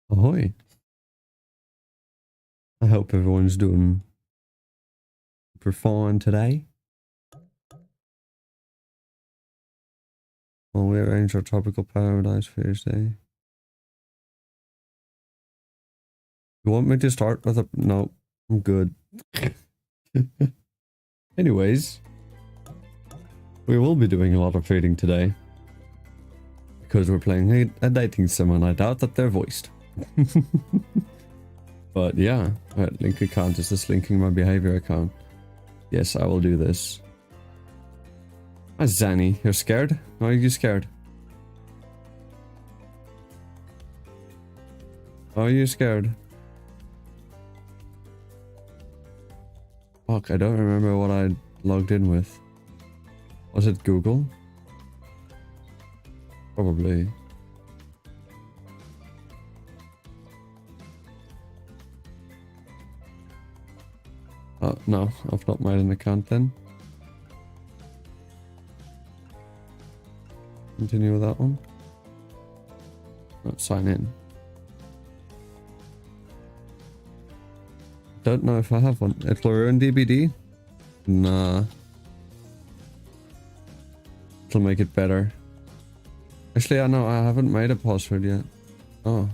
Ahoy. I hope everyone's doing super fine today. Well, we arranged our tropical paradise for Thursday. You want me to start with a... No, I'm good. Anyways, we will be doing a lot of feeding today. Because we're playing a dating sim and I doubt that they're voiced. But yeah, right, link account. Is this linking my behavior account? Yes, I will do this. Ah, Zanny, you're scared? Why are you scared? Why are you scared? Fuck, I don't remember what I logged in with. Was it Google? Probably. Oh, no, I've not made an account then. Continue with that one. Let's sign in. Don't know if I have one. It'll ruin DBD? Nah. It'll make it better. Actually, I know I haven't made a password yet. Oh.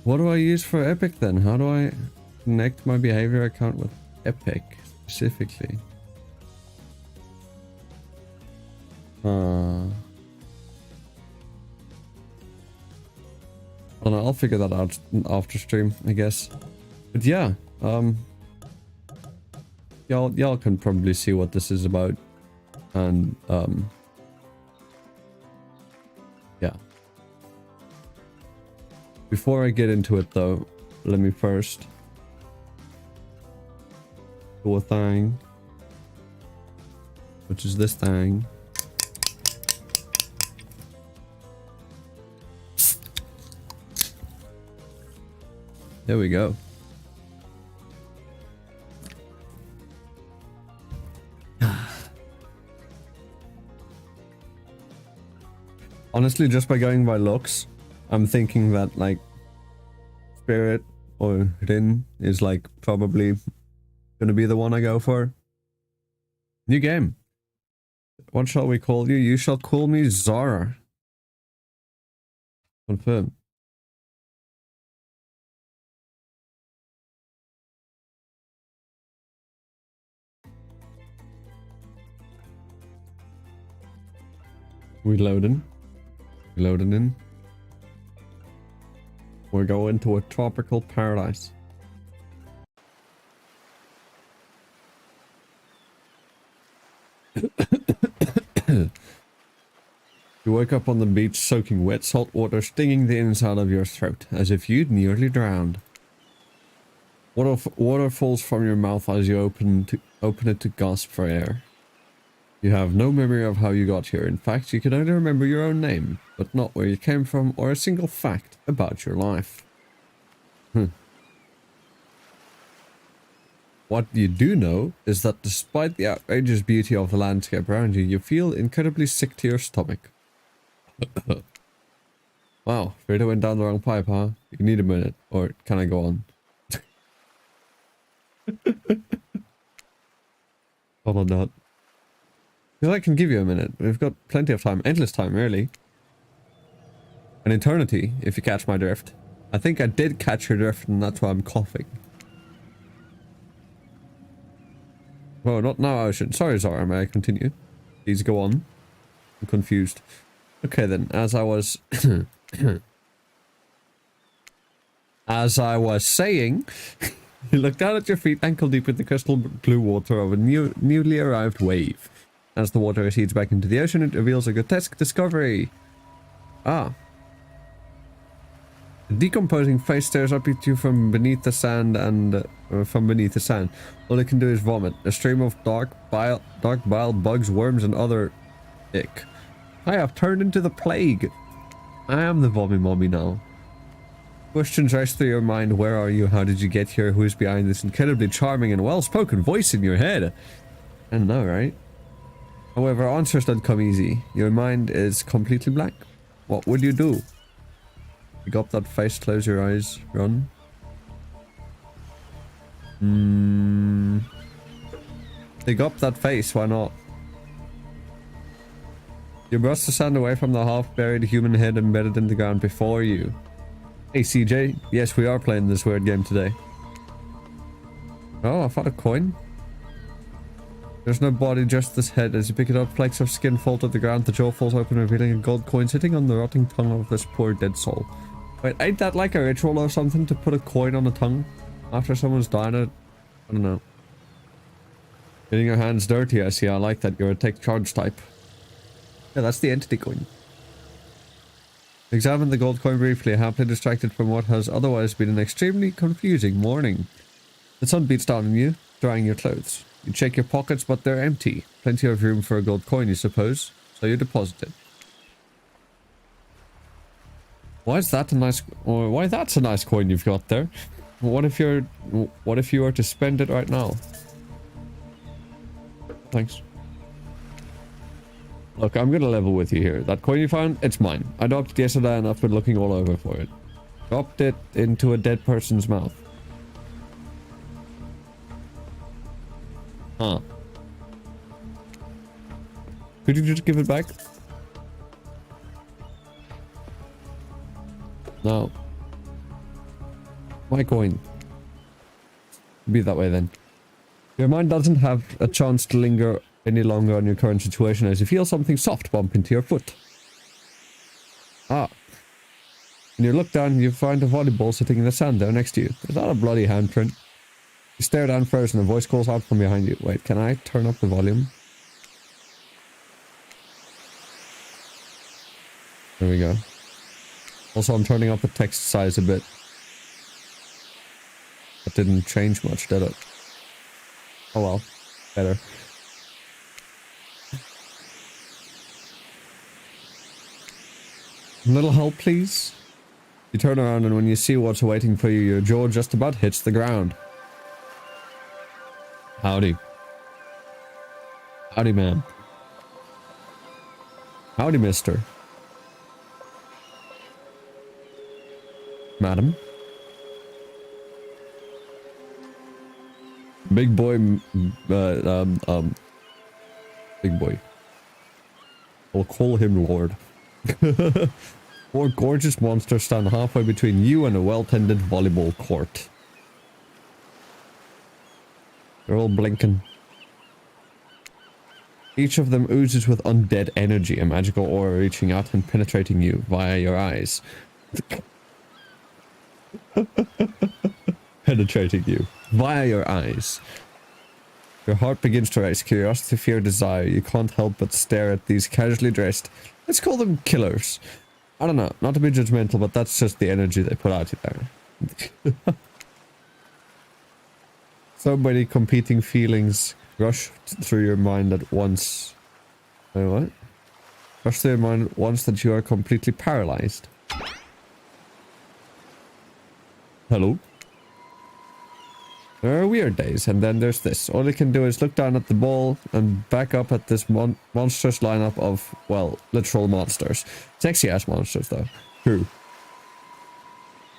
What do I use for Epic then? How do I connect my behavior account with Epic specifically? I don't know, I'll figure that out after stream, I guess. But yeah, y'all can probably see what this is about. And yeah. Before I get into it though, let me first do a thing, which is this thing. There we go. Honestly, just by going by looks, I'm thinking that like Spirit or Rin is like probably gonna be the one I go for. New game. What shall we call you? You shall call me Zara. Confirm. Reloading. Reloading in. We're going to a tropical paradise. You wake up on the beach soaking wet salt water stinging the inside of your throat as if you'd nearly drowned. Water falls from your mouth as you open it to gasp for air. You have no memory of how you got here. In fact, you can only remember your own name, but not where you came from or a single fact about your life. What you do know is that despite the outrageous beauty of the landscape around you, you feel incredibly sick to your stomach. Wow, Frida went down the wrong pipe, huh? You need a minute, or can I go on? Probably not. Because I can give you a minute. We've got plenty of time. Endless time, really. An eternity, if you catch my drift. I think I did catch your drift, and that's why I'm coughing. Oh, not now, Ocean. Sorry, Zara, may I continue? Please go on. I'm confused. Okay then, as I was... as I was saying... You look down at your feet, ankle deep in the crystal blue water of a newly arrived wave. As the water recedes back into the ocean, it reveals a grotesque discovery. Ah. A decomposing face stares up at you from beneath the sand and... All it can do is vomit. A stream of dark bile, bugs, worms, and other ick. I have turned into the plague. I am the vommy mommy now. Questions race through your mind. Where are you? How did you get here? Who's behind this incredibly charming and well-spoken voice in your head? I don't know, right? However, answers don't come easy. Your mind is completely blank. What would you do? Pick up that face, close your eyes, run. Pick up that face, why not? You brush the sand away from the half-buried human head embedded in the ground before you. Hey CJ, yes we are playing this weird game today. Oh, I found a coin. There's no body, just this head. As you pick it up, flakes of skin fall to the ground, the jaw falls open, revealing a gold coin sitting on the rotting tongue of this poor dead soul. Wait, ain't that like a ritual or something to put a coin on the tongue after someone's died? I don't know. Getting your hands dirty, I see. I like that. You're a take charge type. Yeah, that's the entity coin. Examine the gold coin briefly, happily distracted from what has otherwise been an extremely confusing morning. The sun beats down on you, drying your clothes. You check your pockets, but they're empty. Plenty of room for a gold coin, you suppose. So you deposit it. Why is that a nice... or why that's a nice coin you've got there? What if you were to spend it right now? Thanks. Look, I'm gonna level with you here. That coin you found, it's mine. I dropped it yesterday and I've been looking all over for it. Dropped it into a dead person's mouth. Huh. Could you just give it back? No. My coin. Be that way then. Your mind doesn't have a chance to linger any longer on your current situation as you feel something soft bump into your foot. Ah. When you look down, you find a volleyball sitting in the sand there next to you. Is that a bloody handprint? You stare down first and a voice calls out from behind you. Wait, can I turn up the volume? There we go. Also, I'm turning up the text size a bit. That didn't change much, did it? Oh well. Better. A little help, please? You turn around and when you see what's waiting for you, your jaw just about hits the ground. Howdy. Howdy, man. Howdy, mister. Madam. Big boy, big boy. I'll call him Lord. Four gorgeous monsters stand halfway between you and a well-tended volleyball court. They're all blinking. Each of them oozes with undead energy, a magical aura reaching out and penetrating you via your eyes. Penetrating you via your eyes. Your heart begins to race, curiosity, fear, desire. You can't help but stare at these casually dressed, let's call them killers. I don't know, not to be judgmental, but that's just the energy they put out there. So many competing feelings rush through your mind at once. Wait, what? Rush through your mind at once that you are completely paralyzed. Hello? There are weird days, and then there's this. All you can do is look down at the ball and back up at this monstrous lineup of, well, literal monsters. Sexy-ass monsters, though. True.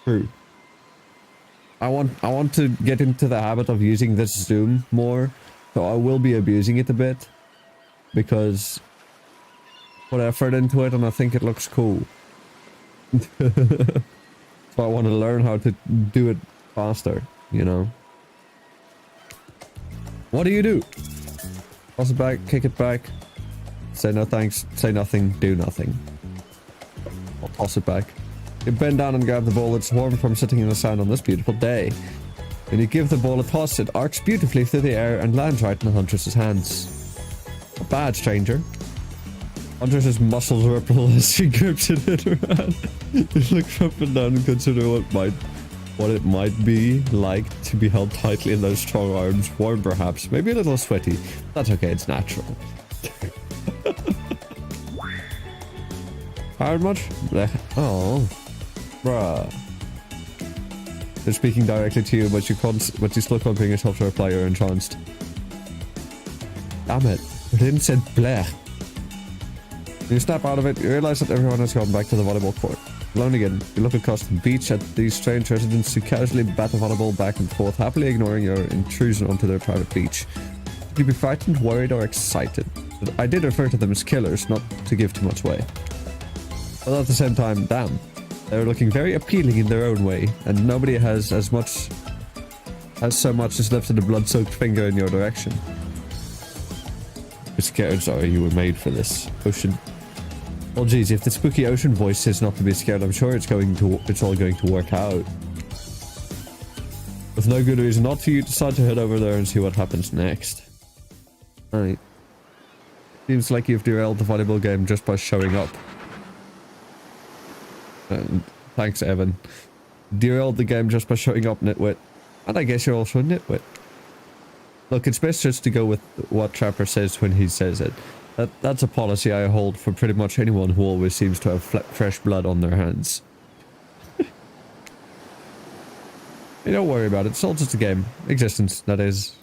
True. I want to get into the habit of using this zoom more, so I will be abusing it a bit. Because put effort into it, and I think it looks cool. So I want to learn how to do it faster, you know? What do? Toss it back, kick it back. Say no thanks, say nothing, do nothing. I'll toss it back. You bend down and grab the ball that's warm from sitting in the sand on this beautiful day. When you give the ball a toss, it arcs beautifully through the air and lands right in the Huntress's hands. Not bad, stranger. Huntress's muscles ripple as she grips it in her hand. You look up and down and consider what it might be like to be held tightly in those strong arms. Warm perhaps, maybe a little sweaty. That's okay, it's natural. Tired much? Oh, bruh. They're speaking directly to you, but you still can't bring yourself to reply. You're entranced. Damn it! Rin said bleh. When you snap out of it, you realize that everyone has gone back to the volleyball court. Alone again, you look across the beach at these strange residents who casually bat the volleyball back and forth, happily ignoring your intrusion onto their private beach. Could you be frightened, worried, or excited? But I did refer to them as killers, not to give too much away. But at the same time, damn. They're looking very appealing in their own way, and nobody has so much as lifted a blood-soaked finger in your direction. You're scared, sorry, you were made for this. Ocean. Well, geez, if the spooky ocean voice says not to be scared, I'm sure it's all going to work out. With no good reason not to, you decide to head over there and see what happens next. Alright. Seems like you've derailed the volleyball game just by showing up. Thanks, Evan. Derailed the game just by showing up, nitwit. And I guess you're also a nitwit. Look, it's best just to go with what Trapper says when he says it. That's a policy I hold for pretty much anyone who always seems to have fresh blood on their hands. Hey, don't worry about it. It's all just a game. Existence, that is.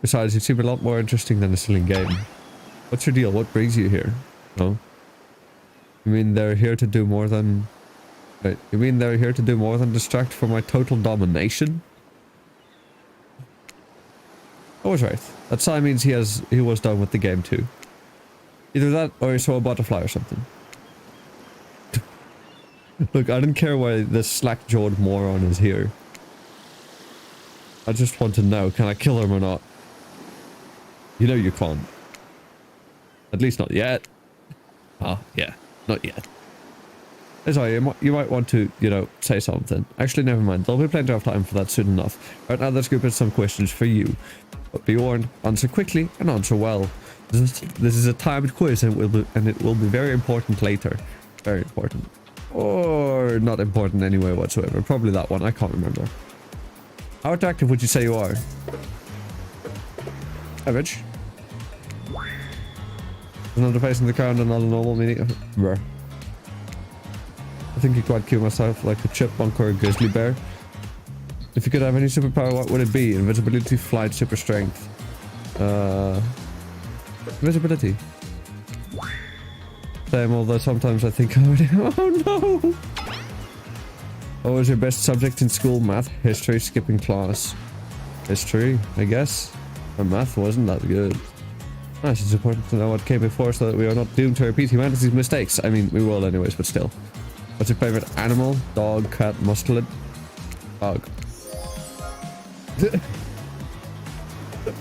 Besides, you seem a lot more interesting than a silly game. What's your deal? What brings you here? No? You mean they're here to do more than... Wait, you mean they're here to do more than distract from my total domination? I was right. That sign means he was done with the game too. Either that or he saw a butterfly or something. Look, I don't care why this slack-jawed moron is here. I just want to know, can I kill him or not? You know you can't. At least not yet. Ah, yeah, not yet. Sorry, you might want to, you know, say something. Actually, never mind. There'll be plenty of time for that soon enough. Right now, let's group in some questions for you. But be warned, answer quickly and answer well. This is a timed quiz and it will be very important later. Very important. Or not important anyway whatsoever. Probably that one. I can't remember. How attractive would you say you are? Average. Another face in the ground and not a normal meaning of... Bruh. I think you quite cute myself, like a chipmunk or a grizzly bear. If you could have any superpower, what would it be? Invisibility, flight, super strength. Invisibility. Same, although sometimes I think I would... Oh no! What was your best subject in school? Math, history, skipping class. History, I guess. And math wasn't that good. Nice, it's important to know what came before so that we are not doomed to repeat humanity's mistakes. I mean, we will anyways, but still. What's your favorite animal? Dog, cat, mustelid? Dog.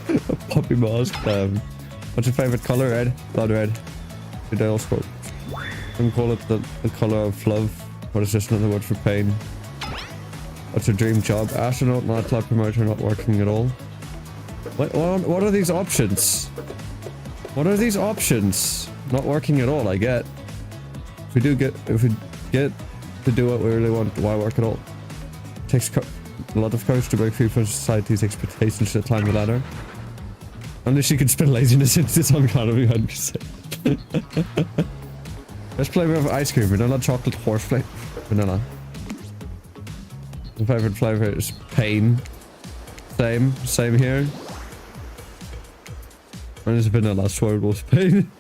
A puppy mask. What's your favorite color? Red? Blood red. Did I also call it the color of love? What is just another word for pain? What's your dream job? Astronaut, nightclub promoter, not working at all. What are these options? What are these options? Not working at all, I get. If we get to do what we really want, why work at all? Takes a lot of courage to break free from society's expectations to climb the ladder. Unless you can spin laziness into some kind of 100%. Best flavor of ice cream: vanilla, chocolate, horse flavor. Vanilla. My favorite flavor is pain. Same here. Mine is vanilla, I swear it was pain.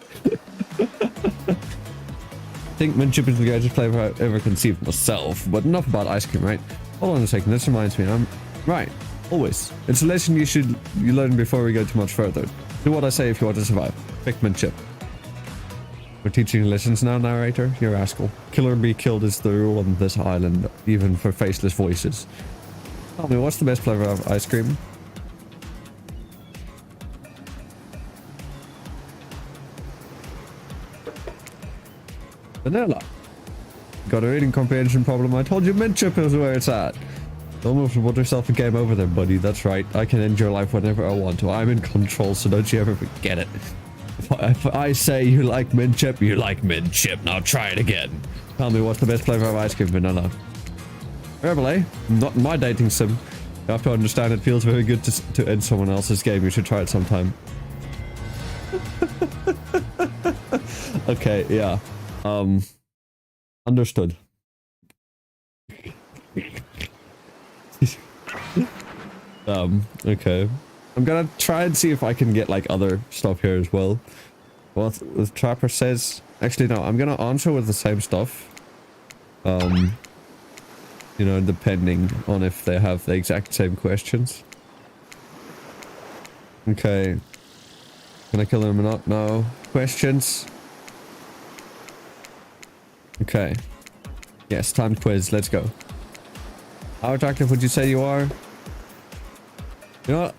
I think mint chip is the greatest flavor I've ever conceived myself, but enough about ice cream, right? Hold on a second, this reminds me, right, always. It's a lesson you learn before we go too much further. Do what I say if you want to survive. Pick mint chip. We're teaching lessons now, narrator. You're rascal. Kill or be killed is the rule on this island, even for faceless voices. Tell me, what's the best flavor of ice cream? Vanilla. Got a reading comprehension problem. I told you mint chip is where it's at. Almost put yourself a game over there, buddy. That's right. I can end your life whenever I want to. I'm in control, so don't you ever forget it. If I say you like mint chip, you like mint chip. Now try it again. Tell me, what's the best flavor of ice cream? Vanilla. Rebel, eh? Not in my dating sim. You have to understand it feels very good to end someone else's game. You should try it sometime. Okay, yeah. Understood. Okay. I'm gonna try and see if I can get like other stuff here as well. what the trapper says. Actually, no, I'm gonna answer with the same stuff. You know, depending on if they have the exact same questions. Okay. Can I kill them or not? No. Questions? Okay. Yes, time quiz. Let's go. How attractive would you say you are? You know what?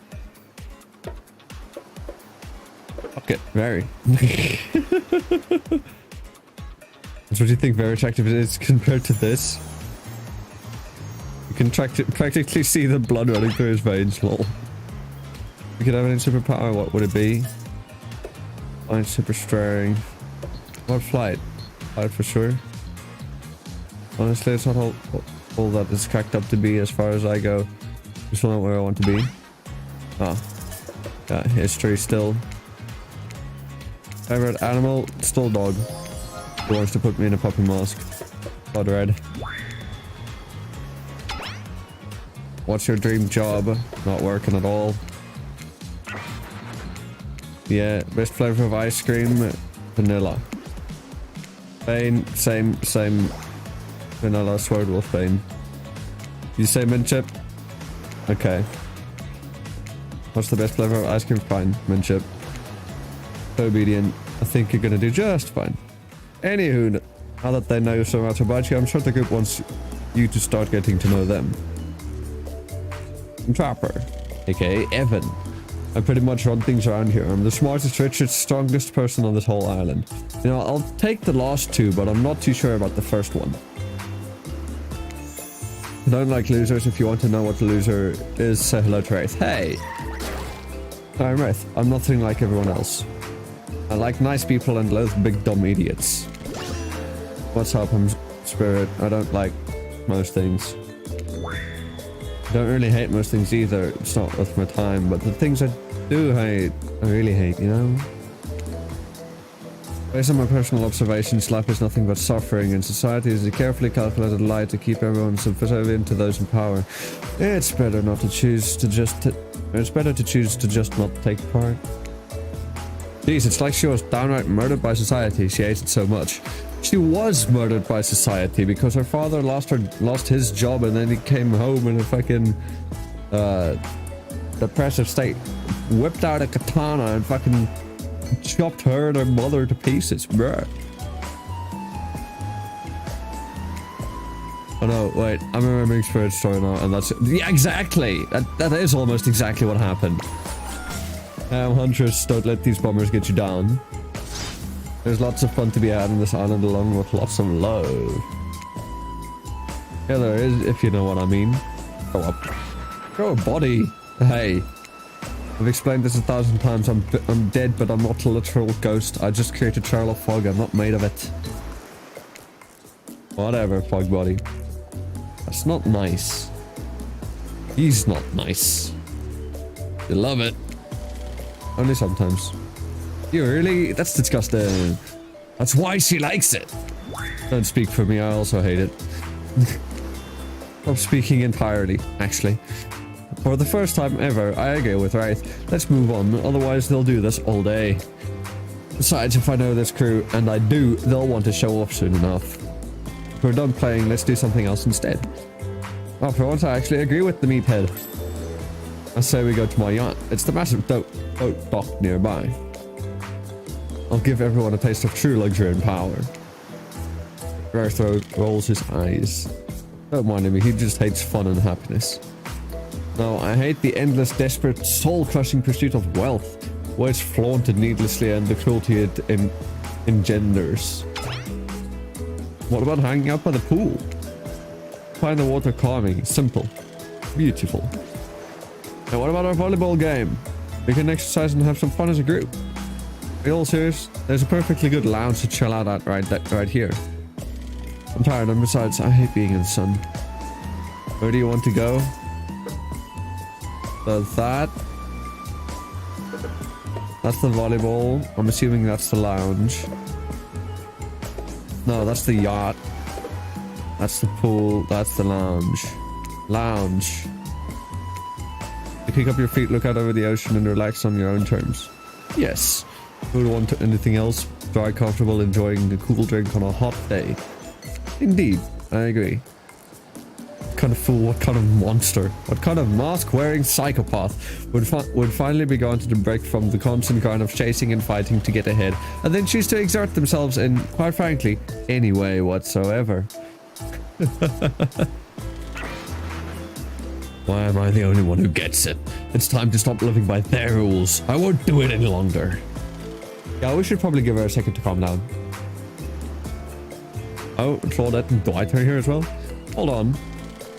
Fuck it. Very. That's what you think very attractive is compared to this? You can practically see the blood running through his veins, lol. If you could have any superpower, what would it be? Flying, super strong. What flight? Flight for sure. Honestly, it's not all that it's cracked up to be as far as I go. Just not where I want to be. Ah. Yeah, history still. Favorite animal? Still dog. Who wants to put me in a puppy mask? Blood red. What's your dream job? Not working at all. Yeah, best flavor of ice cream? Vanilla. Bane, same. Vanilla sword wolf Bane. You say mint chip? Okay. What's the best flavor of ice cream? Fine, mint chip. So obedient. I think you're gonna do just fine. Anywho, now that they know so much about you, I'm sure the group wants you to start getting to know them. Trapper, aka Evan. I pretty much run things around here. I'm the smartest, richest, strongest person on this whole island. You know, I'll take the last two, but I'm not too sure about the first one. I don't like losers. If you want to know what the loser is, say hello to Wraith. Hey! I'm Wraith. I'm nothing like everyone else. I like nice people and loathe big dumb idiots. What's up? I'm Spirit. I don't like most things. Don't really hate most things either. It's not worth my time, but the things I do hate, I really hate, you know? Based on my personal observations, life is nothing but suffering, and society is a carefully calculated lie to keep everyone subservient to those in power. It's better not to choose to just... It's better to choose to just not take part. Jeez, it's like she was downright murdered by society. She hates it so much. She was murdered by society because her father lost his job, and then he came home in a fucking depressive state, whipped out a katana and fucking chopped her and her mother to pieces, bruh. Oh no, wait, I'm remembering Spirit's story now, and that's... Yeah, exactly! That is almost exactly what happened. Huntress, don't let these bombers get you down. There's lots of fun to be had on this island, along with lots of love. Yeah, there is, if you know what I mean. Go up. Grow a body. Hey. I've explained this 1,000 times. I'm dead, but I'm not a literal ghost. I just create a trail of fog. I'm not made of it. Whatever, fog body. That's not nice. He's not nice. You love it. Only sometimes. You really? That's disgusting. That's why she likes it. Don't speak for me, I also hate it. Stop speaking entirely, actually. For the first time ever, I agree with Wraith. Let's move on, otherwise they'll do this all day. Besides, if I know this crew, and I do, they'll want to show off soon enough. If we're done playing, let's do something else instead. Oh, for once I actually agree with the meathead. I say we go to my yacht. It's the massive boat dock nearby. I'll give everyone a taste of true luxury and power. Zarastro rolls his eyes. Don't mind him, he just hates fun and happiness. No, I hate the endless, desperate, soul-crushing pursuit of wealth, where it's flaunted needlessly and the cruelty it engenders. What about hanging out by the pool? Find the water calming, simple, beautiful. And what about our volleyball game? We can exercise and have some fun as a group. Are you all serious? There's a perfectly good lounge to chill out at right here. I'm tired, and besides, I hate being in the sun. Where do you want to go? That's the volleyball. I'm assuming that's the lounge. No, that's the yacht. That's the pool. That's the lounge. Lounge. You pick up your feet, look out over the ocean, and relax on your own terms. Yes. Who would want anything else? Dry, comfortable, enjoying a cool drink on a hot day. Indeed, I agree. What kind of fool, what kind of monster, what kind of mask-wearing psychopath would finally be granted a break from the constant grind of chasing and fighting to get ahead, and then choose to exert themselves in, quite frankly, any way whatsoever. Why am I the only one who gets it? It's time to stop living by their rules. I won't do it any longer. Yeah, we should probably give her a second to calm down. Oh, Claudette and Dwight are here as well. Hold on.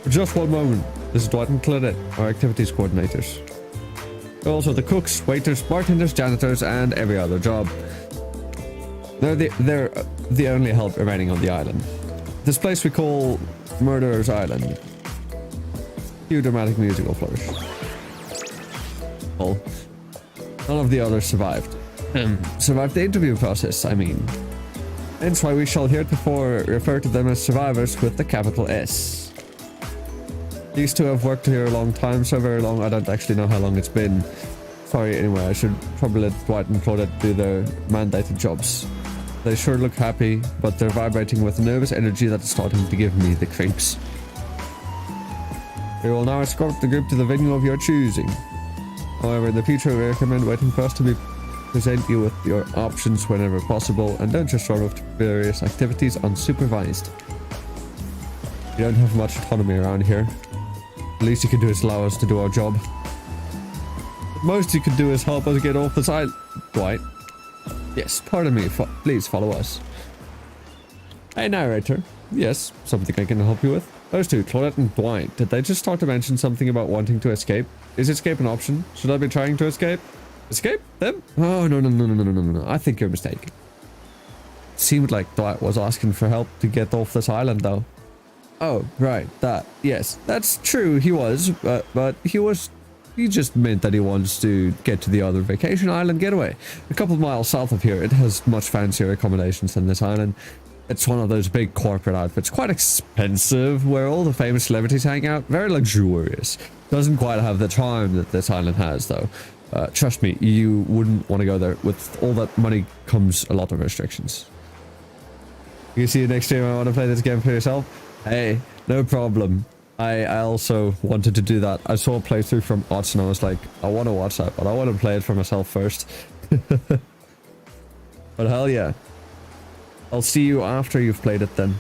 For just one moment. This is Dwight and Claudette, our activities coordinators. They're also the cooks, waiters, bartenders, janitors, and every other job. They're the only help remaining on the island. This place we call Murderer's Island. Cue dramatic musical flourish. Well, none of the others survived. Survived the interview process, I mean. Hence why we shall heretofore refer to them as survivors with the capital S. These two have worked here a long time, so very long I don't actually know how long it's been. Sorry, anyway, I should probably let Dwight and Claudette do their mandated jobs. They sure look happy, but they're vibrating with a nervous energy that is starting to give me the creeps. We will now escort the group to the venue of your choosing. However, in the future, we recommend waiting for us to present you with your options whenever possible, and don't just run off to various activities unsupervised. We don't have much autonomy around here. The least you can do is allow us to do our job. The most you can do is help us get off this island. Dwight. Yes, pardon me. Please follow us. Hey, narrator. Yes, something I can help you with. Those two, Claudette and Dwight, did they just start to mention something about wanting to escape? Is escape an option? Should I be trying to escape? Escape? Them? Oh, no. I think you're mistaken. It seemed like Dwight was asking for help to get off this island, though. Oh, right, that. Yes, that's true, he was, but he just meant that he wants to get to the other vacation island getaway. A couple of miles south of here, it has much fancier accommodations than this island. It's one of those big corporate outfits, quite expensive, where all the famous celebrities hang out, very luxurious. Doesn't quite have the charm that this island has, though. Trust me, you wouldn't want to go there. With all that money comes a lot of restrictions. You can see you next time I want to play this game for yourself. Hey, no problem. I also wanted to do that. I saw a playthrough from Ots and I was like, I want to watch that, but I want to play it for myself first. But hell yeah. I'll see you after you've played it then.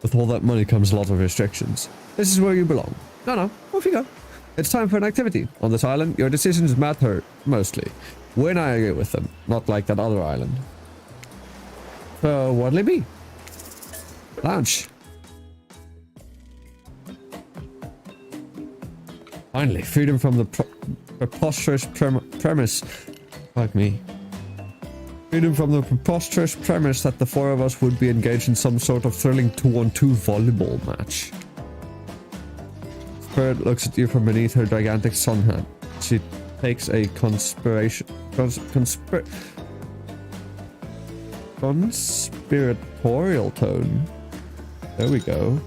With all that money comes a lot of restrictions. This is where you belong. No, off you go. It's time for an activity. On this island, your decisions matter, mostly. When I agree with them, not like that other island. So, what'll it be? Lounge. Finally, freedom from the preposterous premise. Fuck me. Freedom from the preposterous premise that the four of us would be engaged in some sort of thrilling 2-on-2 volleyball match. Spirit looks at you from beneath her gigantic sun hat. She takes a conspiratorial tone. There we go.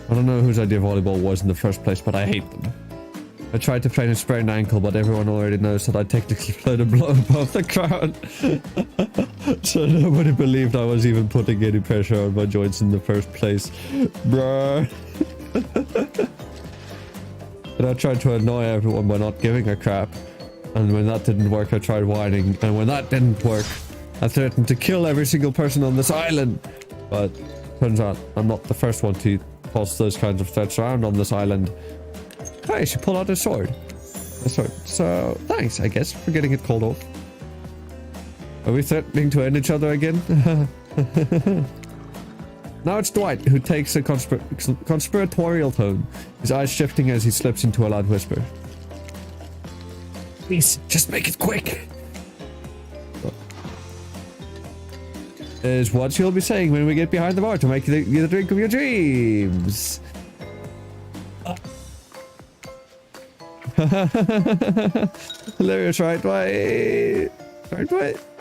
I don't know whose idea volleyball was in the first place, but I hate them. I tried to train a sprained ankle, but everyone already knows that I technically played a blow above the ground. So nobody believed I was even putting any pressure on my joints in the first place. Bruh. And I tried to annoy everyone by not giving a crap. And when that didn't work, I tried whining. And when that didn't work, I threatened to kill every single person on this island. But turns out I'm not the first one to toss those kinds of threats around on this island. Hey, she pulled out a sword. So, thanks, I guess, for getting it called off. Are we threatening to end each other again? Now it's Dwight, who takes a conspiratorial tone, his eyes shifting as he slips into a loud whisper. Please, just make it quick. Is what you'll be saying when we get behind the bar to make you the drink of your dreams. Hilarious, right? Right?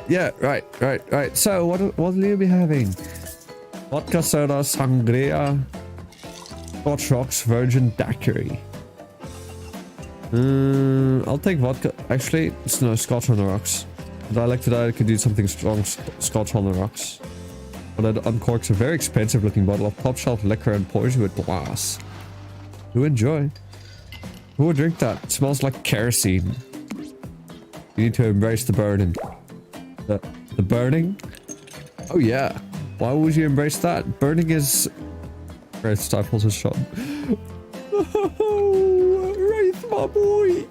Yeah, right. So, what will you be having? Vodka soda, sangria, Scotch rocks, virgin daiquiri. I'll take vodka. Actually, it's no scotch on the rocks. But I like that I could do something strong, scotch on the rocks. But it uncorks a very expensive looking bottle of top shelf liquor and pours you a glass. Do enjoy. Who would drink that? It smells like kerosene. You need to embrace the burning. The burning? Oh yeah. Why would you embrace that? Burning is... Wraith stifles his shot. Wraith, my boy!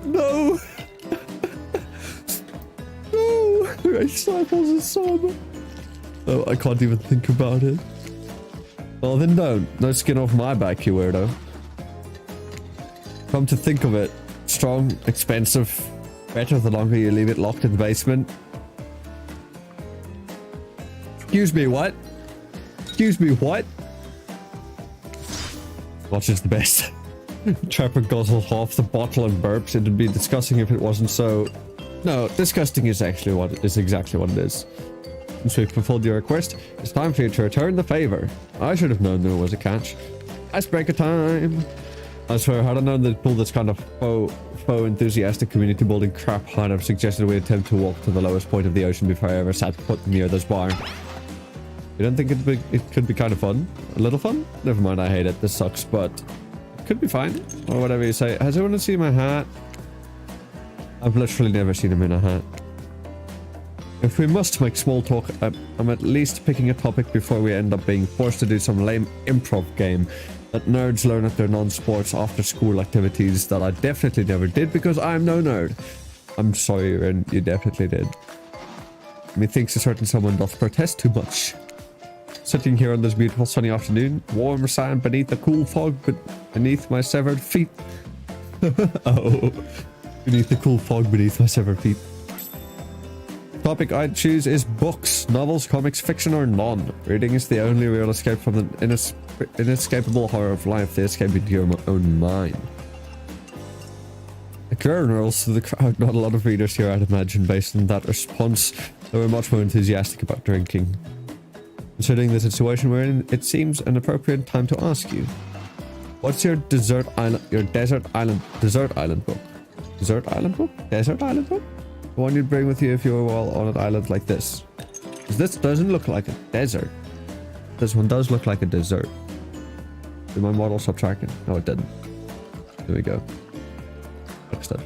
No! No! Wraith stifles his sob. Oh, I can't even think about it. Well then don't. No skin off my back, you weirdo. Come to think of it, strong, expensive, better the longer you leave it locked in the basement. Excuse me, what? Excuse me, what? Watch is the best. Trapper guzzles half the bottle and burps. It'd be disgusting if it wasn't so. No, disgusting is actually what it is, exactly what it is. Since we've fulfilled your request, it's time for you to return the favor. I should have known there was a catch. Icebreaker time. I swear, had I known they'd pull this kind of faux enthusiastic community building crap, I'd have suggested we attempt to walk to the lowest point of the ocean before I ever sat foot near this bar. You don't think it could be kind of fun? A little fun? Never mind, I hate it. This sucks, but it could be fine. Or whatever you say. Has anyone seen my hat? I've literally never seen him in a hat. If we must make small talk, I'm at least picking a topic before we end up being forced to do some lame improv game that nerds learn at their non-sports after-school activities that I definitely never did because I'm no nerd. I'm sorry, Ren, you definitely did. Methinks a certain someone doth protest too much. Sitting here on this beautiful sunny afternoon, warm sand beneath the cool fog beneath my severed feet. Oh, beneath the cool fog beneath my severed feet. Topic I'd choose is books, novels, comics, fiction, or none. Reading is the only real escape from the inescapable horror of life, the escape into your own mind. A curtain rolls through the crowd. Not a lot of readers here, I'd imagine, based on that response. They were much more enthusiastic about drinking. Considering the situation we're in, it seems an appropriate time to ask you. What's your desert island book? Desert island book? Desert island book? The one you'd bring with you if you were all on an island like this. Because this doesn't look like a desert. This one does look like a dessert. Did my model stop tracking? No, it didn't. There we go. Fixed it.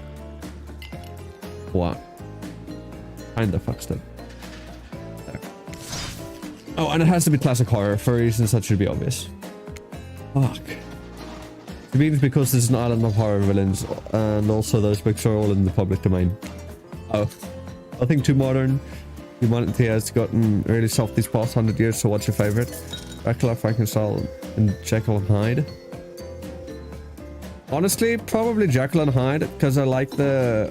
What? Kinda fixed it. There. Oh, and it has to be classic horror for reasons that should be obvious. Fuck. It means because this is an island of horror villains, and also those books are all in the public domain. Oh, nothing too modern. Humanity has gotten really soft these past 100 years, so what's your favorite? Dracula, Frankenstein, and Jekyll and Hyde? Honestly, probably Jekyll and Hyde, because I like the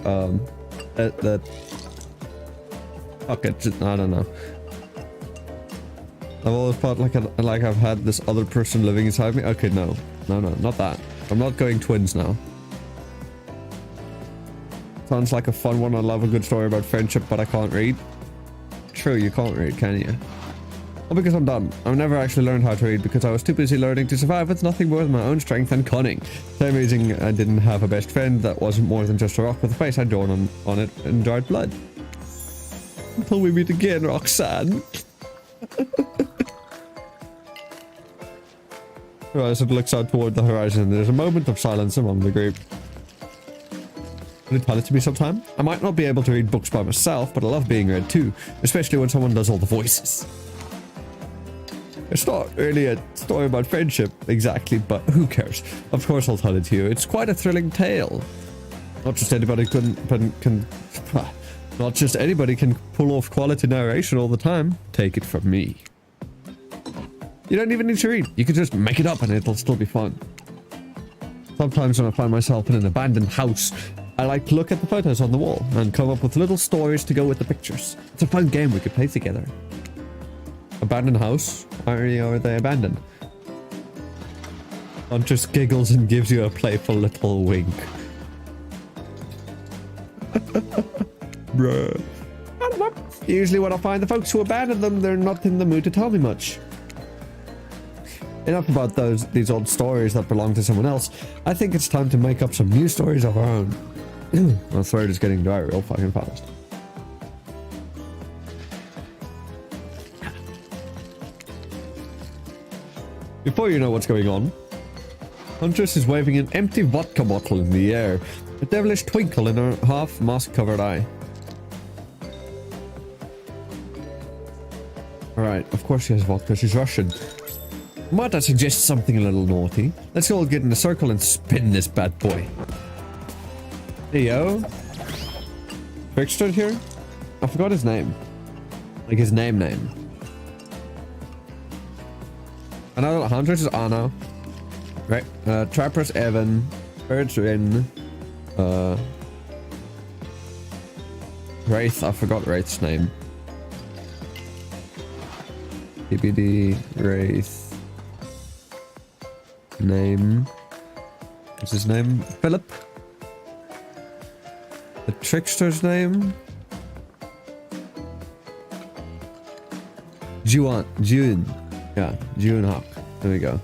fuck it, I don't know. I've always felt like I've had this other person living inside me. Okay, no, not that. I'm not going twins now. Sounds like a fun one. I love a good story about friendship, but I can't read. True, you can't read, can you? Well, because I'm dumb. I've never actually learned how to read because I was too busy learning to survive with nothing more than my own strength and cunning. Same reason I didn't have a best friend that wasn't more than just a rock with a face I'd drawn on it in dried blood. Until we meet again, Roxanne. As it looks out toward the horizon, there's a moment of silence among the group. Would you tell it to me sometime? I might not be able to read books by myself, but I love being read too, especially when someone does all the voices. It's not really a story about friendship, exactly, but who cares? Of course I'll tell it to you. It's quite a thrilling tale. Not just anybody can pull off quality narration all the time. Take it from me. You don't even need to read. You can just make it up and it'll still be fun. Sometimes when I find myself in an abandoned house, I like to look at the photos on the wall and come up with little stories to go with the pictures. It's a fun game we could play together. Abandoned house? Why are they abandoned? Huntress giggles and gives you a playful little wink. Bruh. I don't know. Usually when I find the folks who abandon them, they're not in the mood to tell me much. enough about these old stories that belong to someone else. I think it's time to make up some new stories of our own. My throat is getting dry real fucking fast. Before you know what's going on, Huntress is waving an empty vodka bottle in the air, a devilish twinkle in her half-mask-covered eye. Alright, of course she has vodka, she's Russian. Might I suggest something a little naughty? Let's all get in a circle and spin this bad boy. Hey yo. Trickster here? I forgot his name. Like his name. I know Huntress is Anna. Right. Trapper's Evan. Bird's Rin. Wraith, I forgot Wraith's name. TBD, Wraith. Name. What's his name? Philip. The Trickster's name? June. Yeah, June Hawk. There we go.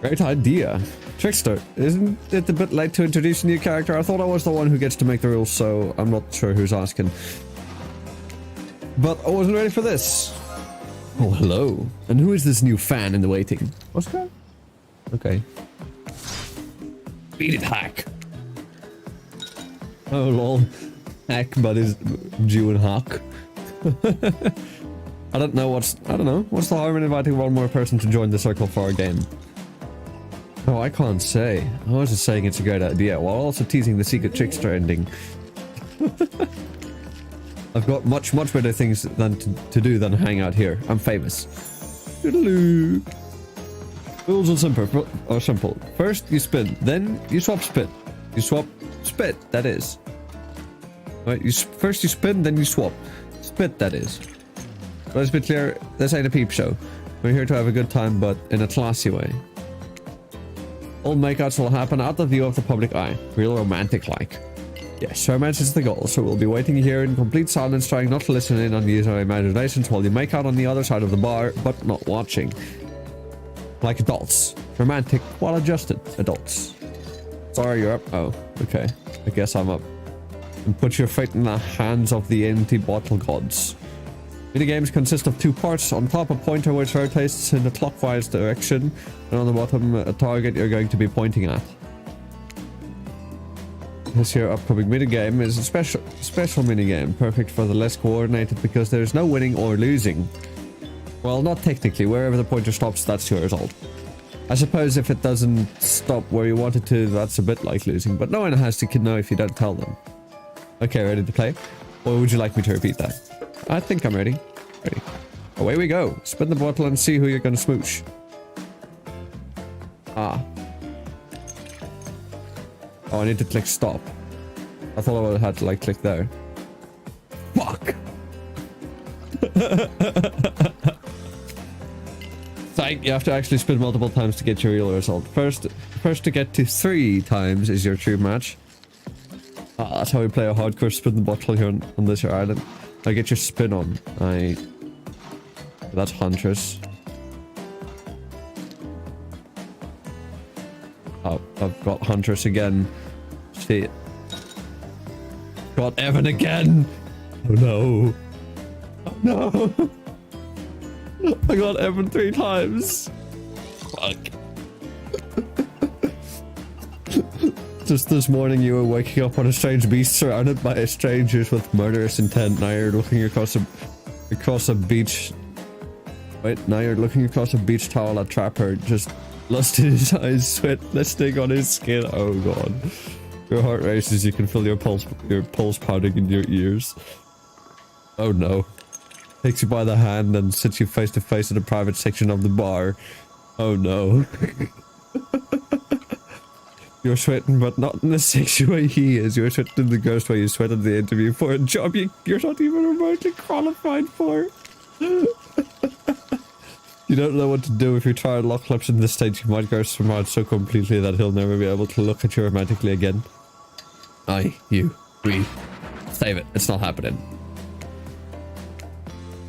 Great idea. Trickster, isn't it a bit late to introduce a new character? I thought I was the one who gets to make the rules, so I'm not sure who's asking. But I wasn't ready for this. Oh, hello. And who is this new fan in the waiting? Oscar? Okay. Beat it, Hack. Oh, lol. Hack, but is June Hawk. I don't know. What's the harm in inviting one more person to join the circle for our game? Oh, I can't say. I was just saying it's a great idea, while also teasing the secret Trickster ending. I've got much better things than to do than hang out here. I'm famous. Toodaloo. Rules are simple. First you spin, then you swap spit. You swap spit, that is. Right, first you spin, then you swap. Spit, that is. Let's be clear, this ain't a peep show. We're here to have a good time, but in a classy way. All makeouts will happen out of view of the public eye. Real romantic-like. Yes, romance is the goal, so we'll be waiting here in complete silence, trying not to listen in on the user imaginations while you make out on the other side of the bar, but not watching. Like adults. Romantic, well-adjusted adults. Sorry, you're up. Oh, okay. I guess I'm up. And put your fate in the hands of the empty bottle gods. Minigames consist of two parts. On top, a pointer which rotates in a clockwise direction, and on the bottom, a target you're going to be pointing at. This year's upcoming minigame is a special minigame, perfect for the less coordinated because there's no winning or losing. Well, not technically. Wherever the pointer stops, that's your result. I suppose if it doesn't stop where you want it to, that's a bit like losing, but no one has to know if you don't tell them. Okay, ready to play? Or would you like me to repeat that? I think I'm ready. Ready. Away we go. Spin the bottle and see who you're gonna smooch. Ah. Oh, I need to click stop. I thought I would have had to like click there. Fuck! Like, you have to actually spin multiple times to get your real result. First to get to 3 times is your true match. That's how we play a hardcore spin the bottle here on this here island. I get your spin on. That's Huntress. Oh, I've got Huntress again. Shit. Got Evan again! Oh no. Oh no. I got Evan 3 times. Fuck. Just this morning you were waking up on a strange beast surrounded by strangers with murderous intent. Now you're looking across a beach. Wait, now you're looking across a beach towel at Trapper. Just lust in his eyes, sweat listing on his skin. Oh god. Your heart races, you can feel your pulse pounding in your ears. Oh no. Takes you by the hand and sits you face to face in a private section of the bar. Oh no. You're sweating, but not in the sexy way he is. You're sweating in the ghost way you sweat at the interview for a job you're not even remotely qualified for. You don't know what to do if you try and lock lips in this stage. You might ghost him out so completely that he'll never be able to look at you romantically again. I, you, we. Save it. It's not happening.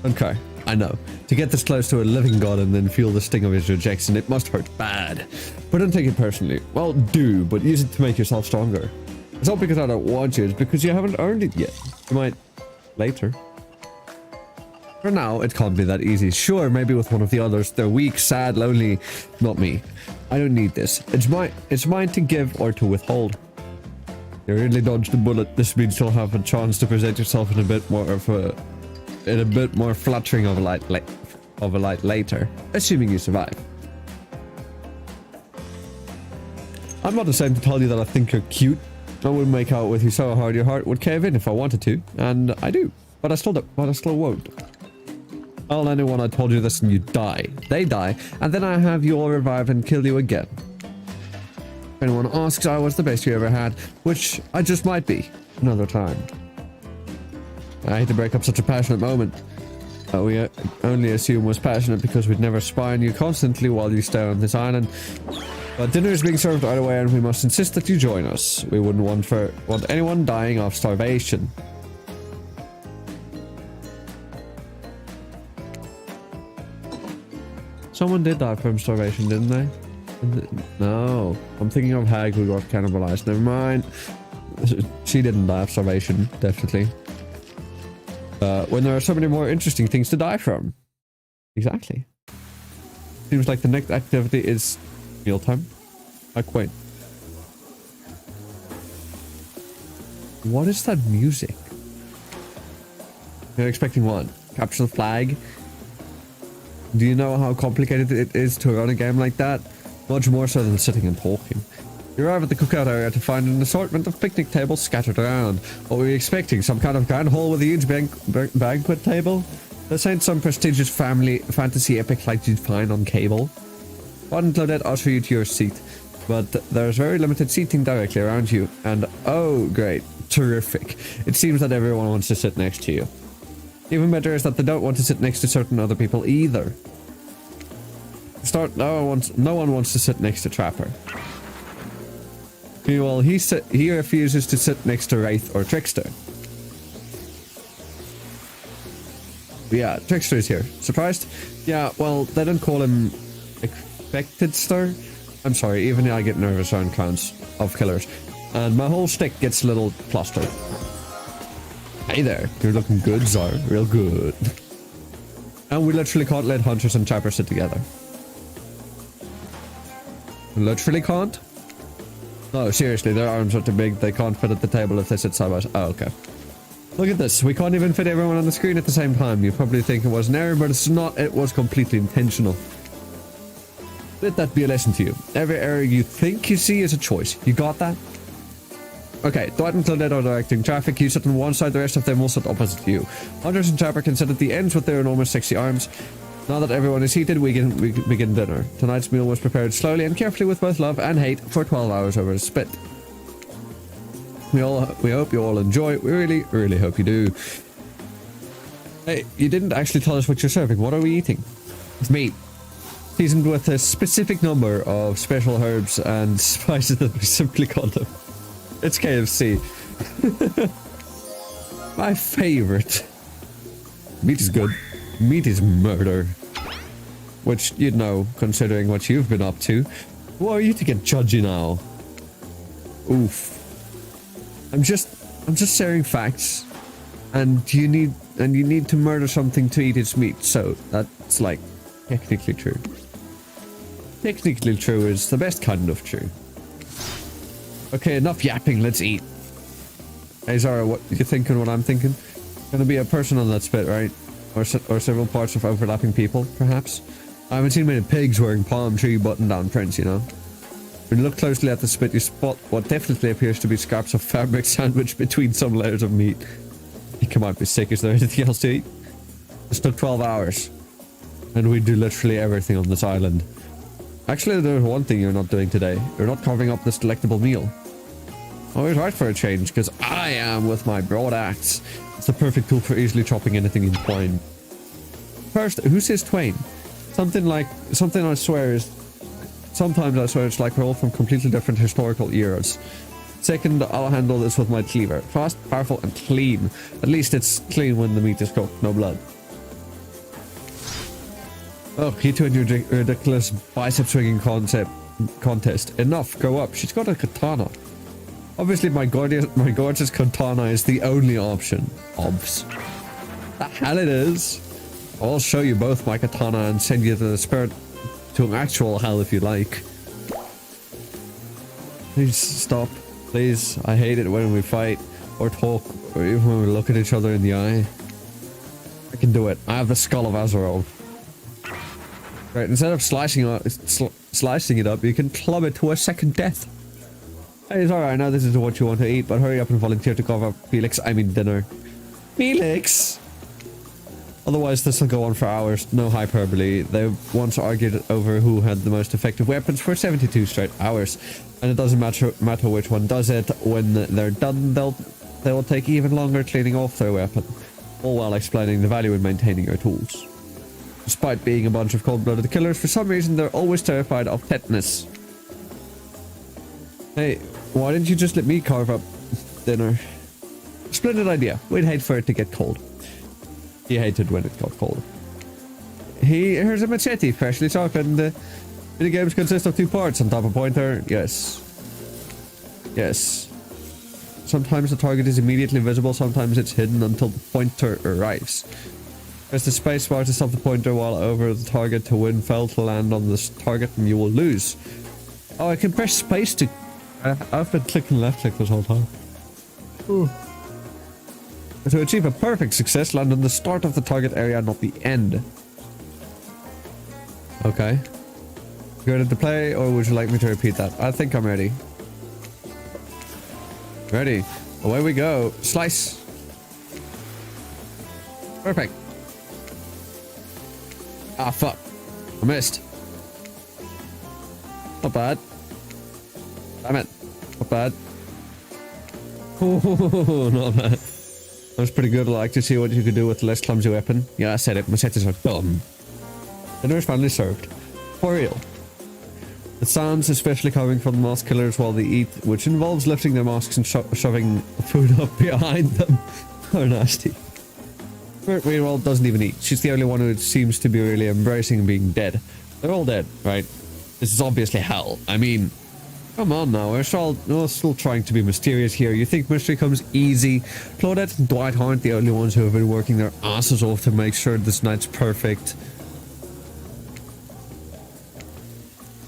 Okay. I know. To get this close to a living god and then feel the sting of his rejection, it must hurt bad. But don't take it personally. Well, do, but use it to make yourself stronger. It's not because I don't want you, it's because you haven't earned it yet. You might later. For now, it can't be that easy. Sure, maybe with one of the others. They're weak, sad, lonely. Not me. I don't need this. It's mine to give or to withhold. You really dodged a bullet. This means you'll have a chance to present yourself in a bit more flattering of a light later, assuming you survive. I'm not ashamed to tell you that I think you're cute. I would make out with you so hard your heart would cave in if I wanted to, and I do. But I still won't. Tell anyone I told you this and you die. They die, and then I have you all revive and kill you again. If anyone asks, I was the best you ever had, which I just might be another time. I hate to break up such a passionate moment. We only assume was passionate because we'd never spy on you constantly while you stay on this island. But dinner is being served right away and we must insist that you join us. We wouldn't want anyone dying of starvation. Someone did die from starvation, didn't they? No. I'm thinking of Hag who got cannibalized. Never mind. She didn't die of starvation, definitely. When there are so many more interesting things to die from. Exactly. Seems like the next activity is mealtime. How quaint. What is that music? You're expecting what? Capture the flag? Do you know how complicated it is to run a game like that? Much more so than sitting and talking. You arrive at the cookout area to find an assortment of picnic tables scattered around. What were you expecting? Some kind of grand hall with a huge banquet table? This ain't some prestigious fantasy epic like you'd find on cable. One Claudette usher you to your seat, but there's very limited seating directly around you. And oh great, terrific. It seems that everyone wants to sit next to you. Even better is that they don't want to sit next to certain other people either. No one wants to sit next to Trapper. Well, he refuses to sit next to Wraith or Trickster. Yeah, Trickster is here. Surprised? Yeah, well, they don't call him Expected Star. I'm sorry, even I get nervous around clowns of killers. And my whole stick gets a little flustered. Hey there, you're looking good, Zar. Real good. And we literally can't let Hunters and Trappers sit together. Literally can't? No, seriously, their arms are too big. They can't fit at the table if they sit side by side. Oh, okay. Look at this. We can't even fit everyone on the screen at the same time. You probably think it was an error, but it's not. It was completely intentional. Let that be a lesson to you. Every error you think you see is a choice. You got that? Okay, Dwight and Claudette are directing traffic. You sit on one side, the rest of them will sit opposite you. Hunters and Trapper can sit at the ends with their enormous sexy arms. Now that everyone is seated, we begin dinner. Tonight's meal was prepared slowly and carefully with both love and hate for 12 hours over a spit. We hope you all enjoy. We really, really hope you do. Hey, you didn't actually tell us what you're serving. What are we eating? It's meat. Seasoned with a specific number of special herbs and spices that we simply call them. It's KFC. My favorite. Meat is good. Meat is murder. Which, you'd know, considering what you've been up to. Who are you to get judgy now? Oof. I'm just sharing facts. And you need to murder something to eat its meat, so that's like technically true. Technically true is the best kind of true. Okay, enough yapping, let's eat. Hey Zara, what you thinking what I'm thinking? Gonna be a person on that spit, right? Or several parts of overlapping people, perhaps? I haven't seen many pigs wearing palm tree button-down prints, you know? When you look closely at the spit, you spot what definitely appears to be scraps of fabric sandwiched between some layers of meat. You come out be sick, is there anything else to eat? It took 12 hours. And we do literally everything on this island. Actually, there's one thing you're not doing today. You're not carving up this delectable meal. Always right for a change, because I am with my broad axe. It's the perfect tool for easily chopping anything in twain. First, who says twain? Something I swear is... Sometimes I swear it's like we're all from completely different historical eras. Second, I'll handle this with my cleaver. Fast, powerful, and clean. At least it's clean when the meat is cooked, no blood. Oh, you two and your ridiculous bicep swinging contest. Enough, grow up. She's got a katana. Obviously, my gorgeous katana is the only option. Obs. The hell it is. I'll show you both my katana and send you to the spirit to an actual hell if you like. Please stop. Please. I hate it when we fight or talk or even when we look at each other in the eye. I can do it. I have the skull of Azeroth. Right, instead of slicing it up, you can club it to a second death. Hey, it's alright, I know this is what you want to eat, but hurry up and volunteer to cover up dinner. Felix! Otherwise, this will go on for hours. No hyperbole. They once argued over who had the most effective weapons for 72 straight hours. And it doesn't matter which one does it. When they're done, they will take even longer cleaning off their weapon. All while explaining the value in maintaining your tools. Despite being a bunch of cold-blooded killers, for some reason they're always terrified of tetanus. Hey, why didn't you just let me carve up dinner? Splendid idea. We'd hate for it to get cold. He hated when it got cold. Here's a machete, freshly sharpened. The games consist of 2 parts. On top a pointer. Yes. Yes. Sometimes the target is immediately visible, sometimes it's hidden until the pointer arrives. Press the space bar to stop the pointer while over the target to win. Fail to land on this target and you will lose. Oh, I can press space to... I've been clicking left click this whole time. Ooh. To achieve a perfect success, land on the start of the target area, not the end. Okay. You ready to play, or would you like me to repeat that? I think I'm ready. Ready. Away we go. Slice. Perfect. Ah, fuck. I missed. Not bad. Damn it. Not bad. Oh, not bad. That was pretty good. I'd like to see what you could do with a less clumsy weapon. Yeah, I said it. Machetes are dumb. Dinner is finally served. For real. The sounds, especially coming from the mask killers while they eat, which involves lifting their masks and shoving food up behind them, are nasty. Spirit, meanwhile, doesn't even eat. She's the only one who seems to be really embracing being dead. They're all dead, right? This is obviously hell. I mean, come on now, we're still trying to be mysterious here. You think mystery comes easy? Claudette and Dwight aren't the only ones who have been working their asses off to make sure this night's perfect.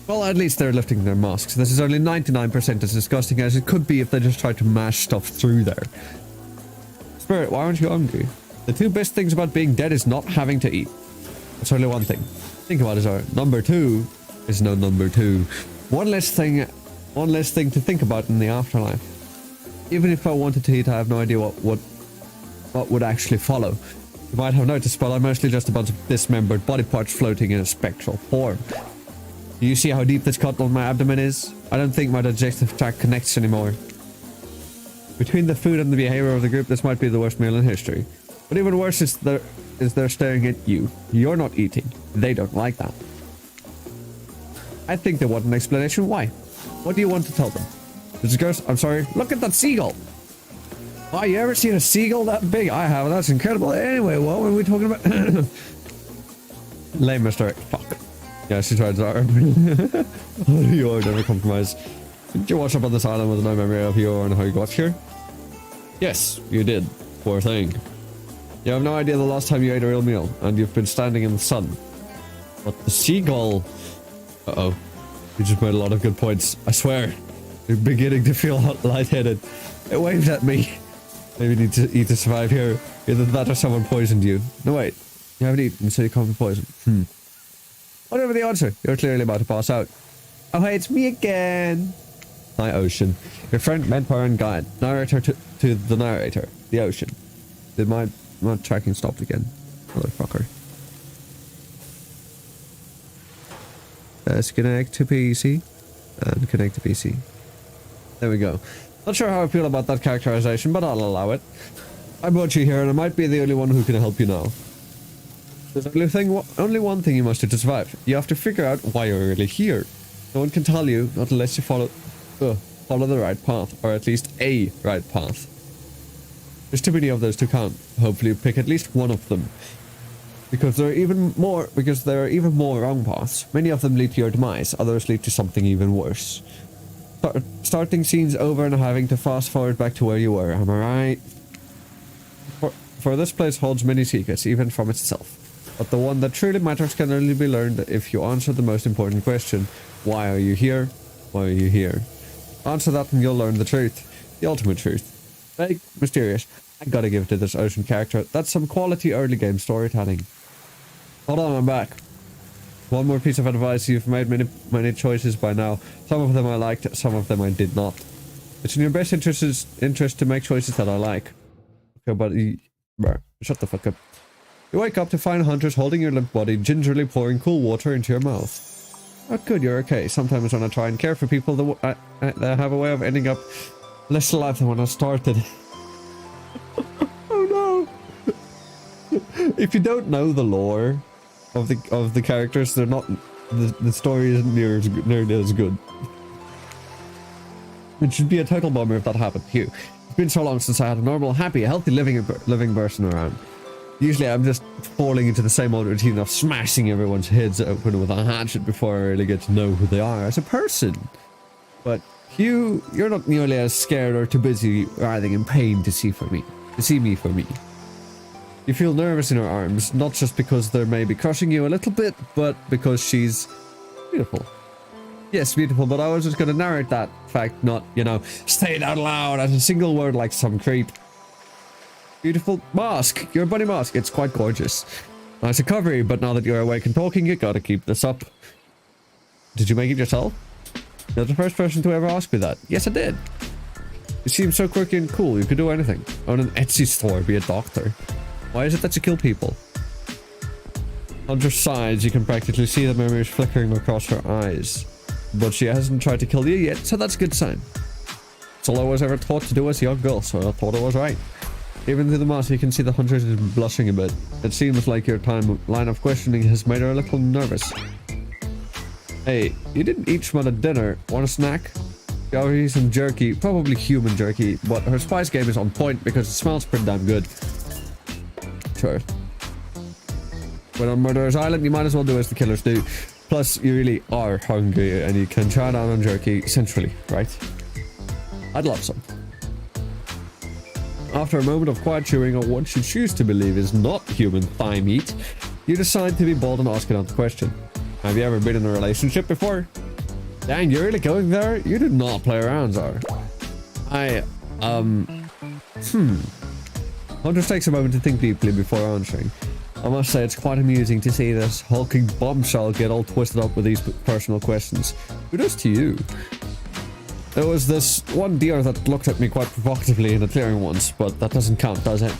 Well, at least they're lifting their masks. This is only 99% as disgusting as it could be if they just tried to mash stuff through there. Spirit, why aren't you hungry? The 2 best things about being dead is not having to eat. That's only one thing. Think about it, alright. Number 2 is no number 2. One less thing to think about in the afterlife. Even if I wanted to eat, I have no idea what would actually follow. You might have noticed, but I'm mostly just a bunch of dismembered body parts floating in a spectral form. Do you see how deep this cut on my abdomen is? I don't think my digestive tract connects anymore. Between the food and the behavior of the group, this might be the worst meal in history. But even worse is they're staring at you. You're not eating. They don't like that. I think they want an explanation why. What do you want to tell them? Mrs. Ghost, I'm sorry. Look at that seagull. Oh, you ever seen a seagull that big? I have. That's incredible. Anyway, what were we talking about? Lame mistake. Fuck. Yeah, she tried to arm. You are never compromise. Did you wash up on this island with no memory of you or how you got here? Yes, you did. Poor thing. You have no idea the last time you ate a real meal, and you've been standing in the sun. But the seagull... Uh-oh. You just made a lot of good points. I swear. You're beginning to feel lightheaded. It waved at me. Maybe you need to eat to survive here. Either that or someone poisoned you. No, wait. You haven't eaten, so you can't be poisoned. Whatever the answer, you're clearly about to pass out. Oh, hey, it's me again. Hi, Ocean. Your friend, mentor, and guide. Narrator to the narrator. The Ocean. Did my tracking stopped again? Motherfucker. Disconnect to PC. And connect to PC. There we go. Not sure how I feel about that characterization, but I'll allow it. I brought you here, and I might be the only one who can help you now. There's only one thing you must do to survive. You have to figure out why you're really here. No one can tell you, not unless you follow the right path, or at least a right path. There's too many of those to count. Hopefully you pick at least one of them. Because there are even more wrong paths. Many of them lead to your demise, others lead to something even worse. Starting scenes over and having to fast forward back to where you were, am I right? For this place holds many secrets, even from itself. But the one that truly matters can only be learned if you answer the most important question. Why are you here? Why are you here? Answer that and you'll learn the truth. The ultimate truth. Vague, mysterious. I gotta give it to this ocean character. That's some quality early game storytelling. Hold on, I'm back. One more piece of advice. You've made many choices by now. Some of them I liked, some of them I did not. It's in your best interest to make choices that I like. Okay, but shut the fuck up. You wake up to find hunters holding your limp body, gingerly pouring cool water into your mouth. Oh good, you're okay. Sometimes when I try and care for people, they have a way of ending up less alive than when I started. Oh no! If you don't know the lore of the characters, they're not. The story isn't nearly as good. It should be a total bummer if that happened to you. It's been so long since I had a normal, happy, healthy living person around. Usually I'm just falling into the same old routine of smashing everyone's heads open with a hatchet before I really get to know who they are as a person. But you're not nearly as scared or too busy or anything in pain to see me for me. You feel nervous in her arms, not just because they may be crushing you a little bit, but because she's beautiful. Yes, beautiful, but I was just gonna narrate that fact, not, say it out loud as a single word like some creep. Beautiful mask, your bunny mask, it's quite gorgeous. Nice recovery, but now that you're awake and talking, you gotta keep this up. Did you make it yourself? You're the first person to ever ask me that. Yes, I did. You seem so quirky and cool, you could do anything. Own an Etsy store, be a doctor. Why is it that you kill people? On her sides, you can practically see the memories flickering across her eyes. But she hasn't tried to kill you yet, so that's a good sign. It's all I was ever taught to do as a young girl, so I thought I was right. Even through the mask, you can see the hunter is blushing a bit. It seems like your line of questioning has made her a little nervous. Hey, you didn't eat much at dinner. Want a snack? Got her some jerky, probably human jerky, but her spice game is on point because it smells pretty damn good. Sure. When on Murderer's Island, you might as well do as the killers do. Plus, you really are hungry and you can chow down on jerky centrally, right? I'd love some. After a moment of quiet chewing on what you choose to believe is not human thigh meat, you decide to be bold and ask another question. Have you ever been in a relationship before? Dang, you're really going there? You do not play around, Zar. Hunter takes a moment to think deeply before answering. I must say it's quite amusing to see this hulking bombshell get all twisted up with these personal questions. Kudos to you. There was this one deer that looked at me quite provocatively in a clearing once, but that doesn't count, does it?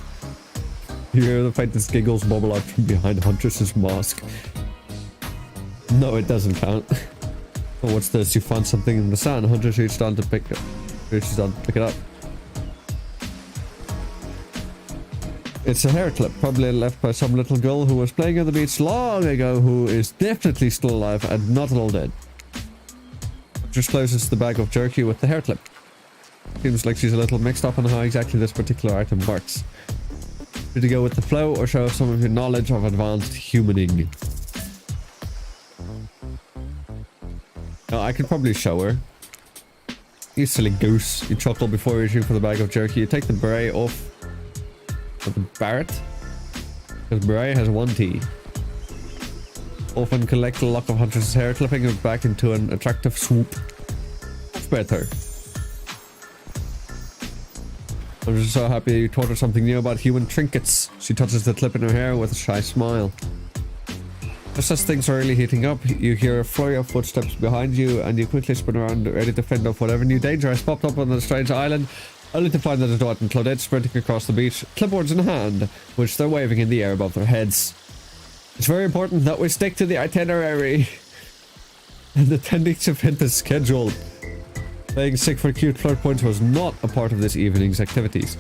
You hear the faintest giggles bubble out from behind Huntress's mask. No, it doesn't count. Oh, what's this? You found something in the sand. Hunter reaches down to pick it up. It's a hair clip, probably left by some little girl who was playing on the beach long ago, who is definitely still alive and not at all dead. Just closes the bag of jerky with the hair clip. Seems like she's a little mixed up on how exactly this particular item works. Should you go with the flow or show some of your knowledge of advanced humaning? Oh, I could probably show her. You silly goose. You chuckle before reaching for the bag of jerky. You take the beret off with the Barrett. Because beret has one T. Often collect a lock of Hunter's hair, clipping it back into an attractive swoop. That's better. I'm just so happy you taught her something new about human trinkets. She touches the clip in her hair with a shy smile. Just as things are really heating up, you hear a flurry of footsteps behind you, and you quickly spin around, ready to fend off whatever new danger has popped up on the strange island, only to find that it's Dwight and Claudette sprinting across the beach, clipboards in hand, which they're waving in the air above their heads. It's very important that we stick to the itinerary and attending to fit the schedule. Playing sick for cute flirt points was not a part of this evening's activities.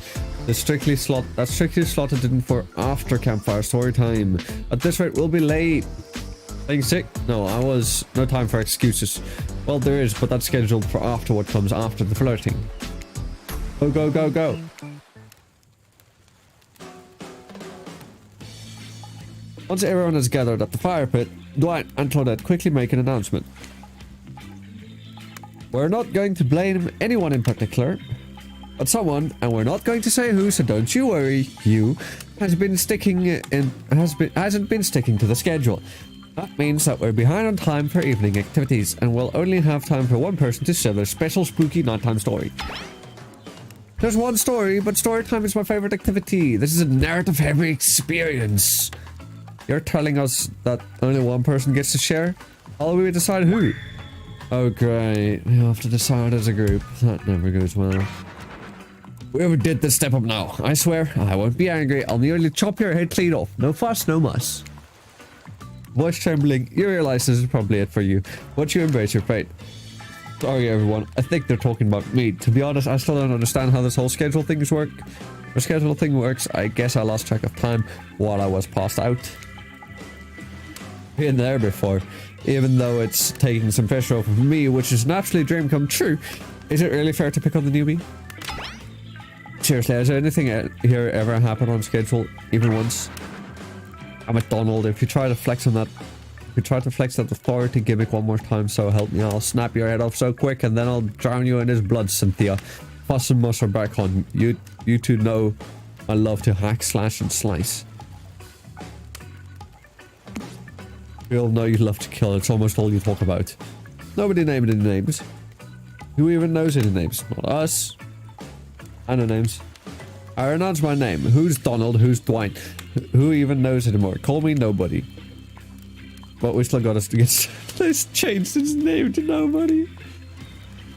That's strictly slotted in for after campfire story time. At this rate, we'll be late. Playing sick? No time for excuses. Well, there is, but that's scheduled for after what comes after the flirting. Go, go, go, go. Once everyone is gathered at the fire pit, Dwight and Claudette quickly make an announcement. We're not going to blame anyone in particular, but someone, and we're not going to say who, so don't you worry, hasn't been sticking to the schedule. That means that we're behind on time for evening activities, and we'll only have time for one person to share their special spooky nighttime story. There's one story, but story time is my favorite activity. This is a narrative-heavy experience. You're telling us that only one person gets to share? How will we decide who? Oh great, we have to decide as a group. That never goes well. Whoever did this, step up now. I swear, I won't be angry. I'll merely chop your head clean off. No fuss, no muss. Voice trembling, you realize this is probably it for you. Once you embrace your fate. Sorry everyone, I think they're talking about me. To be honest, I still don't understand how this whole schedule thing works. I guess I lost track of time while I was passed out. Been there before. Even though it's taking some pressure off of me, which is an absolute dream come true. Is it really fair to pick on the newbie? Seriously, has anything here ever happened on schedule, even once? I'm at Donald. If you try to flex that authority gimmick one more time, so help me, I'll snap your head off so quick, and then I'll drown you in his blood, Cynthia. Fuss and muss are back on. You two know I love to hack, slash, and slice. We all know you love to kill. It's almost all you talk about. Nobody named any names. Who even knows any names? Not us. I know names. I announce my name. Who's Donald? Who's Dwight? Who even knows anymore? Call me nobody. But we still got us to get... Let's change his name to nobody.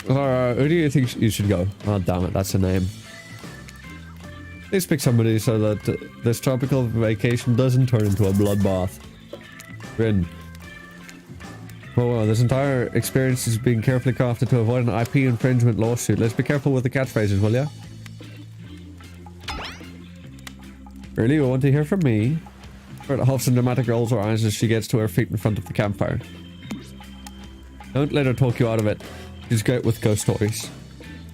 Alright, who do you think you should go? Oh, damn it. That's a name. Please pick somebody so that this tropical vacation doesn't turn into a bloodbath. Grin. Oh wow, this entire experience is being carefully crafted to avoid an IP infringement lawsuit. Let's be careful with the catchphrases, will ya? Really, you want to hear from me? Bert huffs and dramatic rolls her eyes as she gets to her feet in front of the campfire. Don't let her talk you out of it. She's great with ghost stories.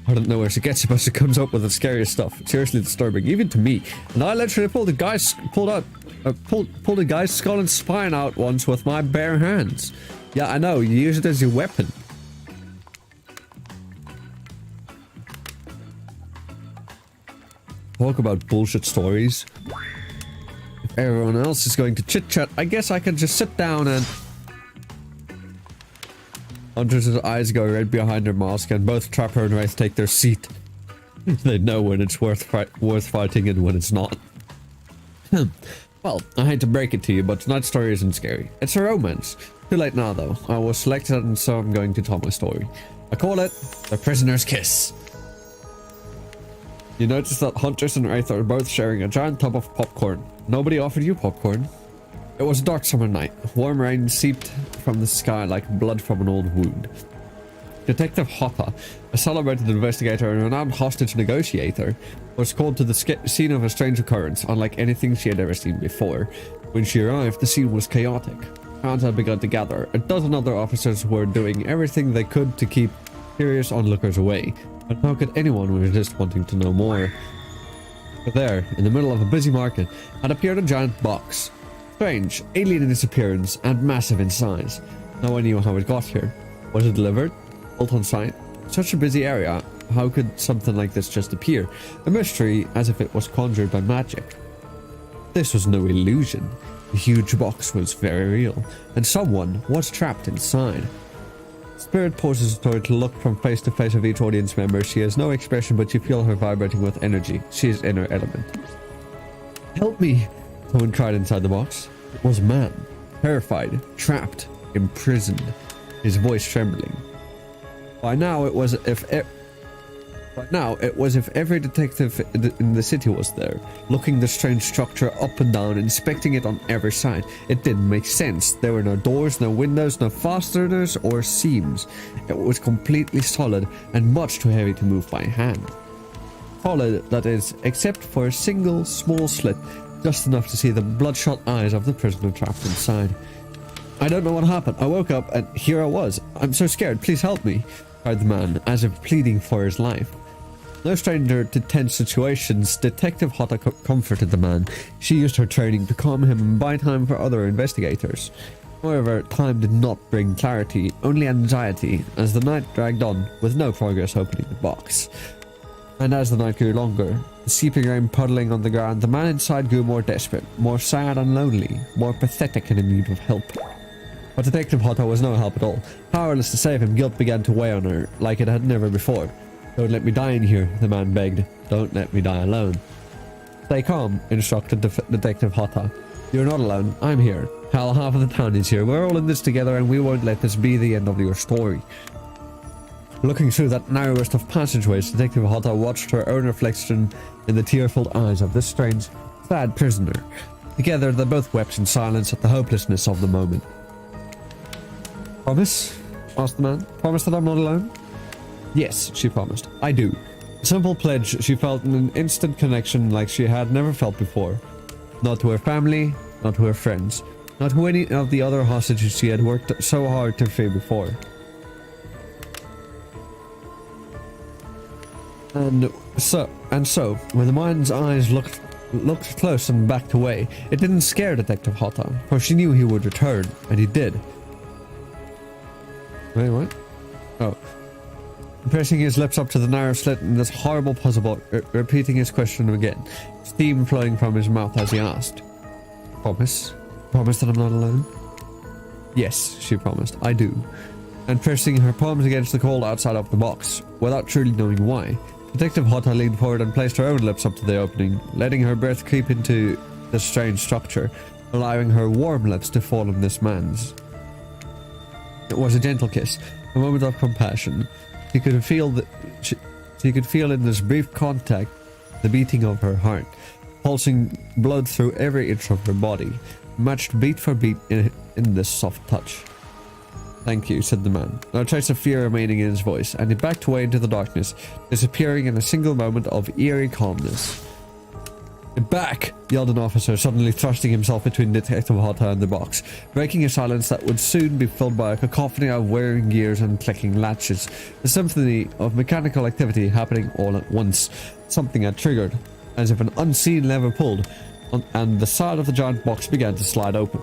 I don't know where she gets it, but she comes up with the scariest stuff. It's seriously disturbing, even to me. And I literally pulled a guy's skull and spine out once with my bare hands. Yeah, I know, you use it as your weapon. Talk about bullshit stories. If everyone else is going to chit-chat, I guess I can just sit down and... Hunter's eyes go red behind her mask, and both Trapper and Wraith take their seat. They know when it's worth fighting and when it's not. Well, I hate to break it to you, but tonight's story isn't scary. It's a romance. Too late now, though. I was selected, and so I'm going to tell my story. I call it The Prisoner's Kiss. You notice that Hunters and Wraith are both sharing a giant tub of popcorn. Nobody offered you popcorn. It was a dark summer night. Warm rain seeped from the sky like blood from an old wound. Detective Hopper, a celebrated investigator and renowned hostage negotiator, was called to the scene of a strange occurrence, unlike anything she had ever seen before. When she arrived, the scene was chaotic. Crowds had begun to gather. A dozen other officers were doing everything they could to keep curious onlookers away. But how could anyone resist wanting to know more? But there, in the middle of a busy market, had appeared a giant box. Strange, alien in its appearance, and massive in size. No one knew how it got here. Was it delivered? Built on site? Such a busy area, how could something like this just appear? A mystery, as if it was conjured by magic. This was no illusion. The huge box was very real, and someone was trapped inside. Spirit pauses to look from face to face of each audience member. She has no expression, but you feel her vibrating with energy. She is in her element. Help me! Someone cried inside the box. It was a man. Terrified, trapped, imprisoned, his voice trembling. By now it was if every detective in the city was there, looking the strange structure up and down, inspecting it on every side. It didn't make sense. There were no doors, no windows, no fasteners or seams. It was completely solid and much too heavy to move by hand. Solid, that is, except for a single small slit, just enough to see the bloodshot eyes of the prisoner trapped inside. I don't know what happened. I woke up and here I was. I'm so scared. Please help me, cried the man, as if pleading for his life. No stranger to tense situations, Detective Hotta comforted the man. She used her training to calm him and buy time for other investigators. However, time did not bring clarity, only anxiety, as the night dragged on, with no progress opening the box. And as the night grew longer, the seeping rain puddling on the ground, the man inside grew more desperate, more sad and lonely, more pathetic and in need of help. But Detective Hotta was no help at all. Powerless to save him, guilt began to weigh on her, like it had never before. Don't let me die in here, the man begged. Don't let me die alone. Stay calm, instructed Detective Hotta. You're not alone, I'm here. Hell, half of the town is here. We're all in this together and we won't let this be the end of your story. Looking through that narrowest of passageways, Detective Hotta watched her own reflection in the tearful eyes of this strange, sad prisoner. Together, they both wept in silence at the hopelessness of the moment. Promise? Asked the man. Promise that I'm not alone? Yes, she promised. I do. A simple pledge, she felt an instant connection like she had never felt before. Not to her family, not to her friends, not to any of the other hostages she had worked so hard to free before. And so, when the man's eyes looked close and backed away, it didn't scare Detective Hotta, for she knew he would return, and he did. Wait, what? Oh. Pressing his lips up to the narrow slit in this horrible puzzle box, repeating his question again, steam flowing from his mouth as he asked. Promise? Promise that I'm not alone? Yes, she promised. I do. And pressing her palms against the cold outside of the box, without truly knowing why, Detective Hotta leaned forward and placed her own lips up to the opening, letting her breath creep into the strange structure, allowing her warm lips to fall on this man's. It was a gentle kiss, a moment of compassion. She could feel in this brief contact the beating of her heart, pulsing blood through every inch of her body, matched beat for beat in this soft touch. Thank you, said the man, no trace of fear remaining in his voice, and he backed away into the darkness, disappearing in a single moment of eerie calmness. Get back! Yelled an officer, suddenly thrusting himself between Detective Hotta and the box, breaking a silence that would soon be filled by a cacophony of whirring gears and clicking latches, a symphony of mechanical activity happening all at once. Something had triggered, as if an unseen lever pulled, and the side of the giant box began to slide open.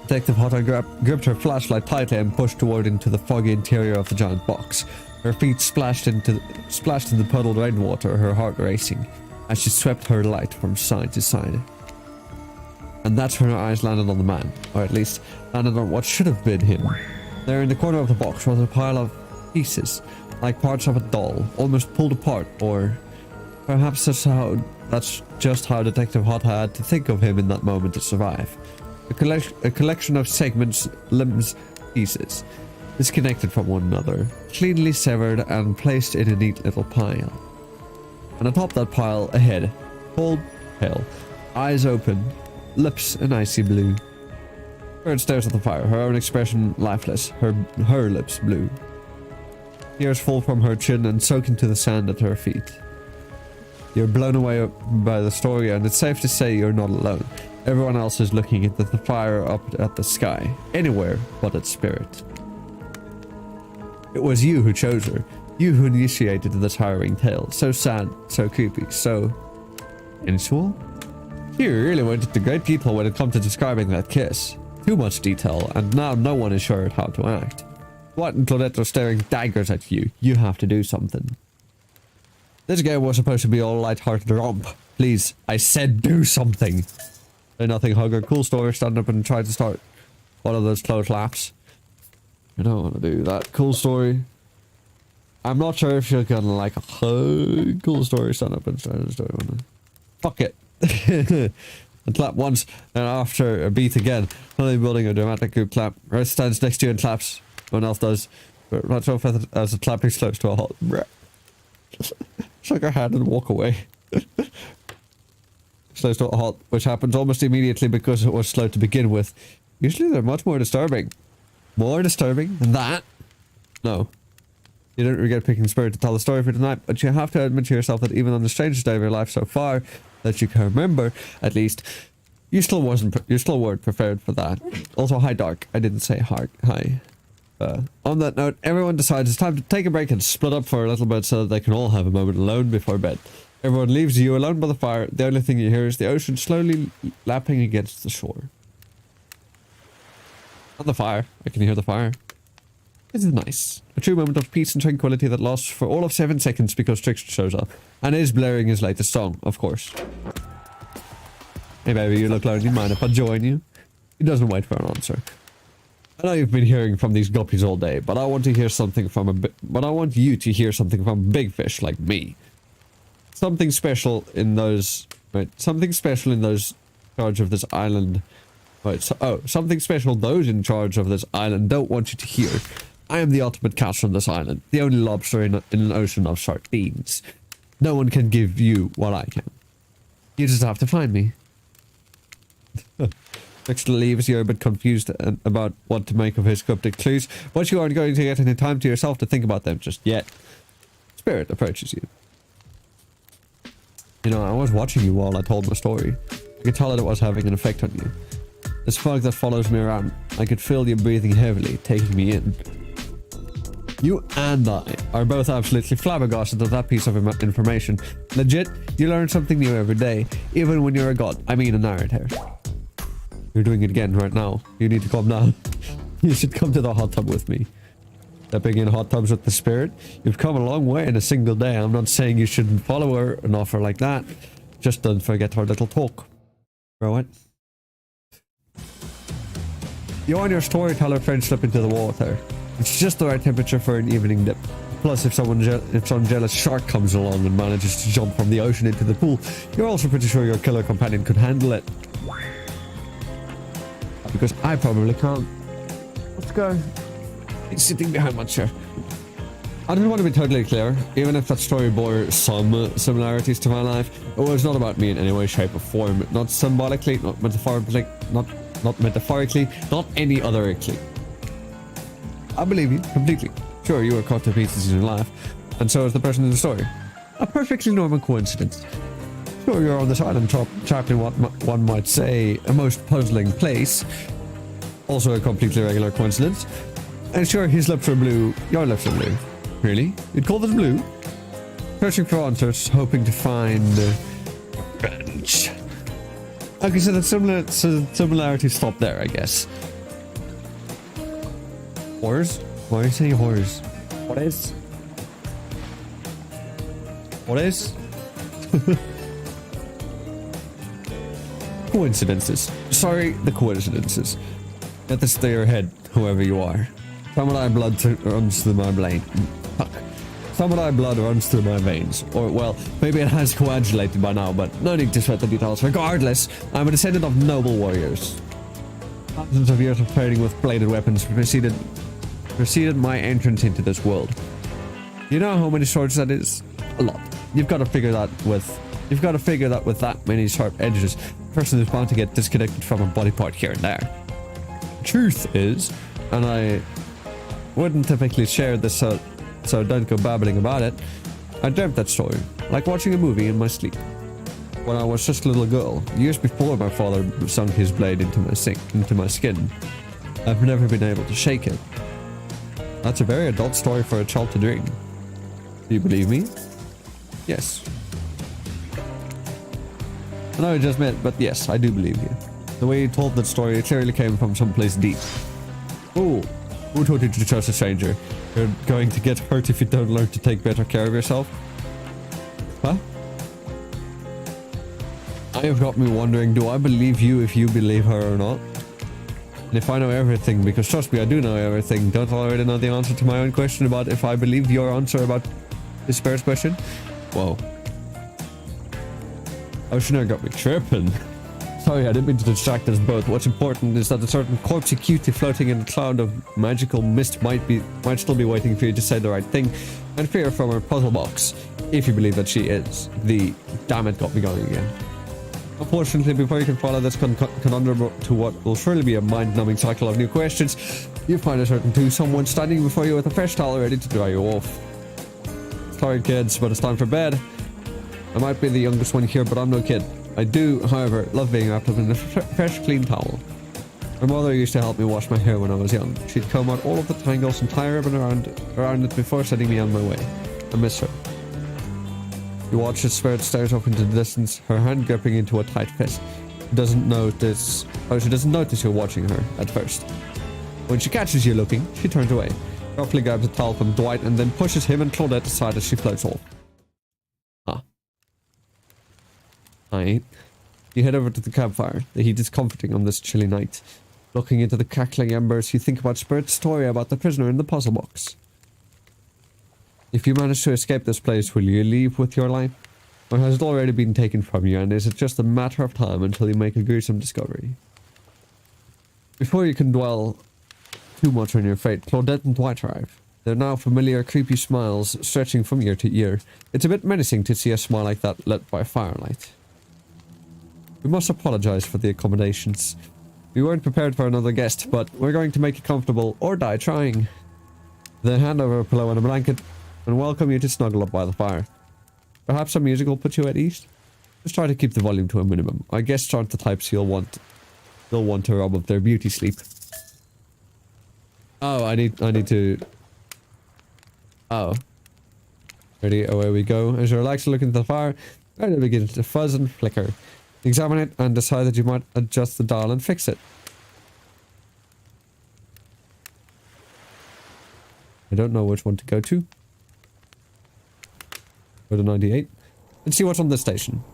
Detective Hotta gripped her flashlight tightly and pushed toward into the foggy interior of the giant box. Her feet splashed in the puddled rainwater, her heart racing, as she swept her light from side to side. And that's when her eyes landed on the man, or at least landed on what should have been him. There in the corner of the box was a pile of pieces, like parts of a doll, almost pulled apart, or perhaps that's just how Detective Hotta had to think of him in that moment to survive. A collection of segments, limbs, pieces, disconnected from one another, cleanly severed and placed in a neat little pile. And atop that pile, a head, cold, pale, eyes open, lips an icy blue. Bird stares at the fire, her own expression lifeless, her lips blue. Tears fall from her chin and soak into the sand at her feet. You're blown away by the story, and it's safe to say you're not alone. Everyone else is looking at the fire up at the sky, anywhere but at spirit. It was you who chose her. You who initiated this harrowing tale. So sad, so creepy, so sensual. You really went into great detail when it comes to describing that kiss. Too much detail, and now no one is sure how to act. Dwight and Claudette are staring daggers at you. You have to do something. This game was supposed to be all light-hearted romp. Please, I said do something. Say nothing, hugger. Cool story. Stand up and try to start one of those close laps. I don't want to do that. Cool story. I'm not sure if you're gonna like a cool story. Stand up and start a story. Fuck it. And clap once, and after a beat again. Finally building a dramatic group clap. Rest stands next to you and claps. No one else does. But not so fast as the clapping slows to a halt. Shake her hand and walk away. Slows to a halt, which happens almost immediately because it was slow to begin with. Usually they're much more disturbing. More disturbing than that? No. You don't regret picking Spirit to tell the story for tonight, but you have to admit to yourself that even on the strangest day of your life so far, that you can remember, at least, you still weren't prepared for that. Also, hi Dark. I didn't say hi. On that note, everyone decides it's time to take a break and split up for a little bit so that they can all have a moment alone before bed. Everyone leaves you alone by the fire. The only thing you hear is the ocean slowly lapping against the shore. On the fire. I can hear the fire. This is nice. A true moment of peace and tranquility that lasts for all of 7 seconds because Trickster shows up. And is blaring his latest song, of course. Hey baby, you look lonely. Mind if I join you? He doesn't wait for an answer. I know you've been hearing from these guppies all day, but I want to hear something from but I want you to hear something from a big fish like me. Something special in those... Wait, something special in those in charge of this island... Wait, something special those in charge of this island don't want you to hear. I am the ultimate catch on this island. The only lobster in an ocean of sardines. No one can give you what I can. You just have to find me. Trickster leaves. You're a bit confused about what to make of his cryptic clues, but you aren't going to get any time to yourself to think about them just yet. Spirit approaches you. You know, I was watching you while I told my story. I could tell that it was having an effect on you. This fog that follows me around, I could feel you breathing heavily, taking me in. You and I are both absolutely flabbergasted at that piece of information. Legit, you learn something new every day, even when you're a god. I mean a narrator. You're doing it again right now. You need to calm down. You should come to the hot tub with me. Stepping in hot tubs with the spirit? You've come a long way in a single day. I'm not saying you shouldn't follow her, an offer like that. Just don't forget our little talk. Throw it. You and your storyteller friend slip into the water. It's just the right temperature for an evening dip. Plus, if some jealous shark comes along and manages to jump from the ocean into the pool, you're also pretty sure your killer companion could handle it. Because I probably can't. Let's go. He's sitting behind my chair. I just want to be totally clear, even if that story bore some similarities to my life, it was not about me in any way, shape, or form. Not symbolically, not metaphorically, not metaphorically, not any otherly. I believe you completely. Sure, you were caught to pieces in your life, and so is the person in the story. A perfectly normal coincidence. Sure, you're on this island trapped in what one might say a most puzzling place. Also a completely regular coincidence. And sure, his lips are blue, your lips are blue. Really? You'd call this blue? Searching for answers, hoping to find... revenge. Okay, so the similarities stop there, I guess. Horrors? Why are you saying horrors? What is? What is? Coincidences. Sorry, the coincidences. Let this stay your head, whoever you are. Samurai blood runs through my brain. Fuck. Samurai blood runs through my veins. Or, well, maybe it has coagulated by now, but no need to sweat the details. Regardless, I'm a descendant of noble warriors. Thousands of years of training with bladed weapons preceded my entrance into this world. You know how many swords that is? A lot. You've got to figure that with that many sharp edges, the person is bound to get disconnected from a body part here and there. Truth is, and I wouldn't typically share this, so don't go babbling about it, I dreamt that story, like watching a movie in my sleep. When I was just a little girl, years before my father sunk his blade into my skin. I've never been able to shake it. That's a very adult story for a child to dream. Do you believe me? Yes. I know I just meant, but yes, I do believe you. The way you told that story clearly came from someplace deep. Oh, who told you to trust a stranger? You're going to get hurt if you don't learn to take better care of yourself? Huh? I have got me wondering, do I believe you if you believe her or not? And if I know everything, because trust me, I do know everything, don't I already know the answer to my own question about if I believe your answer about this first question? Whoa. Oceaner got me tripping. Sorry, I didn't mean to distract us both. What's important is that a certain corpsey cutie floating in a cloud of magical mist might still be waiting for you to say the right thing and fear from her puzzle box, if you believe that she is. The damn it got me going again. Unfortunately, before you can follow this conundrum to what will surely be a mind-numbing cycle of new questions, you find a certain someone standing before you with a fresh towel ready to dry you off. Sorry kids, but it's time for bed. I might be the youngest one here, but I'm no kid. I do, however, love being wrapped up in a fresh, clean towel. My mother used to help me wash my hair when I was young. She'd comb out all of the tangles and tie a ribbon around it before sending me on my way. I miss her. You watch as Spirit stares off into the distance, her hand gripping into a tight fist. She doesn't notice you're watching her at first. When she catches you looking, she turns away, roughly grabs a towel from Dwight and then pushes him and Claudette aside as she floats off. Alright. You head over to the campfire. The heat is comforting on this chilly night. Looking into the crackling embers, you think about Spirit's story about the prisoner in the puzzle box. If you manage to escape this place, will you leave with your life? Or has it already been taken from you, and is it just a matter of time until you make a gruesome discovery? Before you can dwell too much on your fate, Claudette and Dwight arrive. Their now familiar creepy smiles stretching from ear to ear. It's a bit menacing to see a smile like that lit by firelight. We must apologize for the accommodations. We weren't prepared for another guest, but we're going to make it comfortable or die trying. They hand over a pillow and a blanket and welcome you to snuggle up by the fire. Perhaps some music will put you at ease? Just try to keep the volume to a minimum. Our guests aren't the types you'll want to rob of their beauty sleep. Oh, I need to... Oh. Ready, away we go. As you relax to look into the fire, it begins to fuzz and flicker. Examine it and decide that you might adjust the dial and fix it. I don't know which one to go to. Go to 98. And see what's on this station.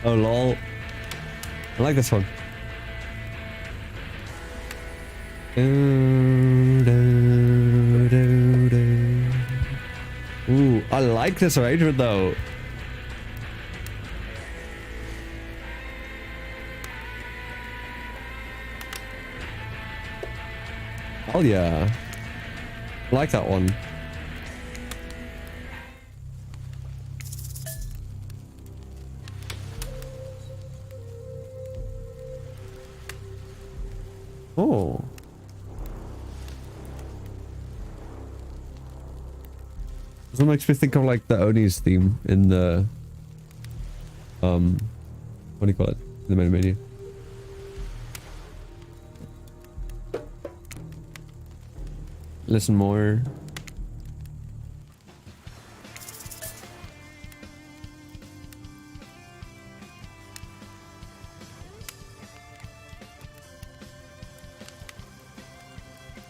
Oh lol. I like this one. Ooh, I like this arrangement though. Oh yeah. I like that one. Oh. This makes me think of like the Oni's theme in the what do you call it? In the main menu. Listen more.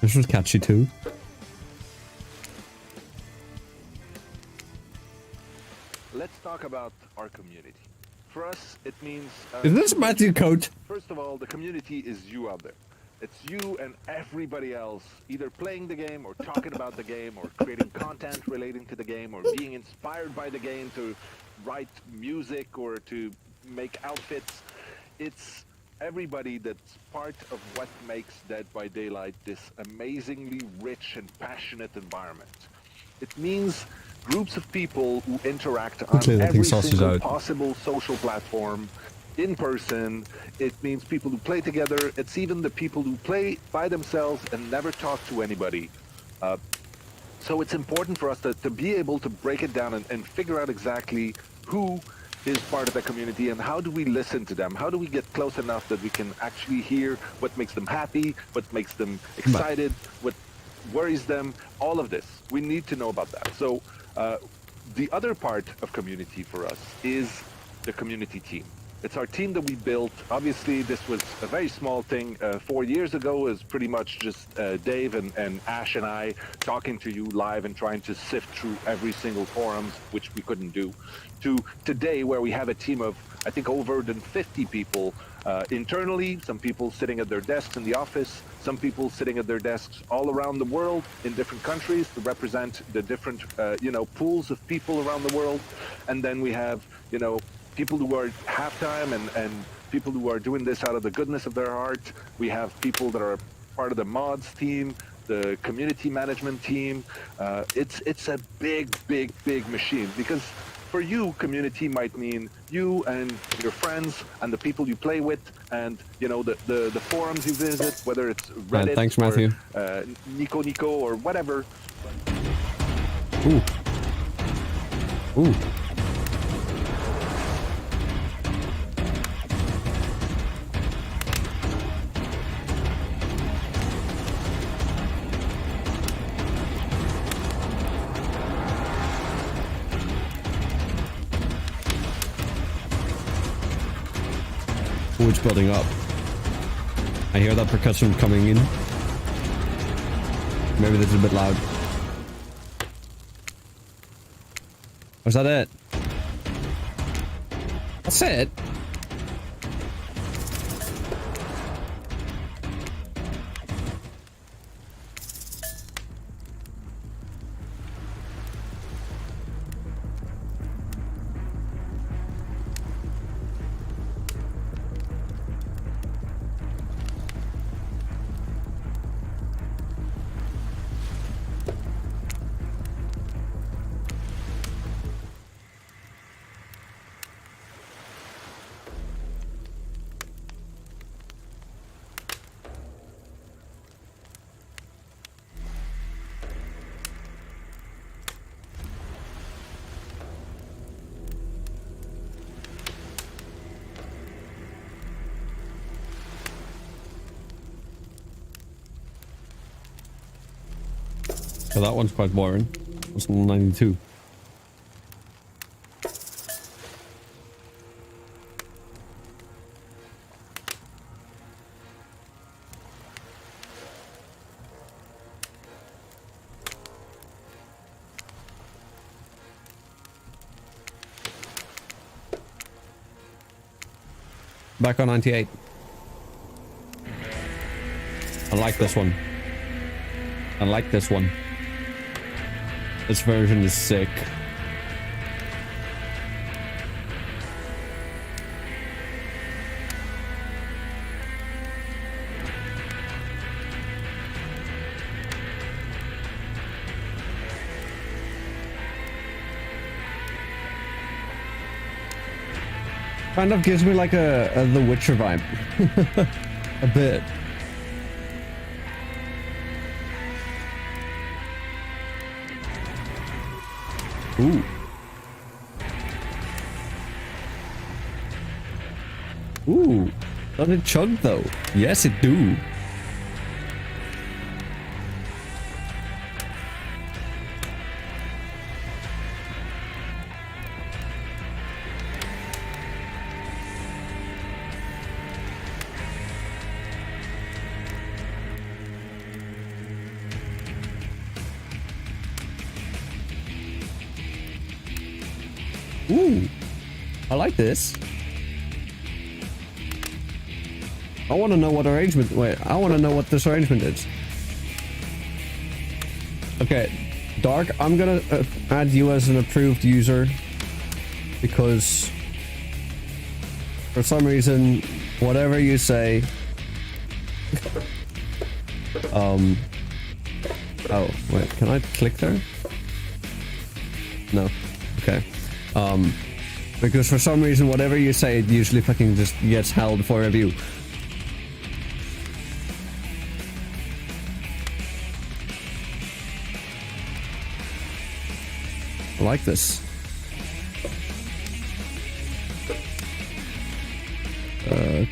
This was catchy too. Let's talk about our community. For us, it means... Is this Matthew Coat? First of all, the community is you out there. It's you and everybody else either playing the game or talking about the game or creating content relating to the game or being inspired by the game to write music or to make outfits. It's everybody that's part of what makes Dead by Daylight this amazingly rich and passionate environment. It means groups of people who interact on every single possible social platform, in person. It means people who play together. It's even the people who play by themselves and never talk to anybody. So it's important for us to be able to break it down and figure out exactly who is part of the community and how do we listen to them? How do we get close enough that we can actually hear what makes them happy, what makes them excited, what worries them, all of this. We need to know about that. So the other part of community for us is the community team. It's our team that we built. Obviously, this was a very small thing. 4 years ago, it was pretty much just Dave and Ash and I talking to you live and trying to sift through every single forums, which we couldn't do, to today where we have a team of, I think, over than 50 people internally, some people sitting at their desks in the office, some people sitting at their desks all around the world in different countries to represent the different, pools of people around the world. And then we have, people who are half-time and people who are doing this out of the goodness of their heart. We have people that are part of the mods team, the community management team. It's a big machine, because for you, community might mean you and your friends and the people you play with and, the forums you visit, whether it's Reddit thanks, Matthew. or Nico or whatever. Ooh. Ooh. Oh, it's building up. I hear that percussion coming in. Maybe this is a bit loud. Was that it? That's it? So that one's quite boring. It's 92. Back on 98. I like this one. I like this one. This version is sick. Kind of gives me like a The Witcher vibe. A bit. Ooh. Ooh. Does it chug though? Yes, it do. Ooh, I like this. I want to know what arrangement. Wait, I want to know what this arrangement is. Okay, Dark, I'm gonna add you as an approved user because for some reason, whatever you say. Oh, wait, can I click there? No. Okay. Because for some reason, whatever you say, it usually fucking just gets held for review. I like this.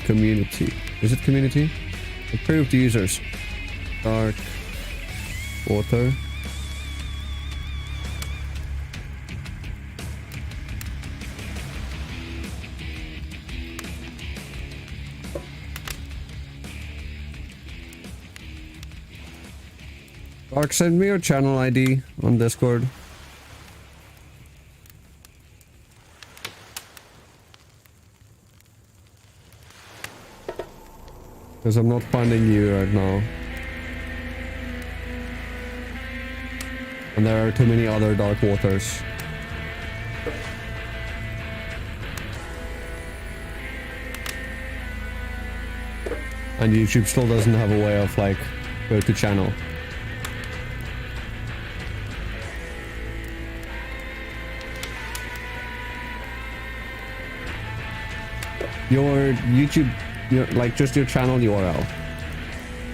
Community. Is it community? Approved users. Dark. Water. Dark, send me your channel ID on Discord. Because I'm not finding you right now. And there are too many other Dark Waters. And YouTube still doesn't have a way of like, go to channel. Your YouTube, like just your channel URL.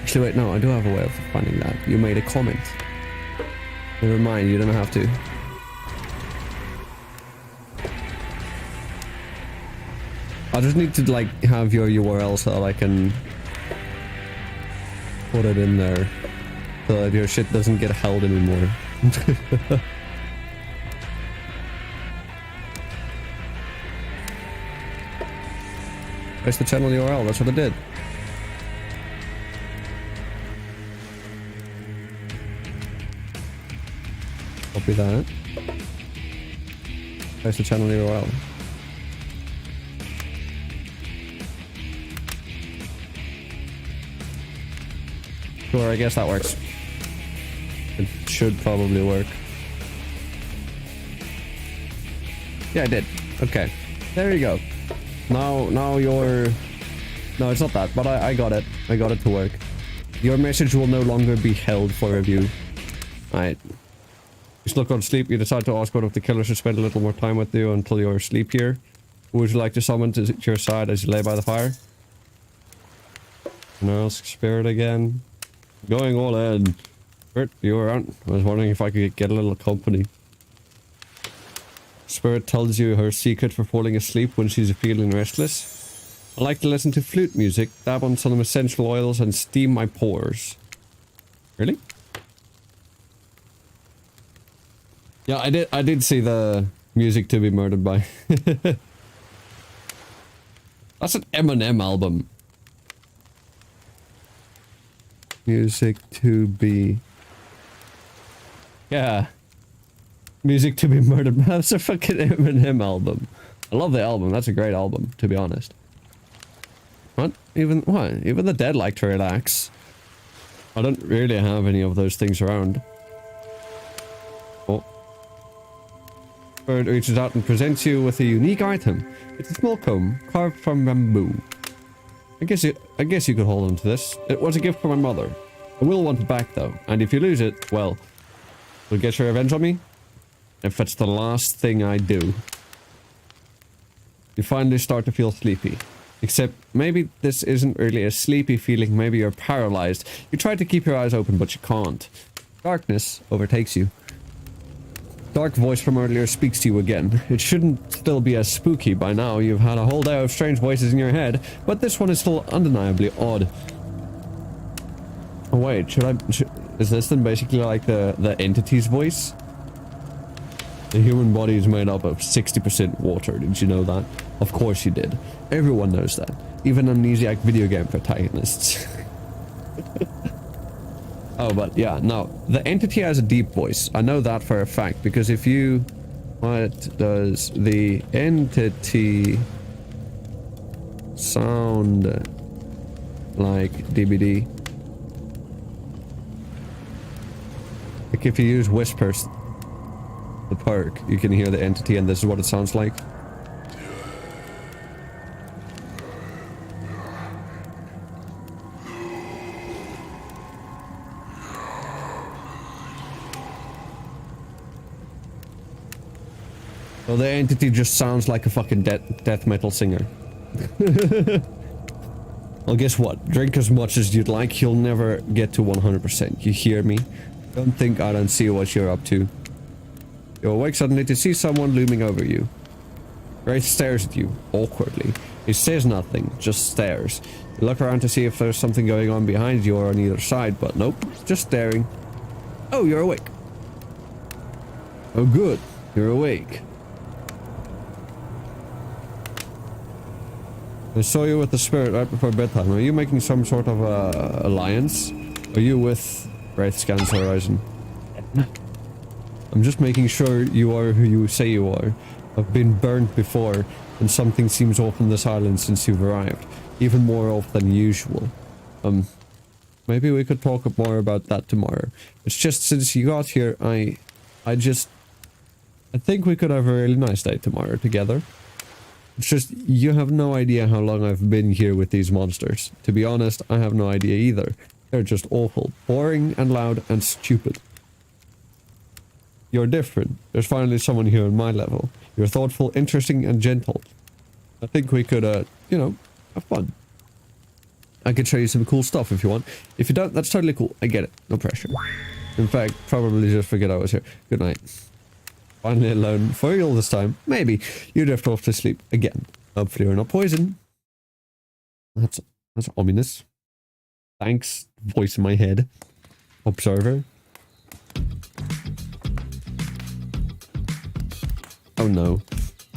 Actually, wait, no, I do have a way of finding that. You made a comment. Never mind, you don't have to. I just need to like have your URL so that I can put it in there so that your shit doesn't get held anymore. Paste the channel URL, that's what I did. Copy that. Paste the channel URL. Sure, I guess that works. It should probably work. Yeah, I did. Okay. There you go. Now you're... No, it's not that, but I got it. I got it to work. Your message will no longer be held for review. Alright. You still go to sleep, you decide to ask one of the killers to spend a little more time with you until you're asleep here. Who would you like to summon to your side as you lay by the fire? And I ask Spirit again. Going all in. Spirit, you were on. I was wondering if I could get a little company. Spirit tells you her secret for falling asleep when she's feeling restless. I like to listen to flute music, dab on some essential oils, and steam my pores. Really? Yeah, I did see the music to be murdered by. That's an Eminem album. Music to be... Yeah. Music to be murdered. That's a fucking Eminem album. I love the album. That's a great album, to be honest. What? Even the dead like to relax. I don't really have any of those things around. Oh. Bird reaches out and presents you with a unique item. It's a small comb carved from bamboo. I guess you could hold on to this. It was a gift from my mother. I will want it back though, and if you lose it, well, you'll get your revenge on me. If it's the last thing I do. You finally start to feel sleepy. Except, maybe this isn't really a sleepy feeling, maybe you're paralyzed. You try to keep your eyes open, but you can't. Darkness overtakes you. Dark voice from earlier speaks to you again. It shouldn't still be as spooky by now. You've had a whole day of strange voices in your head, but this one is still undeniably odd. Oh wait, is this then basically like the entity's voice? The human body is made up of 60% water, did you know that? Of course you did. Everyone knows that. Even amnesiac video game protagonists. Oh, but yeah, no. The entity has a deep voice. I know that for a fact, because if you... What does the entity sound like DBD? Like if you use whispers, the perk, you can hear the entity and this is what it sounds like. Well, the entity just sounds like a fucking death metal singer. Well, guess what? Drink as much as you'd like, you'll never get to 100%. You hear me? Don't think I don't see what you're up to. You awake suddenly to see someone looming over you. Wraith stares at you, awkwardly. He says nothing, just stares. You look around to see if there's something going on behind you or on either side, but nope, just staring. Oh, you're awake. Oh good, you're awake. I saw you with the spirit right before bedtime. Are you making some sort of alliance? Are you with Wraith Scans Horizon? I'm just making sure you are who you say you are. I've been burned before, and something seems off in this island since you've arrived. Even more off than usual. Maybe we could talk more about that tomorrow. It's just since you got here, I think we could have a really nice day tomorrow together. It's just, you have no idea how long I've been here with these monsters. To be honest, I have no idea either. They're just awful. Boring and loud and stupid. You're different. There's finally someone here on my level. You're thoughtful, interesting, and gentle. I think we could, you know, have fun. I could show you some cool stuff if you want. If you don't, that's totally cool. I get it. No pressure. In fact, probably just forget I was here. Good night. Finally alone for real this time. Maybe you drift off to sleep again. Hopefully you're not poisoned. That's ominous. Thanks, voice in my head. Observer. Oh no.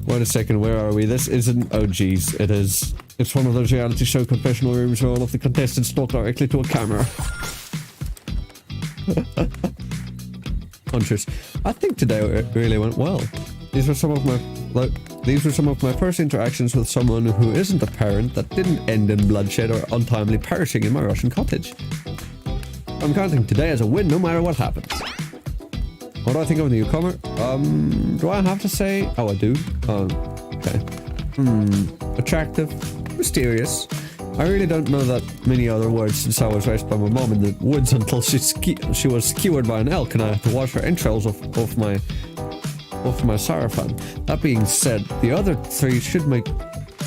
Wait a second, where are we? This isn't... Oh geez, it is It's one of those reality show confessional rooms where all of the contestants talk directly to a camera. Conscious. I think today it really went well. These were some of my first interactions with someone who isn't a parent that didn't end in bloodshed or untimely perishing in my Russian cottage. I'm counting today as a win no matter what happens. What do I think of the newcomer? Do I have to say? Oh, I do. Okay. Attractive, mysterious. I really don't know that many other words since I was raised by my mom in the woods until she was skewered by an elk and I had to wash her entrails off my sarafan. That being said, the other three should make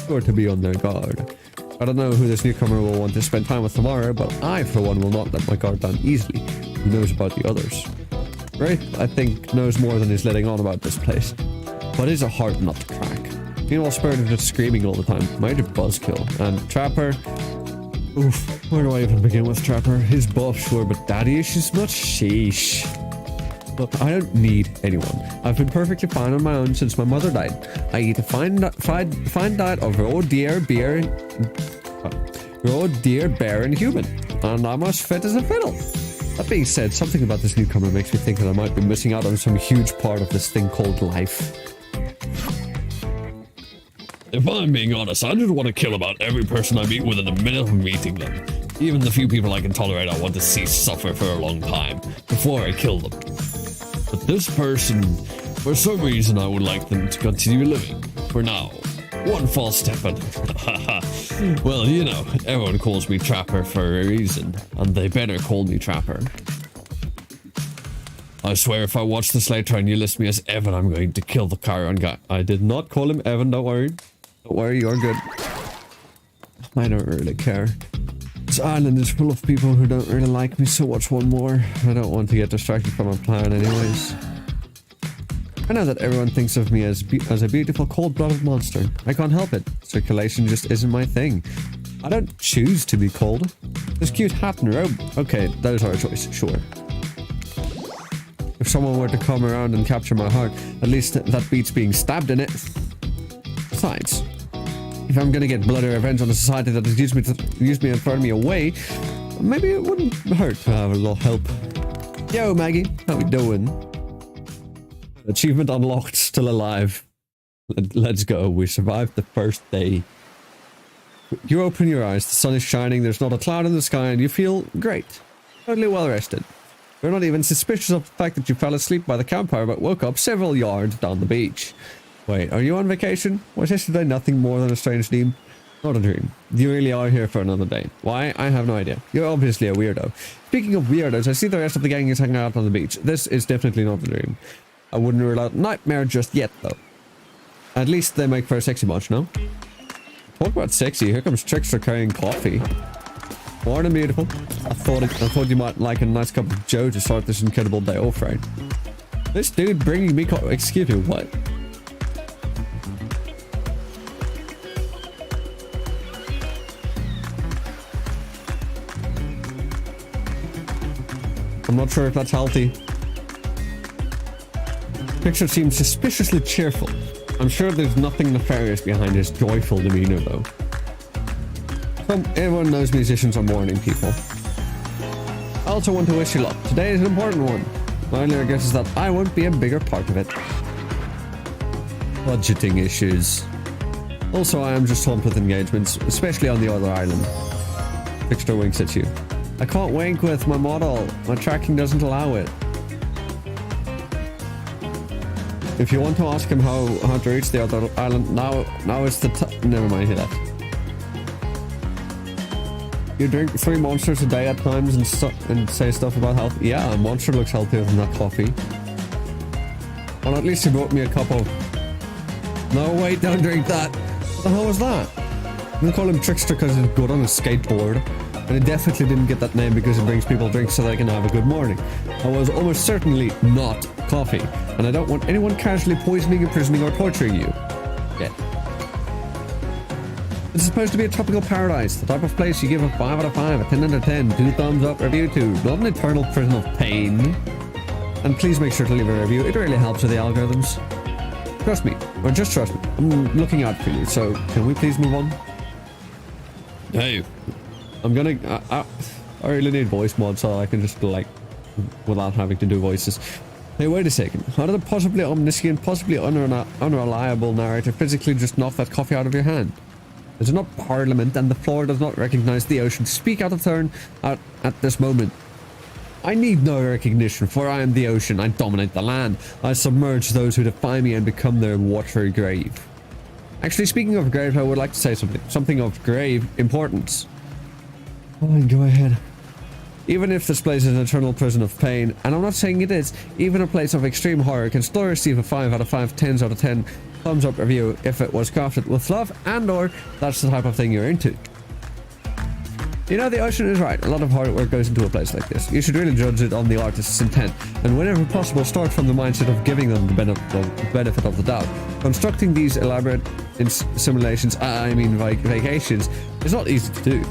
sure to be on their guard. I don't know who this newcomer will want to spend time with tomorrow, but I, for one, will not let my guard down easily. Who knows about the others? Wraith, I think, knows more than he's letting on about this place, but is a hard nut to crack. Being all spirited and screaming all the time, major buzzkill. And Trapper, oof, where do I even begin with Trapper? His buff, sure, but daddy issues, not sheesh. Look, I don't need anyone. I've been perfectly fine on my own since my mother died. I eat a fine diet of raw deer, bear, and human, and I'm as fit as a fiddle. That being said, something about this newcomer makes me think that I might be missing out on some huge part of this thing called life. If I'm being honest, I just want to kill about every person I meet within a minute of meeting them. Even the few people I can tolerate I want to see suffer for a long time, before I kill them. But this person, for some reason I would like them to continue living, for now. One false step and well, you know, everyone calls me Trapper for a reason, and they better call me Trapper. I swear if I watch this later and you list me as Evan, I'm going to kill the Chiron guy. I did not call him Evan, don't worry. Don't worry, you're good. I don't really care. This island is full of people who don't really like me, so watch one more. I don't want to get distracted from my plan anyways. I know that everyone thinks of me as a beautiful cold-blooded monster. I can't help it. Circulation just isn't my thing. I don't choose to be cold. This cute hat and robe. Okay, that is our choice, sure. If someone were to come around and capture my heart, at least that beats being stabbed in it. Besides, if I'm gonna get bloody revenge on a society that has used me and thrown me away, maybe it wouldn't hurt to have a little help. Yo, Maggie, how we doing? Achievement unlocked, still alive. Let's go, we survived the first day. You open your eyes, the sun is shining, there's not a cloud in the sky, and you feel great. Totally well rested. You're not even suspicious of the fact that you fell asleep by the campfire but woke up several yards down the beach. Wait, are you on vacation? Was yesterday nothing more than a strange dream? Not a dream. You really are here for another day. Why? I have no idea. You're obviously a weirdo. Speaking of weirdos, I see the rest of the gang is hanging out on the beach. This is definitely not a dream. I wouldn't rule out nightmare just yet, though. At least they make for a sexy bunch, no? Talk about sexy. Here comes Trickster carrying coffee. Morning, beautiful. I thought you might like a nice cup of Joe to start this incredible day off, right? This dude bringing me excuse me, what? I'm not sure if that's healthy. Picture seems suspiciously cheerful. I'm sure there's nothing nefarious behind his joyful demeanor, though. Everyone knows musicians are morning people. I also want to wish you luck. Today is an important one. My only regret is that I won't be a bigger part of it. Budgeting issues. Also, I am just swamped with engagements, especially on the other island. Trickster winks at you. I can't wink with my model. My tracking doesn't allow it. If you want to ask him how to reach the other island, now is the time. Never mind, he left. You drink 3 monsters a day at times and say stuff about health. Yeah, a monster looks healthier than that coffee. Well, at least he brought me a cup of... No, wait, don't drink that. What the hell was that? I'm gonna call him Trickster because he's good on a skateboard. And he definitely didn't get that name because it brings people drinks so they can have a good morning. I was almost certainly not coffee. And I don't want anyone casually poisoning, imprisoning, or torturing you. Yeah. It's supposed to be a tropical paradise, the type of place you give a 5 out of 5, a 10 out of 10, 2 thumbs up review to, not an eternal prison of pain. And please make sure to leave a review, it really helps with the algorithms. Trust me, or just trust me, I'm looking out for you, so can we please move on? Hey, I'm gonna... I really need voice mod so I can just, like, without having to do voices. Hey, wait a second. How did a possibly omniscient, possibly unreliable narrator physically just knock that coffee out of your hand? Is it not Parliament and the floor does not recognize the ocean? Speak out of turn at this moment. I need no recognition, for I am the ocean. I dominate the land. I submerge those who defy me and become their watery grave. Actually, speaking of grave, I would like to say something of grave importance. Fine, go ahead. Even if this place is an eternal prison of pain, and I'm not saying it is, even a place of extreme horror can still receive a 5 out of 5, 10s out of 10 thumbs up review if it was crafted with love and or that's the type of thing you're into. You know, the ocean is right. A lot of hard work goes into a place like this. You should really judge it on the artist's intent, and whenever possible, start from the mindset of giving them the benefit of the doubt. Constructing these elaborate simulations, vacations, is not easy to do.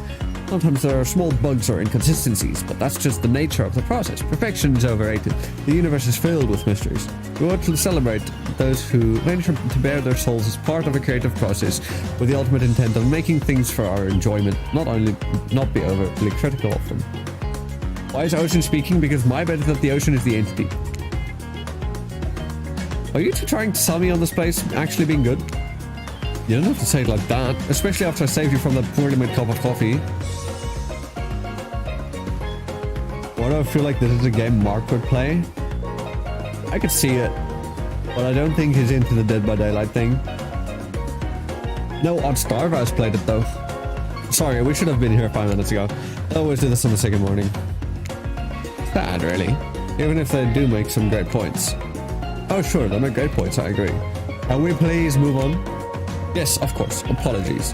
Sometimes there are small bugs or inconsistencies, but that's just the nature of the process. Perfection is overrated. The universe is filled with mysteries. We want to celebrate those who venture to bare their souls as part of a creative process with the ultimate intent of making things for our enjoyment, not be overly critical of them. Why is Ocean speaking? Because my bet is that the ocean is the entity. Are you two trying to sell me on this place actually being good? You don't have to say it like that, especially after I saved you from that poorly made cup of coffee. Why do I feel like this is a game Mark would play? I could see it, but I don't think he's into the Dead by Daylight thing. No, Oddstarve has played it though. Sorry, we should have been here 5 minutes ago. I always do this on the second morning. Sad, really. Even if they do make some great points. Oh sure, they make great points, I agree. Can we please move on? Yes, of course. Apologies.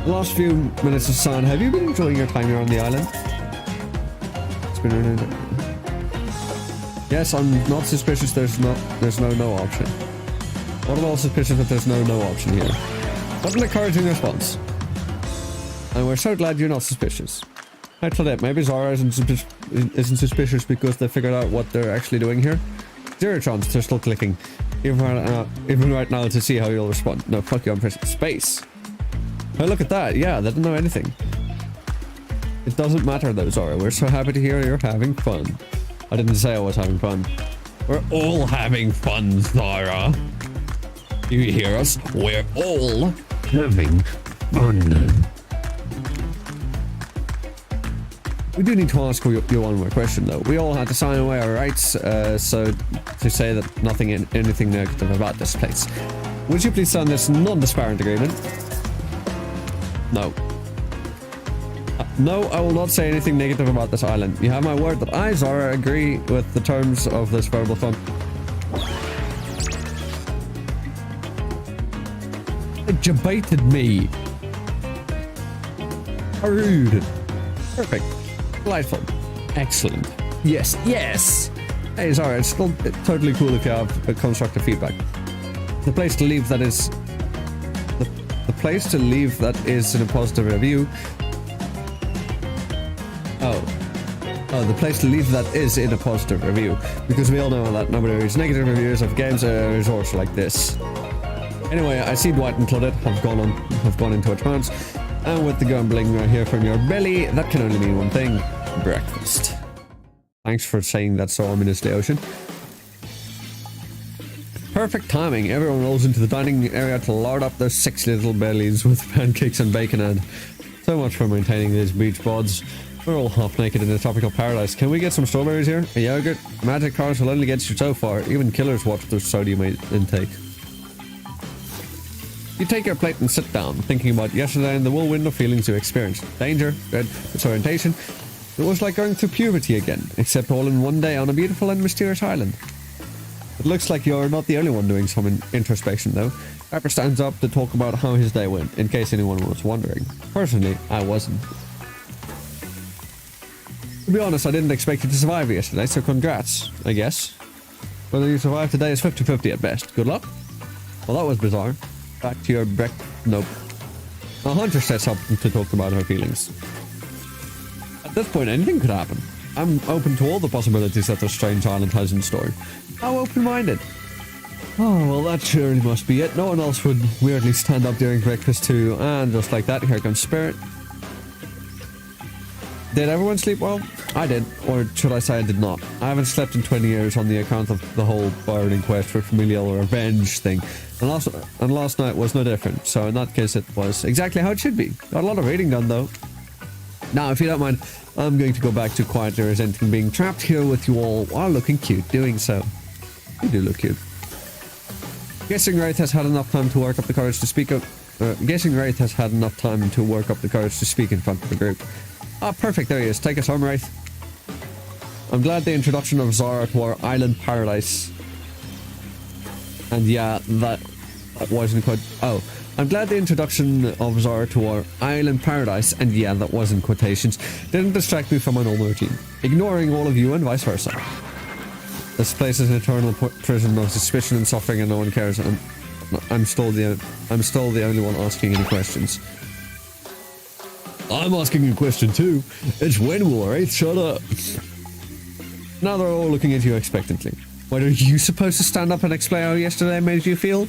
The last few minutes of sun, have you been enjoying your time here on the island? It's been... Yes, I'm not suspicious there's no option. What about suspicious that there's no option here? What an encouraging response. And we're so glad you're not suspicious. Hi Claudette, maybe Zara isn't suspicious because they figured out what they're actually doing here. Zero chance they're still clicking. Even right now to see how you'll respond. No, fuck you, I'm pressing space. Oh, look at that. Yeah, they didn't know anything. It doesn't matter though, Zara. We're so happy to hear you're having fun. I didn't say I was having fun. We're all having fun, Zara. You hear us? We're all having fun. We do need to ask you one more question though. We all had to sign away our rights, so to say that anything negative about this place. Would you please sign this non-disparate agreement? No. No, I will not say anything negative about this island. You have my word that I, Zara, agree with the terms of this verbal fund. You baited me. How rude. Perfect. Delightful. Excellent. Yes, yes! Hey, Zara, it's still totally cool if you have constructive feedback. The place to leave that is... The place to leave that is in a positive review... Oh, the place to leave that is in a positive review. Because we all know that nobody reads negative reviews of games or resorts like this. Anyway, I see Dwight and Claudette have gone into a trance. And with the grumbling right here from your belly, that can only mean one thing. Breakfast. Thanks for saying that so ominously, Ocean. Perfect timing. Everyone rolls into the dining area to lard up those sexy little bellies with pancakes and bacon and... So much for maintaining these beach bods. We're all half naked in a tropical paradise. Can we get some strawberries here? A yogurt? Magic cards will only get you so far. Even killers watch their sodium intake. You take your plate and sit down, thinking about yesterday and the whirlwind of feelings you experienced. Danger, dread, disorientation. It was like going through puberty again, except all in one day on a beautiful and mysterious island. It looks like you're not the only one doing some introspection though. Pepper stands up to talk about how his day went, in case anyone was wondering. Personally, I wasn't. To be honest, I didn't expect you to survive yesterday, so congrats, I guess. Whether you survive today is 50-50 at best. Good luck? Well, that was bizarre. Back to your nope. A hunter sets up to talk about her feelings. At this point, anything could happen. I'm open to all the possibilities that this strange island has in store. How open-minded. Oh, well, that surely must be it. No one else would weirdly stand up during breakfast too. And just like that, here comes Spirit. Did everyone sleep well? I did, or should I say I did not. I haven't slept in 20 years on the account of the whole burning quest for familial revenge thing. And last night was no different, so in that case it was exactly how it should be. Got a lot of reading done though. Now, if you don't mind, I'm going to go back to quietly resenting being trapped here with you all while looking cute doing so. You do look cute. Guessing Wraith has had enough time to work up the courage to speak up. Guessing Wraith has had enough time to work up the courage to speak in front of the group. Ah, perfect, there he is. Take us home, Wraith. I'm glad the introduction of Zara to our island paradise. And yeah, that wasn't quite... Oh. I'm glad the introduction of Zara to our island paradise, and yeah, that was in quotations, didn't distract me from my normal routine. Ignoring all of you and vice versa. This place is an eternal prison of suspicion and suffering and no one cares, and I'm still the only one asking any questions. I'm asking a question too. It's when will Wraith shut up? Now they're all looking at you expectantly. What are you supposed to stand up and explain how yesterday made you feel?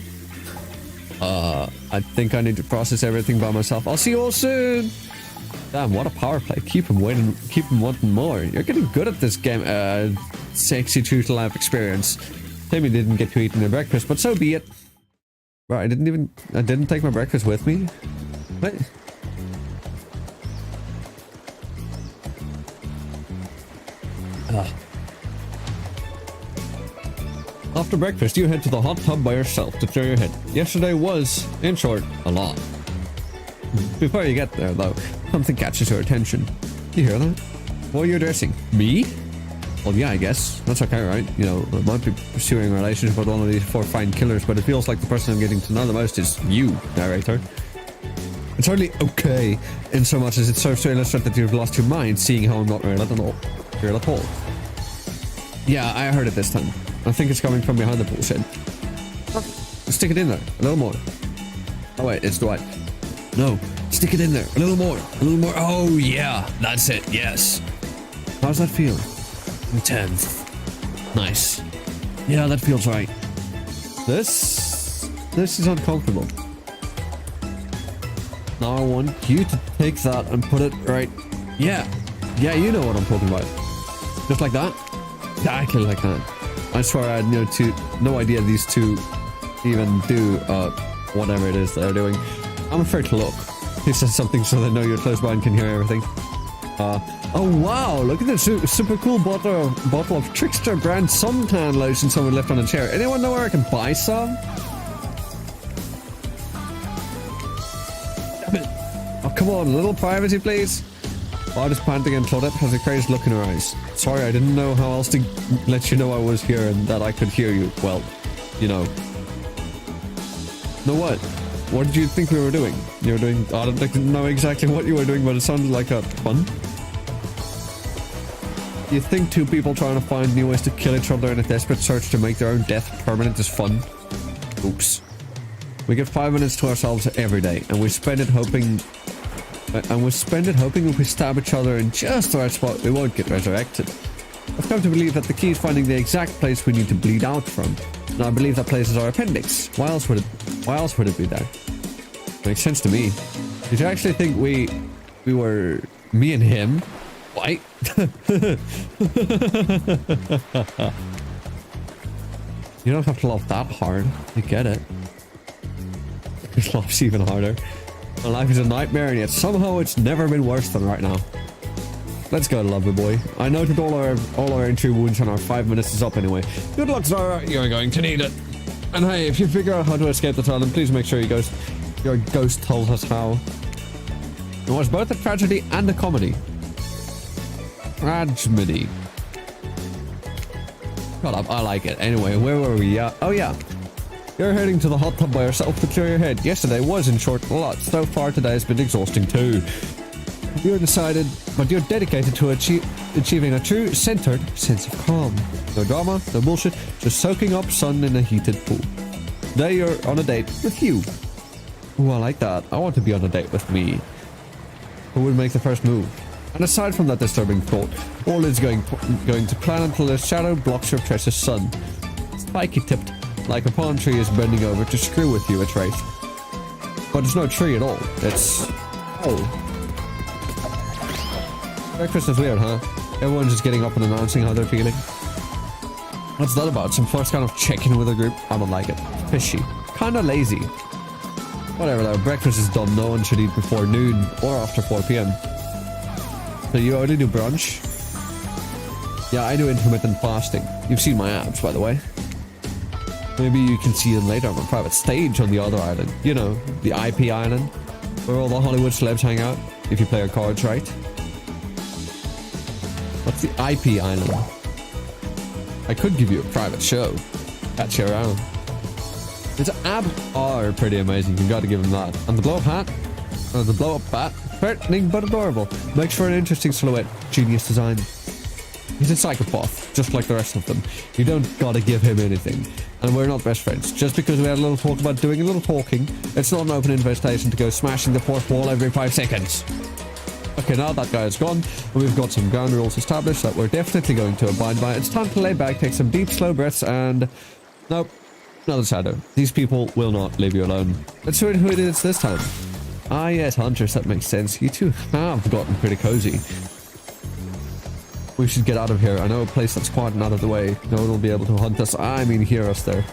I think I need to process everything by myself. I'll see you all soon! Damn, what a power play. Keep him waiting, keep him wanting more. You're getting good at this game, sexy true to life experience. Timmy didn't get to eat their breakfast, but so be it. Right, I didn't take my breakfast with me? What? After breakfast, you head to the hot tub by yourself to clear your head. Yesterday was, in short, a lot. Before you get there, though, something catches your attention. You hear that? What are you addressing? Me? Well, yeah, I guess. That's okay, right? You know, I might be pursuing a relationship with one of these 4 fine killers, but it feels like the person I'm getting to know the most is you, narrator. It's hardly okay, in so much as it serves to illustrate that you've lost your mind, seeing how I'm not real at all. Yeah, I heard it this time. I think it's coming from behind the bullshit. Stick it in there, a little more. Oh wait, it's Dwight. No, stick it in there, a little more, a little more. Oh yeah, that's it, yes. How's that feel? Intense. Nice. Yeah, that feels right. This is uncomfortable. Now I want you to take that and put it right. Yeah, you know what I'm talking about. Just like that? Exactly like that. I swear I had no idea these two even do whatever it is they're doing. I'm afraid to look. He said something so they know you're close by and can hear everything. Oh wow, look at this super cool bottle of Trickster brand suntan lotion someone left on a chair. Anyone know where I can buy some? Damn it. Oh come on, a little privacy please. Bart is panting and Claudette has a crazed look in her eyes. Sorry, I didn't know how else to let you know I was here and that I could hear you. Well, you know. No what? What did you think we were doing? You were doing... I don't know exactly what you were doing, but it sounded like a fun. You think 2 people trying to find new ways to kill each other in a desperate search to make their own death permanent is fun? Oops. We get 5 minutes to ourselves every day, and we spend it hoping... if we stab each other in just the right spot, we won't get resurrected. I've come to believe that the key is finding the exact place we need to bleed out from. And I believe that place is our appendix. Why else would it be there? Makes sense to me. Did you actually think we were me and him? What? You don't have to love that hard. You get it. This love's even harder. My life is a nightmare, and yet somehow it's never been worse than right now. Let's go, lovely boy. I noted all our entry wounds, and our 5 minutes is up anyway. Good luck, Zara. You're going to need it. And hey, if you figure out how to escape the tunnel, please make sure your ghost tells us how. It was both a tragedy and a comedy. Tragedy. Shut up, I like it. Anyway, where were we? Oh yeah. You're heading to the hot tub by yourself to clear your head. Yesterday was, in short, a lot. So far, today has been exhausting too. You're decided, but you're dedicated to achieving a true, centered sense of calm. No drama, no bullshit, just soaking up sun in a heated pool. Today you're on a date with you. Ooh, I like that. I want to be on a date with me. Who would make the first move? And aside from that disturbing thought, all is going to plan until the shadow blocks your precious sun. Spiky tipped, like a palm tree is bending over to screw with you, it's right. But it's no tree at all. It's... oh. Breakfast is weird, huh? Everyone's just getting up and announcing how they're feeling. What's that about? Some first kind of check-in with a group? I don't like it. Fishy. Kinda lazy. Whatever though, breakfast is done. No one should eat before noon or after 4 p.m. So you only do brunch? Yeah, I do intermittent fasting. You've seen my abs, by the way. Maybe you can see them later on a private stage on the other island. You know, the IP island, where all the Hollywood celebs hang out, if you play your cards right. What's the IP island? I could give you a private show. Catch you around. His abs are pretty amazing, you gotta give him that. And the blow-up hat, or the blow-up bat, threatening but adorable. Makes for an interesting silhouette. Genius design. He's a psychopath, just like the rest of them. You don't gotta give him anything. And we're not best friends. Just because we had a little talk about doing a little talking, it's not an open invitation to go smashing the fourth wall every 5 seconds. Okay, now that guy is gone, and we've got some ground rules established that we're definitely going to abide by. It's time to lay back, take some deep, slow breaths, and... Nope. Another shadow. These people will not leave you alone. Let's see who it is this time. Ah yes, hunters, that makes sense. You two have gotten pretty cozy. We should get out of here. I know a place that's quiet and out of the way. No one will be able to hunt us. I mean, hear us there.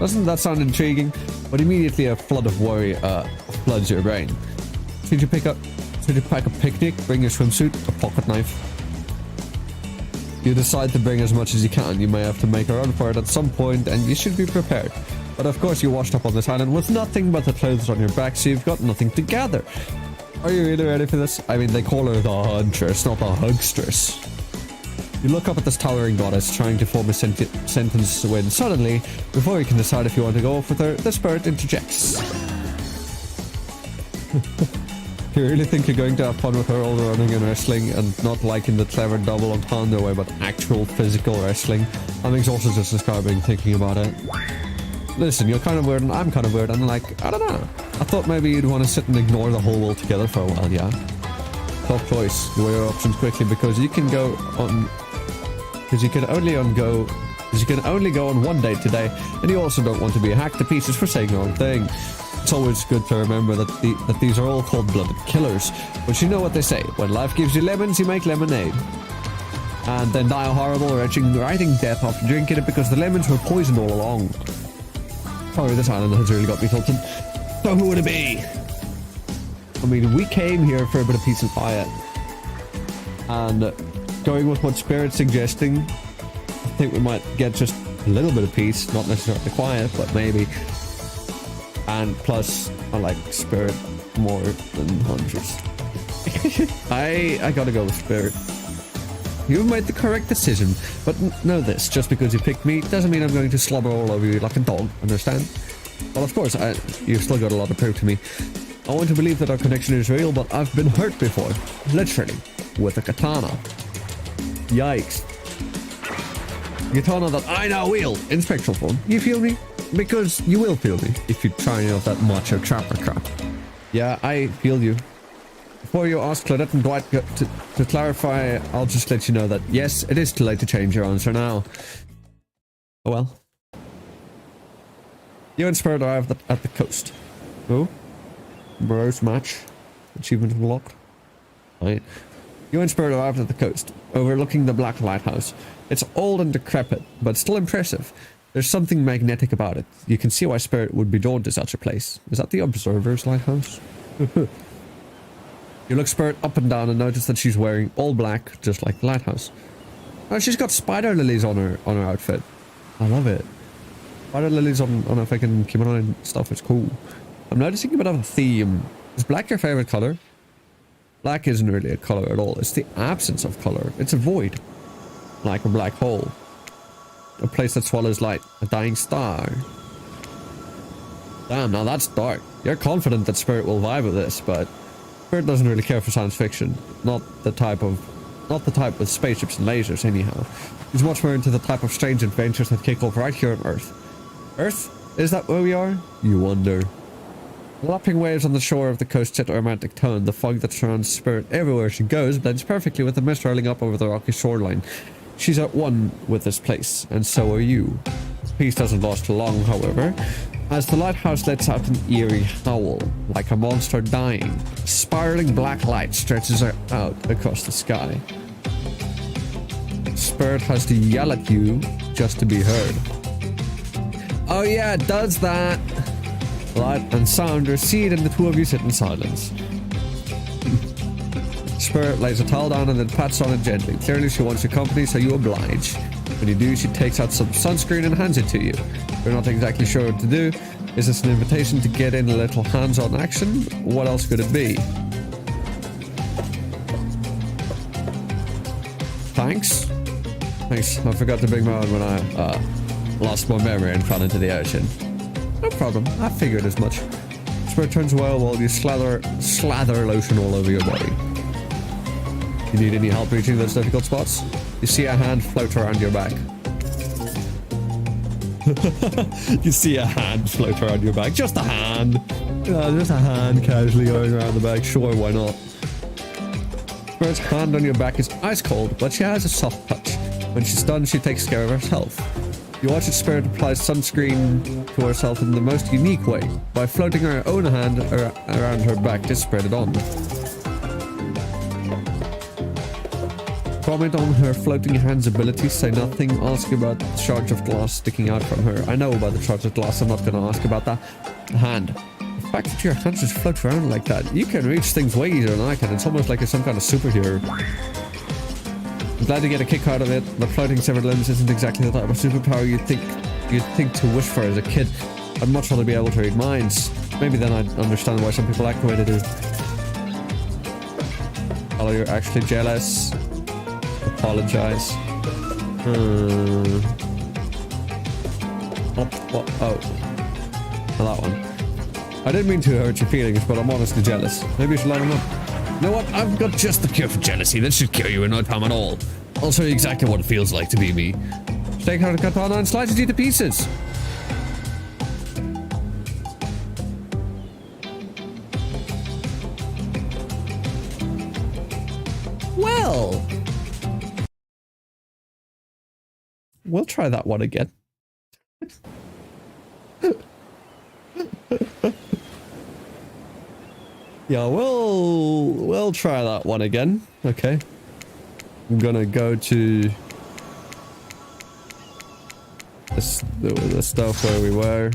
Doesn't that sound intriguing? But immediately a flood of worry floods your brain. Should you pack a picnic, bring your swimsuit, a pocket knife? You decide to bring as much as you can. You may have to make a run for it at some point, and you should be prepared. But of course you washed up on this island with nothing but the clothes on your back, so you've got nothing to gather. Are you really ready for this? I mean, they call her the huntress, not the hugstress. You look up at this towering goddess, trying to form a sentence when suddenly, before you can decide if you want to go off with her, the spirit interjects. You really think you're going to have fun with her all the running and wrestling and not liking the clever double entendre way, but actual physical wrestling? I'm exhausted just describing, thinking about it. Listen, you're kind of weird and I'm kind of weird and like, I don't know. I thought maybe you'd want to sit and ignore the whole altogether for a while, yeah? Tough choice. You weigh your options quickly because you can go on... Because you can only go on one date today, and you also don't want to be hacked to pieces for saying the wrong thing. It's always good to remember that these are all cold-blooded killers. But you know what they say, when life gives you lemons, you make lemonade. And then die a horrible, wrenching death after drinking it because the lemons were poisoned all along. Sorry, this island has really got me tilted. So who would it be? I mean, we came here for a bit of peace and quiet. And going with what Spirit's suggesting, I think we might get just a little bit of peace, not necessarily quiet, but maybe. And plus, I like Spirit more than Hunters. I gotta go with Spirit. You've made the correct decision, but know this, just because you picked me doesn't mean I'm going to slobber all over you like a dog, understand? Well, of course, you've still got a lot to prove to me. I want to believe that our connection is real, but I've been hurt before. Literally. With a katana. Yikes. Katana that I now wield in spectral form. You feel me? Because you will feel me if you try out that macho trapper crap. Yeah, I feel you. Before you ask Claudette and Dwight to clarify, I'll just let you know that yes, it is too late to change your answer now. Oh well. You and Spirit arrived at the coast. Oh? Bros match. Achievement unlocked. Right. You and Spirit arrived at the coast, overlooking the Black Lighthouse. It's old and decrepit, but still impressive. There's something magnetic about it. You can see why Spirit would be drawn to such a place. Is that the Observer's Lighthouse? You look Spirit up and down and notice that she's wearing all black, just like the lighthouse. Oh, she's got spider lilies on her outfit. I love it. Spider lilies on her fucking kimono and stuff. It's cool. I'm noticing a bit of a theme. Is black your favorite color? Black isn't really a color at all. It's the absence of color. It's a void. Like a black hole. A place that swallows light. A dying star. Damn, now that's dark. You're confident that Spirit will vibe with this, but Spirit doesn't really care for science fiction. Not the type with spaceships and lasers, anyhow. He's much more into the type of strange adventures that kick off right here on Earth. Earth? Is that where we are? You wonder. The lapping waves on the shore of the coast set a romantic tone. The fog that surrounds Spirit everywhere she goes blends perfectly with the mist rolling up over the rocky shoreline. She's at one with this place, and so are you. Peace doesn't last long, however. As the lighthouse lets out an eerie howl, like a monster dying, spiraling black light stretches out across the sky. Spirit has to yell at you just to be heard. Oh yeah, it does that! Light and sound recede and the two of you sit in silence. Spirit lays a towel down and then pats on it gently. Clearly she wants your company, so you oblige. When you do, she takes out some sunscreen and hands it to you. You're not exactly sure what to do. Is this an invitation to get in a little hands-on action? What else could it be? Thanks? Thanks, I forgot to bring my own when I lost my memory and fell into the ocean. No problem, I figured as much. Spirit turns away while you slather lotion all over your body. You need any help reaching those difficult spots? You see a hand float around your back. You see a hand float around your back. Just a hand. Just a hand casually going around the back. Sure, why not? Spirit's hand on your back is ice cold, but she has a soft touch. When she's done, she takes care of herself. You watch as Spirit applies sunscreen to herself in the most unique way, by floating her own hand around her back to spread it on. Comment on her floating hand's abilities, say nothing, ask about the shards of glass sticking out from her. I know about the shards of glass, I'm not going to ask about that. The hand. The fact that your hands just float around like that, you can reach things way easier than I can. It's almost like you're some kind of superhero. I'm glad to get a kick out of it, but floating severed limbs isn't exactly the type of superpower you'd think to wish for as a kid. I'd much rather be able to read minds. Maybe then I'd understand why some people act the way they do. Oh, you're actually jealous. Apologize. Oh, that one. I didn't mean to hurt your feelings, but I'm honestly jealous. Maybe you should let them know. You know what? I've got just the cure for jealousy. That should cure you in no time at all. I'll show you exactly what it feels like to be me. Take out a katana and slice it to pieces. Well, we'll try that one again. Yeah, we'll try that one again. Okay. I'm gonna go to the stuff where we were.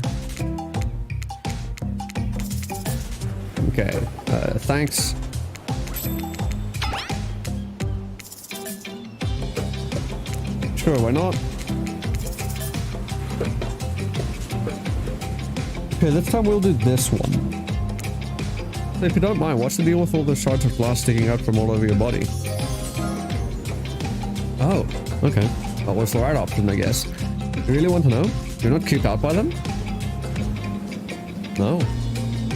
Okay. Thanks. Sure, why not? Okay, this time we'll do this one. If you don't mind, what's the deal with all the shards of glass sticking out from all over your body? Oh, okay. That was the right option, I guess. You really want to know? You're not creeped out by them? No.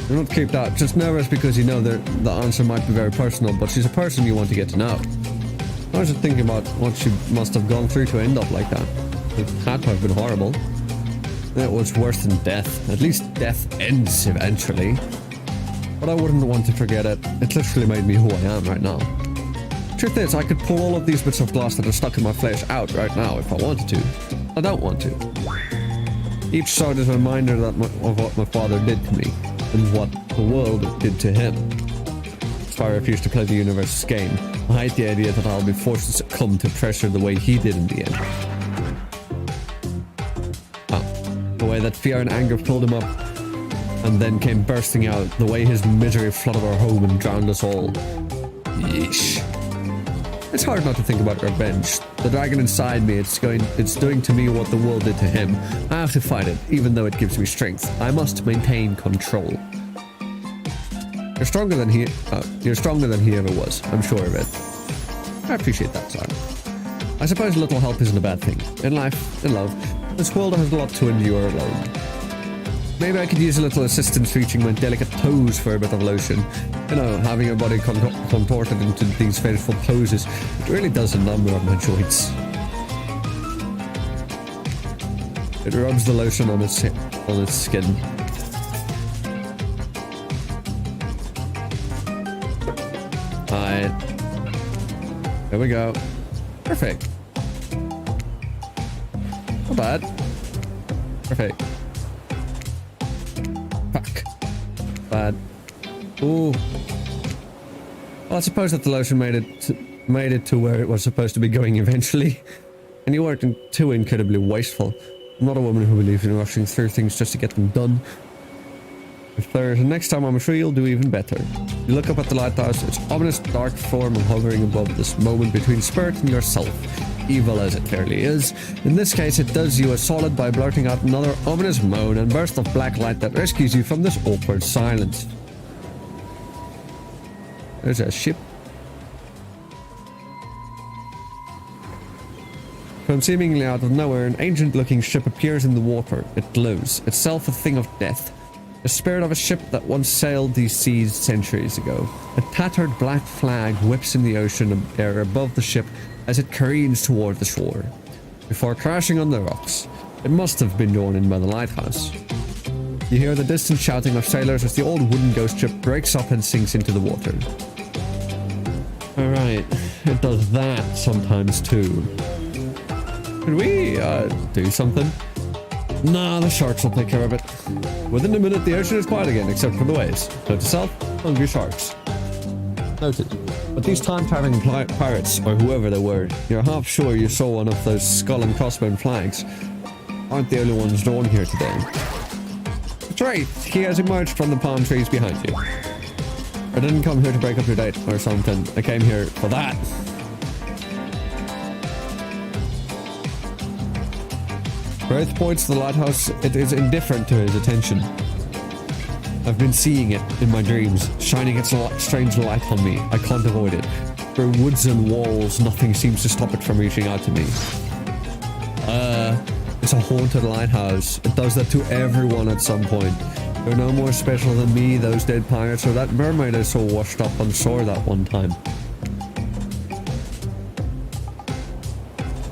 You're not creeped out, just nervous because you know the answer might be very personal, but she's a person you want to get to know. I was just thinking about what she must have gone through to end up like that. It had to have been horrible. It was worse than death. At least death ends eventually. But I wouldn't want to forget it. It literally made me who I am right now. Truth is, I could pull all of these bits of glass that are stuck in my flesh out right now if I wanted to. I don't want to. Each shard is a reminder of what my father did to me, and what the world did to him. So I refuse to play the universe's game. I hate the idea that I'll be forced to succumb to pressure the way he did in the end. Oh, the way that fear and anger pulled him up, and then came bursting out, the way his misery flooded our home and drowned us all. Yeesh. It's hard not to think about revenge. The dragon inside me, it's doing to me what the world did to him. I have to fight it, even though it gives me strength. I must maintain control. You're stronger than he ever was. I'm sure of it. I appreciate that, son. I suppose a little help isn't a bad thing. In life, in love, this world has a lot to endure alone. Maybe I could use a little assistance reaching my delicate toes for a bit of lotion. You know, having your body contorted into these faithful poses, it really does a number on my joints. It rubs the lotion on its skin. Alright. There we go. Perfect. Not bad. Perfect. Ooh. Well, I suppose that the lotion made it to where it was supposed to be going eventually. And you weren't too incredibly wasteful. I'm not a woman who believes in rushing through things just to get them done. If there's a next time, I'm sure you'll do even better. You look up at the lighthouse, its ominous dark form hovering above this moment between Spirit and yourself. Evil as it clearly is. In this case, it does you a solid by blurting out another ominous moan and burst of black light that rescues you from this awkward silence. There's a ship. From seemingly out of nowhere, an ancient-looking ship appears in the water. It glows, itself a thing of death. The spirit of a ship that once sailed these seas centuries ago. A tattered black flag whips in the ocean air above the ship as it careens toward the shore, before crashing on the rocks. It must have been drawn in by the lighthouse. You hear the distant shouting of sailors as the old wooden ghost ship breaks up and sinks into the water. Alright, it does that sometimes too. Could we, do something? Nah, the sharks will take care of it. Within a minute, the ocean is quiet again, except for the waves. Note to self, hungry sharks. Noted. But these time-traveling pirates, or whoever they were, you're half sure you saw one of those skull and crossbone flags. Aren't the only ones drawn here today. That's right, he has emerged from the palm trees behind you. I didn't come here to break up your date or something. I came here for that. Wraith points to the lighthouse. It is indifferent to his attention. I've been seeing it in my dreams, shining its strange light on me. I can't avoid it. Through woods and walls, nothing seems to stop it from reaching out to me. It's a haunted lighthouse. It does that to everyone at some point. You're no more special than me, those dead pirates, or that mermaid I saw washed up on shore that one time.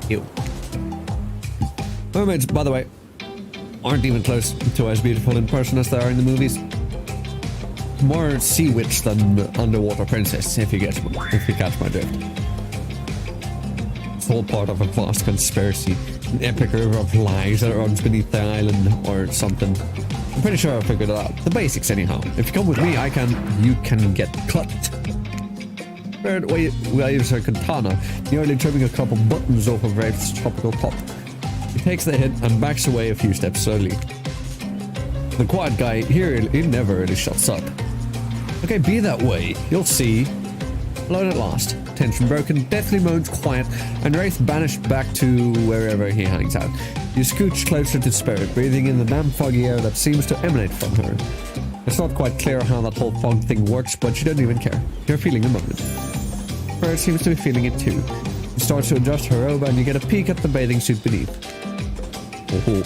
Ew. Mermaids, by the way, aren't even close to as beautiful in person as they are in the movies. More sea witch than underwater princess, if you catch my drift. It's all part of a vast conspiracy, an epic river of lies that runs beneath the island or something. I'm pretty sure I figured it out. The basics, anyhow. If you come with me, you can get cut. Third waves her katana, nearly trimming a couple buttons off of Wraith's tropical top. He takes the hit and backs away a few steps slowly. The quiet guy here, he never really shuts up. Okay, be that way. You'll see. Alone at last. Tension broken, deathly moans quiet, and Wraith banished back to wherever he hangs out. You scooch closer to Spirit, breathing in the damp foggy air that seems to emanate from her. It's not quite clear how that whole fog thing works, but you don't even care. You're feeling the moment. Spirit seems to be feeling it too. She starts to adjust her robe and you get a peek at the bathing suit beneath. Oh.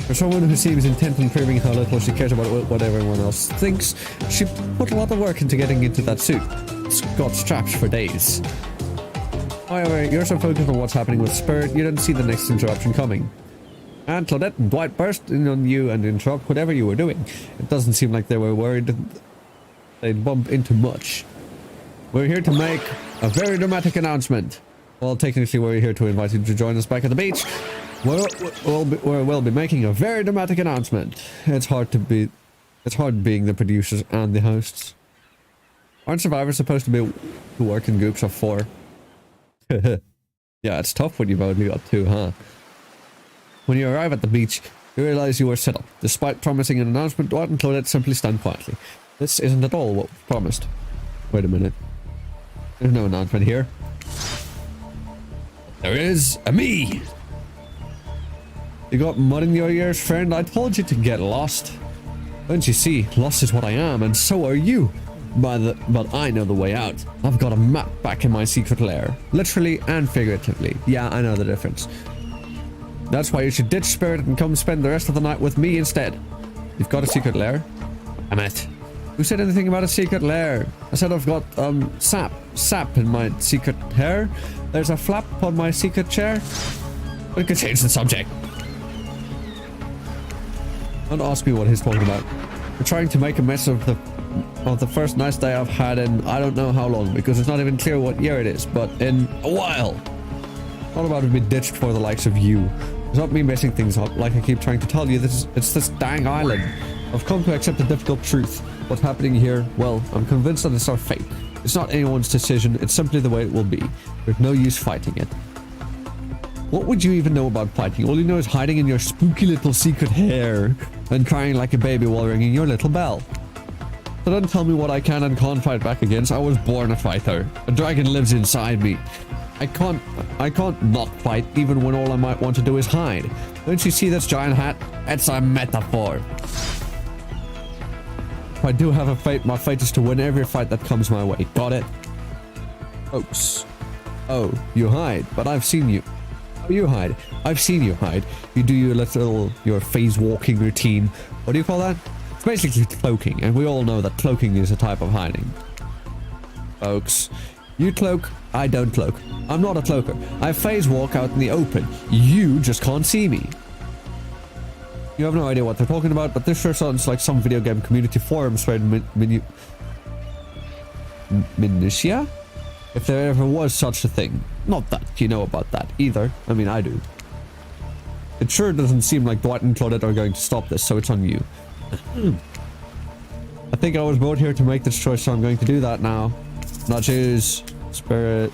For someone who seems intent on proving how little she cares about what everyone else thinks, she put a lot of work into getting into that suit. It's got straps for days. However, you're so focused on what's happening with Spirit, you don't see the next interruption coming. And Claudette and Dwight burst in on you and interrupt whatever you were doing. It doesn't seem like they were worried they'd bump into much. We're here to make a very dramatic announcement. Well, technically we're here to invite you to join us back at the beach. We'll be making a very dramatic announcement. It's hard being the producers and the hosts. Aren't survivors supposed to work in groups of 4? Yeah, it's tough when you've only got 2, huh? When you arrive at the beach, you realize you were set up. Despite promising an announcement, Dwight and Claudette simply stand quietly. This isn't at all what we promised. Wait a minute. There's no announcement here. There is a me! You got mud in your ears, friend? I told you to get lost. Don't you see? Lost is what I am, and so are you. But I know the way out. I've got a map back in my secret lair. Literally and figuratively. Yeah, I know the difference. That's why you should ditch Spirit and come spend the rest of the night with me instead. You've got a secret lair? Damn it. Who said anything about a secret lair? I said I've got, sap in my secret hair. There's a flap on my secret chair. We could change the subject. Don't ask me what he's talking about. We're trying to make a mess of the first nice day I've had in I don't know how long, because it's not even clear what year it is, but in a while. Not about to be ditched for the likes of you. It's not me messing things up, like I keep trying to tell you. It's this dang island. I've come to accept the difficult truth. What's happening here, well, I'm convinced that it's our fate. It's not anyone's decision, it's simply the way it will be. There's no use fighting it. What would you even know about fighting? All you know is hiding in your spooky little secret hair and crying like a baby while ringing your little bell. So don't tell me what I can and can't fight back against. I was born a fighter. A dragon lives inside me. I can't not fight even when all I might want to do is hide. Don't you see this giant hat? It's a metaphor. If I do have a fate, my fate is to win every fight that comes my way. Got it? Oops. Oh, you hide, but I've seen you. Oh, you hide. I've seen you hide. You do your phase walking routine. What do you call that? It's basically cloaking, and we all know that cloaking is a type of hiding. Folks, you cloak, I don't cloak. I'm not a cloaker. I phase walk out in the open. You just can't see me. You have no idea what they're talking about, but this sure sounds like some video game community forums where minutia? If there ever was such a thing. Not that you know about that either. I mean, I do. It sure doesn't seem like Dwight and Claudette are going to stop this, so it's on you. I think I was brought here to make this choice, so I'm going to do that now. Not choose. Spirit.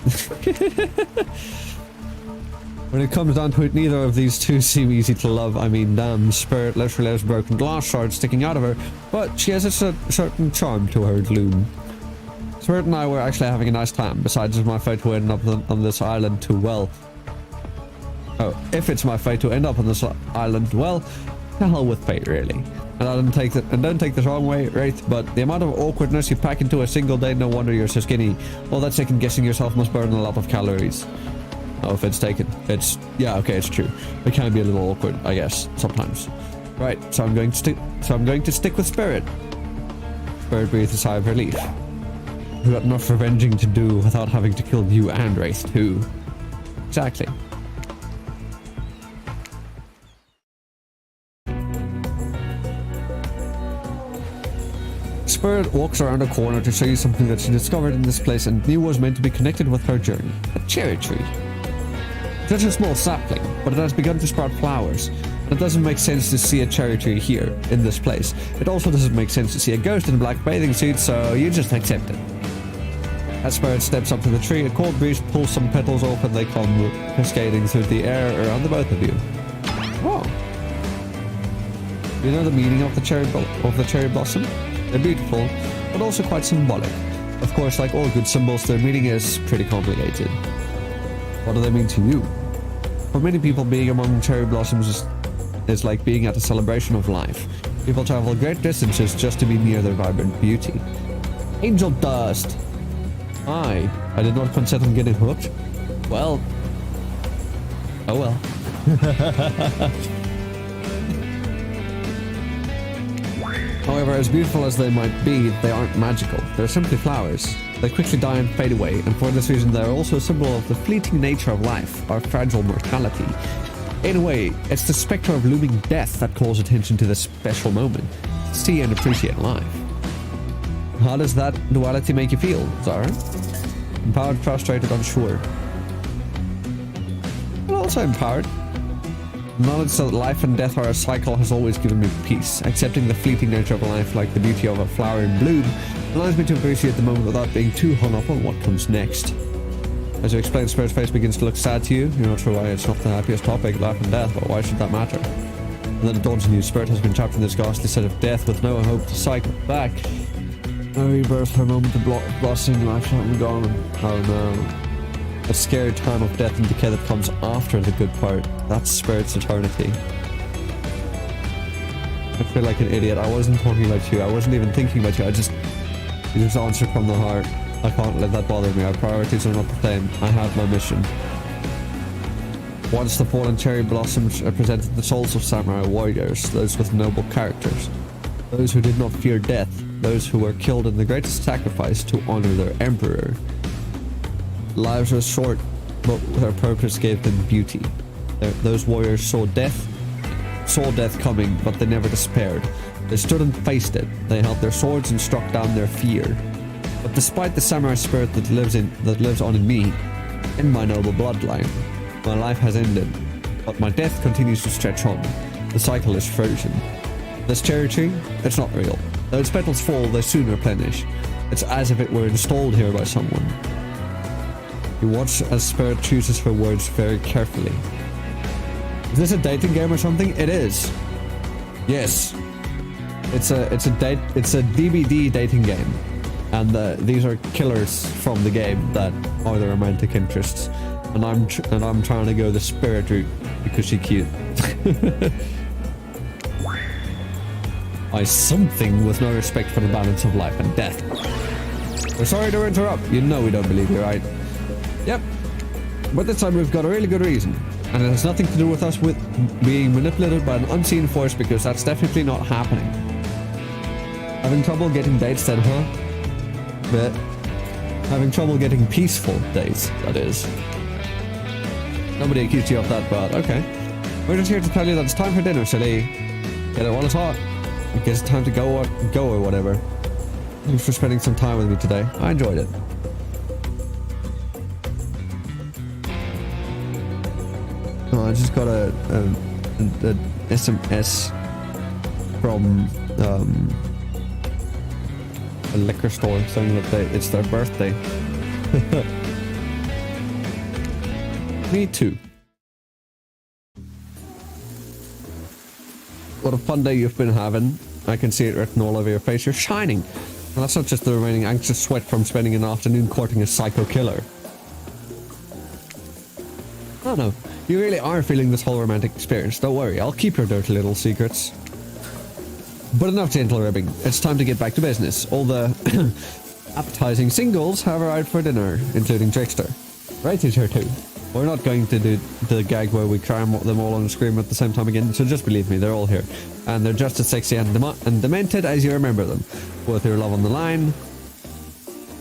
When it comes down to it, neither of these two seem easy to love. I mean, damn, Spirit literally has broken glass shards sticking out of her, but she has a certain charm to her gloom. Spirit and I were actually having a nice time, besides it's my fate to end up on this island too well. Oh, if it's my fate to end up on this island, well, to hell with fate, really. And don't take this wrong way, Wraith, but the amount of awkwardness you pack into a single day, no wonder you're so skinny. All that second guessing yourself must burn a lot of calories. Oh, if it's taken. Yeah, okay, it's true. It can be a little awkward, I guess, sometimes. Right, so I'm going to stick with Spirit. Spirit breathes a sigh of relief. We've got enough revenging to do without having to kill you and Wraith too. Exactly. Spirit walks around a corner to show you something that she discovered in this place and knew was meant to be connected with her journey. A cherry tree. Just a small sapling, but it has begun to sprout flowers. And it doesn't make sense to see a cherry tree here, in this place. It also doesn't make sense to see a ghost in a black bathing suit, so you just accept it. As Spirit steps up to the tree, a cold breeze pulls some petals off and they come cascading through the air around the both of you. Oh. You know the meaning of the cherry blossom? They're beautiful, but also quite symbolic. Of course, like all good symbols, their meaning is pretty complicated. What do they mean to you? For many people, being among cherry blossoms is like being at a celebration of life. People travel great distances just to be near their vibrant beauty. Angel dust! I did not consent on getting hooked. Well. Oh well. However, as beautiful as they might be, they aren't magical. They're simply flowers. They quickly die and fade away, and for this reason they're also a symbol of the fleeting nature of life, our fragile mortality. In a way, it's the spectre of looming death that calls attention to this special moment. See and appreciate life. How does that duality make you feel, Zara? Empowered, frustrated, unsure. But also empowered. Knowledge that life and death are a cycle has always given me peace. Accepting the fleeting nature of life like the beauty of a flower in bloom allows me to appreciate the moment without being too hung up on what comes next. As you explain, Spirit's face begins to look sad to you. You're not sure why it's not the happiest topic, life and death, but why should that matter? And then it dawns on you, Spirit has been trapped in this ghastly set of death with no hope to cycle back. No rebirth, her moment of blossoming, life having gone. Oh no. A scary time of death and decay that comes after the good part. That's Spirit's eternity. I feel like an idiot. I wasn't talking about you. I wasn't even thinking about you. You just answered from the heart. I can't let that bother me. Our priorities are not the same. I have my mission. Once the fallen cherry blossoms represented the souls of samurai warriors, those with noble characters. Those who did not fear death. Those who were killed in the greatest sacrifice to honor their emperor. Lives were short, but their purpose gave them beauty. Those warriors saw death coming, but they never despaired. They stood and faced it. They held their swords and struck down their fear. But despite the samurai spirit that lives on in me, in my noble bloodline, my life has ended. But my death continues to stretch on. The cycle is frozen. This cherry tree, it's not real. Though its petals fall, they soon replenish. It's as if it were installed here by someone. You watch as Spirit chooses her words very carefully. Is this a dating game or something? It is. Yes. It's a DBD dating game. And these are killers from the game that are the romantic interests. And I'm trying to go the Spirit route because she's cute. I something with no respect for the balance of life and death. We're sorry to interrupt. You know we don't believe you, right? Yep. But this time we've got a really good reason. And it has nothing to do with us with being manipulated by an unseen force, because that's definitely not happening. Having trouble getting dates then, huh? But having trouble getting peaceful dates, that is. Nobody accused you of that, but okay. We're just here to tell you that it's time for dinner, silly. Get it while it's hot. I guess it's time to go or whatever. Thanks for spending some time with me today. I enjoyed it. Oh, I just got a SMS from a liquor store saying that it's their birthday. Me too. What a fun day you've been having. I can see it written all over your face. You're shining. And that's not just the remaining anxious sweat from spending an afternoon courting a psycho killer. Oh no, you really are feeling this whole romantic experience. Don't worry, I'll keep your dirty little secrets. But enough gentle ribbing. It's time to get back to business. All the appetizing singles have arrived for dinner, including Trickster. Right is here too. We're not going to do the gag where we cram them all on the screen at the same time again, so just believe me, they're all here. And they're just as sexy and demented as you remember them. With your love on the line,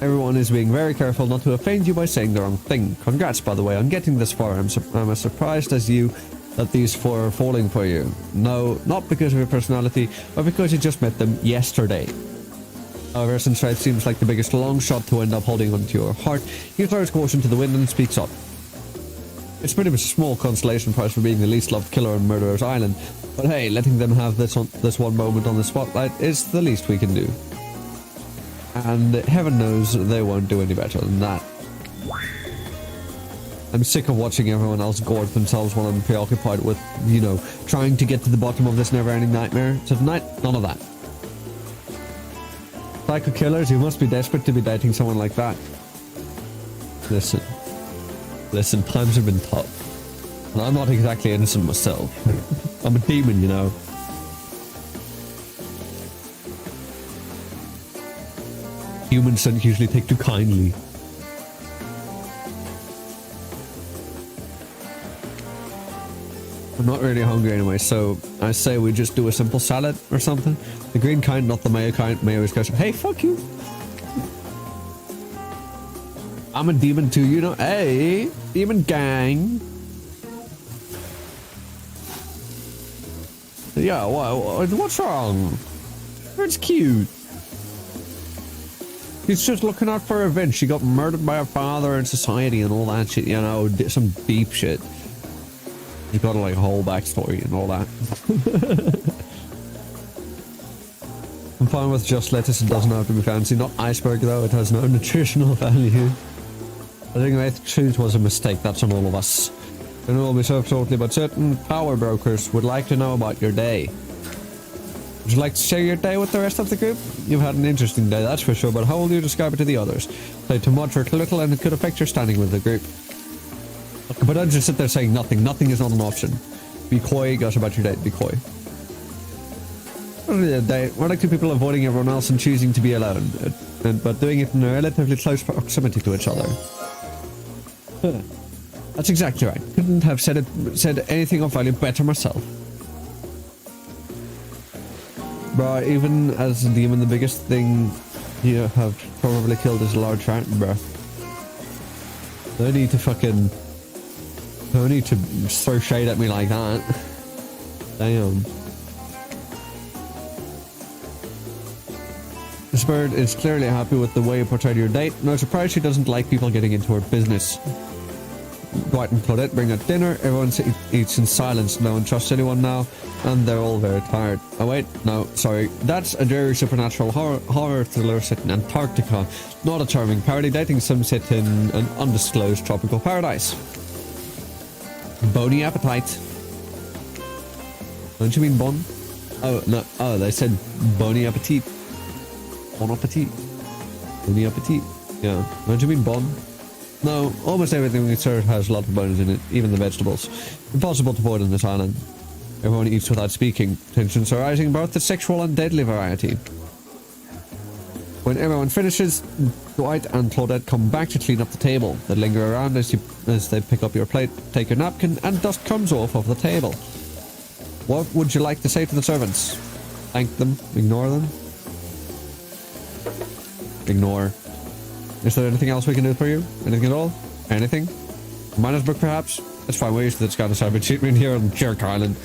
everyone is being very careful not to offend you by saying the wrong thing. Congrats, by the way, on getting this far. I'm as surprised as you that these four are falling for you. No, not because of your personality, but because you just met them yesterday. However, since Red seems like the biggest long shot to end up holding onto your heart, he throws caution to the wind and speaks up. It's pretty much a small consolation prize for being the least loved killer on Murderer's Island, but hey, letting them have this one moment on the spotlight is the least we can do. And heaven knows they won't do any better than that. I'm sick of watching everyone else gorge themselves while I'm preoccupied with, you know, trying to get to the bottom of this never-ending nightmare. So tonight, none of that. Psycho killers, you must be desperate to be dating someone like that. Listen, times have been tough. And I'm not exactly innocent myself. I'm a demon, you know. Humans don't usually take too kindly. I'm not really hungry anyway, so I say we just do a simple salad or something. The green kind, not the mayo kind. Mayo is kosher. Hey, fuck you. I'm a demon too, you know. Hey, demon gang. Yeah, what's wrong? It's cute. He's just looking out for revenge. She got murdered by her father in society and all that shit, you know, some deep shit. He's got like a whole backstory and all that. I'm fine with just lettuce. It doesn't have to be fancy. Not iceberg though. It has no nutritional value. I think that choose was a mistake. That's on all of us. And we'll be served shortly, but certain power brokers would like to know about your day. Would you like to share your day with the rest of the group? You've had an interesting day, that's for sure, but how will you describe it to the others? Say too much or too little, and it could affect your standing with the group. But don't just sit there saying nothing. Nothing is not an option. Be coy, gosh about your date, be coy. We're like two people avoiding everyone else and choosing to be alone, but doing it in a relatively close proximity to each other. That's exactly right. Couldn't have said anything of value better myself. Bro, even as a demon, the biggest thing you have probably killed is a large rat, bro. No need to throw shade at me like that. Damn. This bird is clearly happy with the way you portrayed your date. No surprise she doesn't like people getting into her business. Dwight and Claudette bring out dinner. Everyone eats in silence. No one trusts anyone now, and they're all very tired. Oh wait, no, sorry. That's a dreary supernatural horror thriller set in Antarctica, not a charming parody dating sim set in an undisclosed tropical paradise. Bony appetite. Don't you mean bon? Oh, no. Oh, they said bony appetit. Bon appetit. Bony appetit. Yeah. Don't you mean bon? No, almost everything we serve has a lot of bones in it, even the vegetables. Impossible to avoid on this island. Everyone eats without speaking. Tensions are rising, both the sexual and deadly variety. When everyone finishes, Dwight and Claudette come back to clean up the table. They linger around as they pick up your plate, take your napkin, and dust comes off of the table. What would you like to say to the servants? Thank them? Ignore them? Ignore. Is there anything else we can do for you? Anything at all? Anything? Minus book, perhaps? That's fine, we're used to this kind of cyber treatment here on Jerk Island.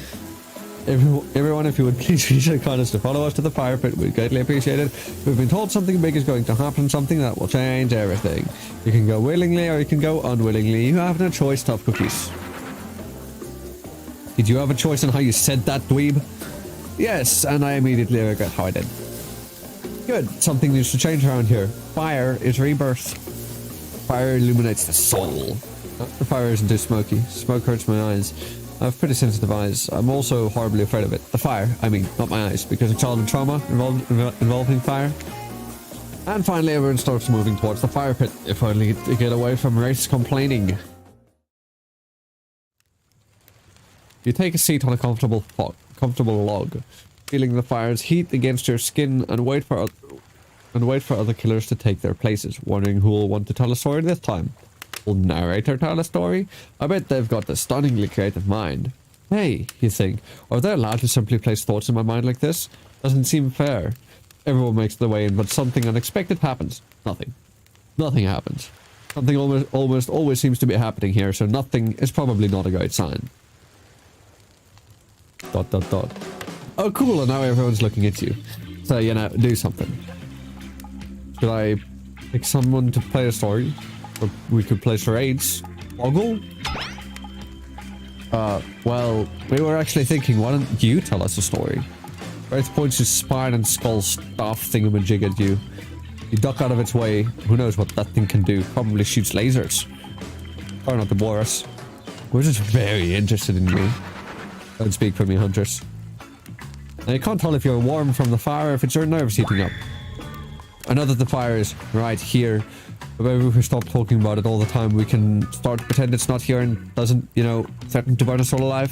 Everyone, if you would please reach your kindness to follow us to the fire pit, we'd greatly appreciate it. We've been told something big is going to happen, something that will change everything. You can go willingly or you can go unwillingly. You have no choice, tough cookies. Did you have a choice on how you said that, dweeb? Yes, and I immediately regret how I did. Good, something needs to change around here. Fire is rebirth. Fire illuminates the soul. The fire isn't too smoky. Smoke hurts my eyes. I have pretty sensitive eyes. I'm also horribly afraid of it. The fire, I mean, not my eyes, because of childhood trauma involving fire. And finally, everyone starts moving towards the fire pit, if only to get away from Wraith's complaining. You take a seat on a comfortable log, feeling the fire's heat against your skin, and wait for other killers to take their places, wondering who will want to tell a story this time. Will narrator tell a story? I bet they've got a stunningly creative mind. Hey, you think, are they allowed to simply place thoughts in my mind like this? Doesn't seem fair. Everyone makes their way in, but something unexpected happens. Nothing. Nothing happens. Something almost always seems to be happening here, so nothing is probably not a great sign. ... Oh cool, and now everyone's looking at you. So, you know, do something. Should I pick someone to play a story? Or we could play charades. Boggle? Well, we were actually thinking, why don't you tell us a story? Wraith points his spine and skull staff thingamajig at you. You duck out of its way. Who knows what that thing can do? Probably shoots lasers. Try not to bore us. We're just very interested in you. Don't speak for me, hunters. Now you can't tell if you're warm from the fire or if it's your nerves heating up. I know that the fire is right here, but maybe if we stop talking about it all the time, we can start to pretend it's not here and doesn't, you know, threaten to burn us all alive.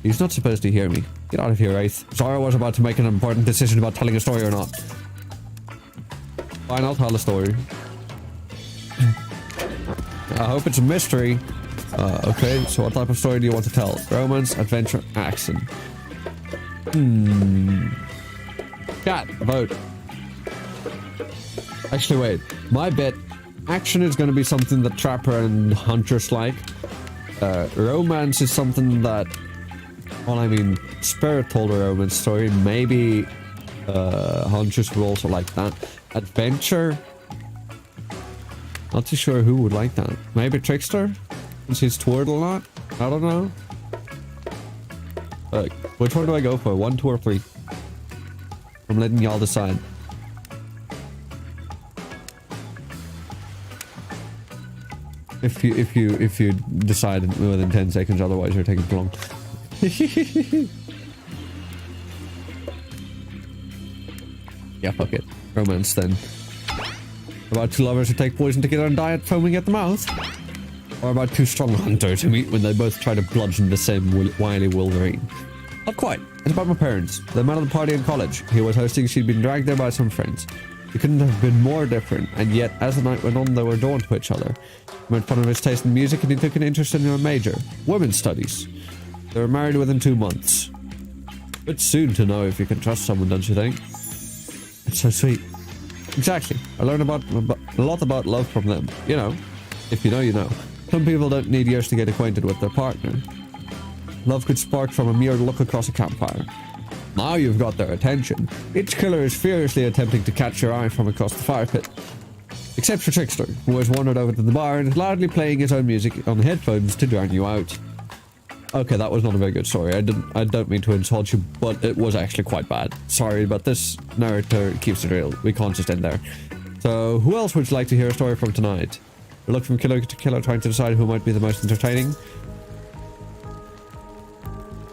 He's not supposed to hear me. Get out of here, Wraith. Zara was about to make an important decision about telling a story or not. Fine, I'll tell a story. I hope it's a mystery. Okay, so what type of story do you want to tell? Romance, adventure, action. Chat, vote. Actually, wait. My bet, action is going to be something that Trapper and Hunters like. Romance is something that... Well, I mean, Spirit told a romance story. Maybe Hunters will also like that. Adventure? Not too sure who would like that. Maybe Trickster? Since he's toured a lot? I don't know. Which one do I go for? 1, 2, or 3? I'm letting y'all decide. If you decide within 10 seconds, otherwise you're taking too long. Yeah, fuck it. Romance then. About 2 lovers who take poison together and die at foaming at the mouth? Or about 2 strong hunters who meet when they both try to bludgeon the same wily Wolverine? Not quite. It's about my parents. They met at the party in college. He was hosting, she'd been dragged there by some friends. He couldn't have been more different, and yet, as the night went on, they were drawn to each other. He made fun of his taste in music, and he took an interest in her major, women's studies. They were married within 2 months. Bit soon to know if you can trust someone, don't you think? It's so sweet. Exactly. I learned a lot about love from them. You know, if you know, you know. Some people don't need years to get acquainted with their partner. Love could spark from a mere look across a campfire. Now you've got their attention. Each killer is furiously attempting to catch your eye from across the fire pit. Except for Trickster, who has wandered over to the bar and is loudly playing his own music on the headphones to drown you out. Okay, that was not a very good story. I don't mean to insult you, but it was actually quite bad. Sorry, but this narrator keeps it real. We can't just end there. So, who else would you like to hear a story from tonight? We look from killer to killer, trying to decide who might be the most entertaining.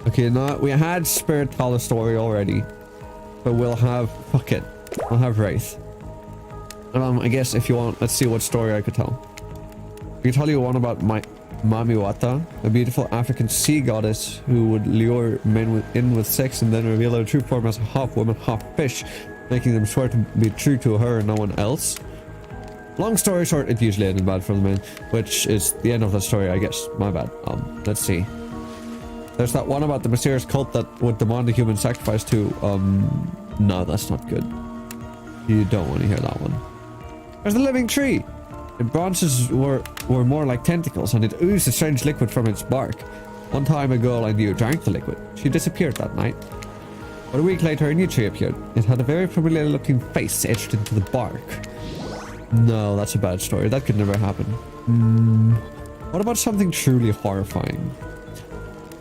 Okay, now we had Spirit tell a story already, but we'll have fuck it. We'll have Wraith. I guess if you want, let's see what story I could tell. I can tell you one about my Mamiwata, a beautiful African sea goddess who would lure men in with sex and then reveal her true form as a half woman, half fish, making them swear to be true to her and no one else. Long story short, it usually ended bad for the men, which is the end of that story, I guess. My bad. Let's see. There's that one about the mysterious cult that would demand a human sacrifice to, no, that's not good. You don't want to hear that one. There's the living tree. The branches were more like tentacles, and it oozed a strange liquid from its bark. One time a girl I knew drank the liquid. She disappeared that night. But a week later, a new tree appeared. It had a very familiar looking face etched into the bark. No, that's a bad story. That could never happen. What about something truly horrifying?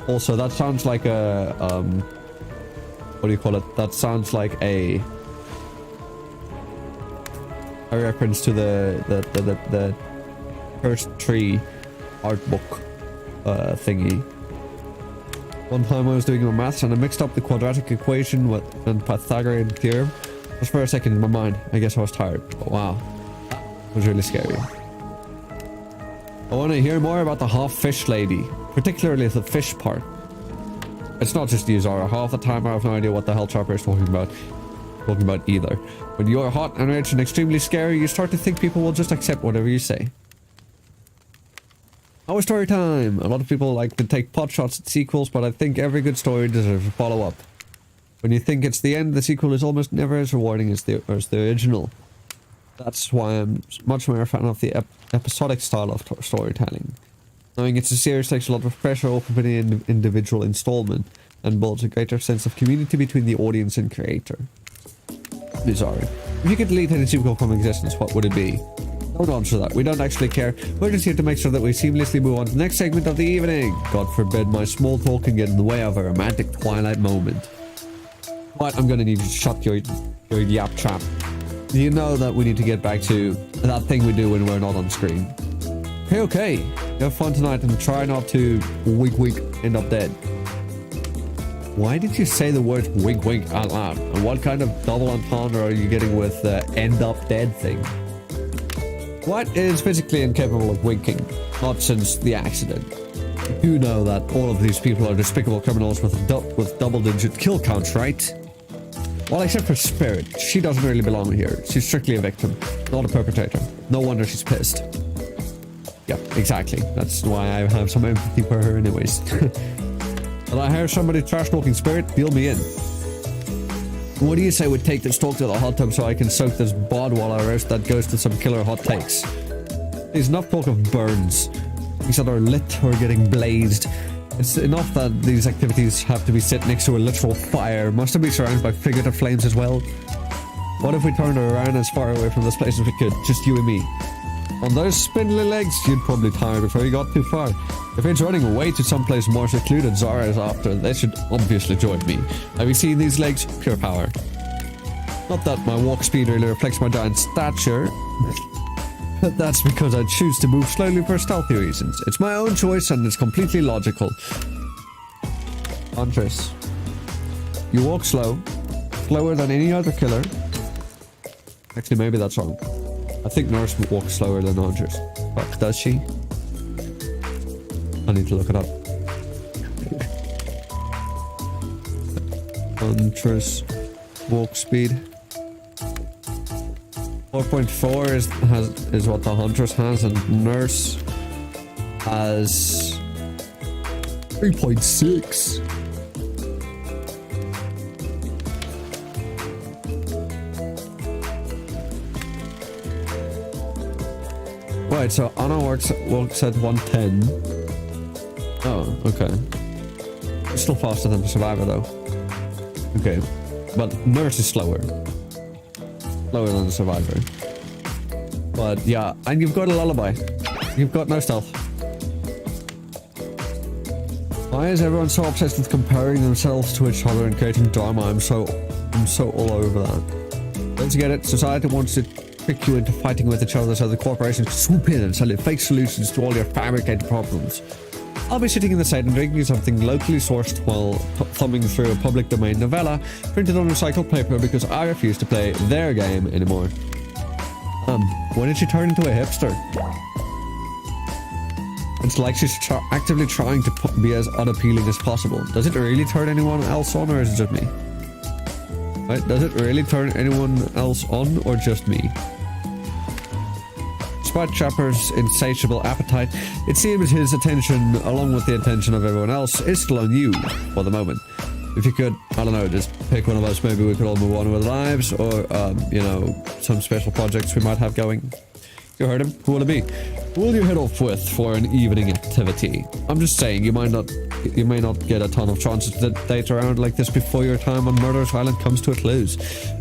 Also, that sounds like a, what do you call it? That sounds like a reference to the first tree art book thingy. One time I was doing my maths and I mixed up the quadratic equation and Pythagorean theorem. Just for a second in my mind. I guess I was tired. But wow. It was really scary. I want to hear more about the half fish lady. Particularly the fish part. It's not just you, Zara. Half the time I have no idea what the hell Chopper is talking about either. When you're hot and rich and extremely scary, you start to think people will just accept whatever you say. Our story time! A lot of people like to take pot shots at sequels, but I think every good story deserves a follow-up. When you think it's the end, the sequel is almost never as rewarding as the original. That's why I'm much more a fan of the episodic style of storytelling. Knowing it's a series takes a lot of pressure off of any individual installment, and builds a greater sense of community between the audience and creator. I'm sorry. If you could delete any sequel from existence, what would it be? Don't answer that. We don't actually care. We're just here to make sure that we seamlessly move on to the next segment of the evening. God forbid my small talk can get in the way of a romantic twilight moment. But I'm gonna need you to shut your yap trap. You know that we need to get back to that thing we do when we're not on screen. Okay. Have fun tonight and try not to wink end up dead. Why did you say the words wink out loud? And what kind of double entendre are you getting with the end up dead thing? What is physically incapable of winking? Not since the accident. You know that all of these people are despicable criminals with double-digit kill counts, right? Well, except for Spirit. She doesn't really belong here. She's strictly a victim, not a perpetrator. No wonder she's pissed. Yep, exactly. That's why I have some empathy for her anyways. But I hear somebody trash-talking Spirit, deal me in. What do you say we take this talk to the hot tub so I can soak this bod while I roast that goes to some killer hot takes? There's enough talk of burns. Things that are lit or getting blazed. It's enough that these activities have to be set next to a literal fire. Must it be surrounded by figurative flames as well? What if we turned around as far away from this place as we could? Just you and me. On those spindly legs, you'd probably tire before you got too far. If it's running away to someplace more secluded Zara is after, they should obviously join me. Have you seen these legs? Pure power. Not that my walk speed really reflects my giant stature, but that's because I choose to move slowly for stealthy reasons. It's my own choice and it's completely logical. Huntress. You walk slow. Slower than any other killer. Actually, maybe that's wrong. I think Nurse walks slower than Huntress. But does she? I need to look it up. Huntress walk speed. 4.4 is what the Huntress has, and Nurse has 3.6. Right, so Anna walks at 110. Oh, okay. It's still faster than the Survivor, though. Okay, but Nurse is slower. Slower than the Survivor. But yeah, and you've got a lullaby. You've got no stealth. Why is everyone so obsessed with comparing themselves to each other and creating drama? I'm so all over that. Don't you get it? Society wants to trick you into fighting with each other so the corporations swoop in and sell you fake solutions to all your fabricated problems. I'll be sitting in the side and drinking something locally sourced while thumbing through a public domain novella printed on recycled paper because I refuse to play their game anymore. When did she turn into a hipster? It's like she's actively trying to be as unappealing as possible. Does it really turn anyone else on, or is it just me? Right? Does it really turn anyone else on, or just me? Despite Chopper's insatiable appetite, it seems his attention, along with the attention of everyone else, is still on you for the moment. If you could, I don't know, just pick one of us, maybe we could all move on with our lives, or, you know, some special projects we might have going. You heard him. Who will it be? Who will you head off with for an evening activity? I'm just saying, you may not get a ton of chances to date around like this before your time on Murderous Island comes to a close.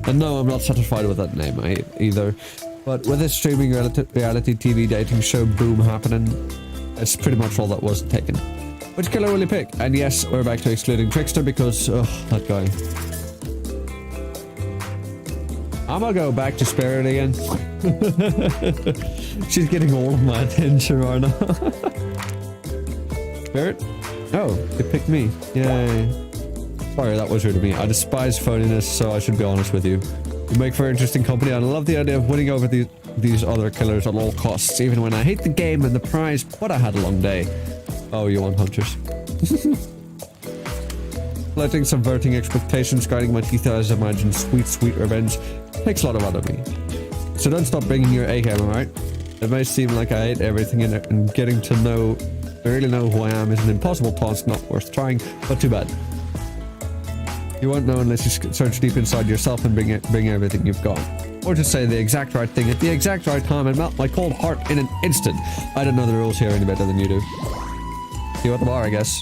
And no, I'm not satisfied with that name either. But with this streaming reality TV dating show boom happening, it's pretty much all that was taken. Which killer will you pick? And yes, we're back to excluding Trickster because, that guy. I'm gonna go back to Spirit again. She's getting all of my attention right now. Spirit? Oh, they picked me. Yay. Sorry, that was rude of me. I despise phoniness, so I should be honest with you. You make for interesting company, and I love the idea of winning over these other killers at all costs, even when I hate the game and the prize, but I had a long day. Oh, you want hunters. Letting subverting expectations, grinding my teeth as I imagine sweet revenge takes a lot out of me. So don't stop bringing your A game, alright? It may seem like I hate everything in it, and getting to really know who I am is an impossible task not worth trying, but too bad. You won't know unless you search deep inside yourself and bring everything you've got. Or just say the exact right thing at the exact right time and melt my cold heart in an instant. I don't know the rules here any better than you do. See you at the bar, I guess.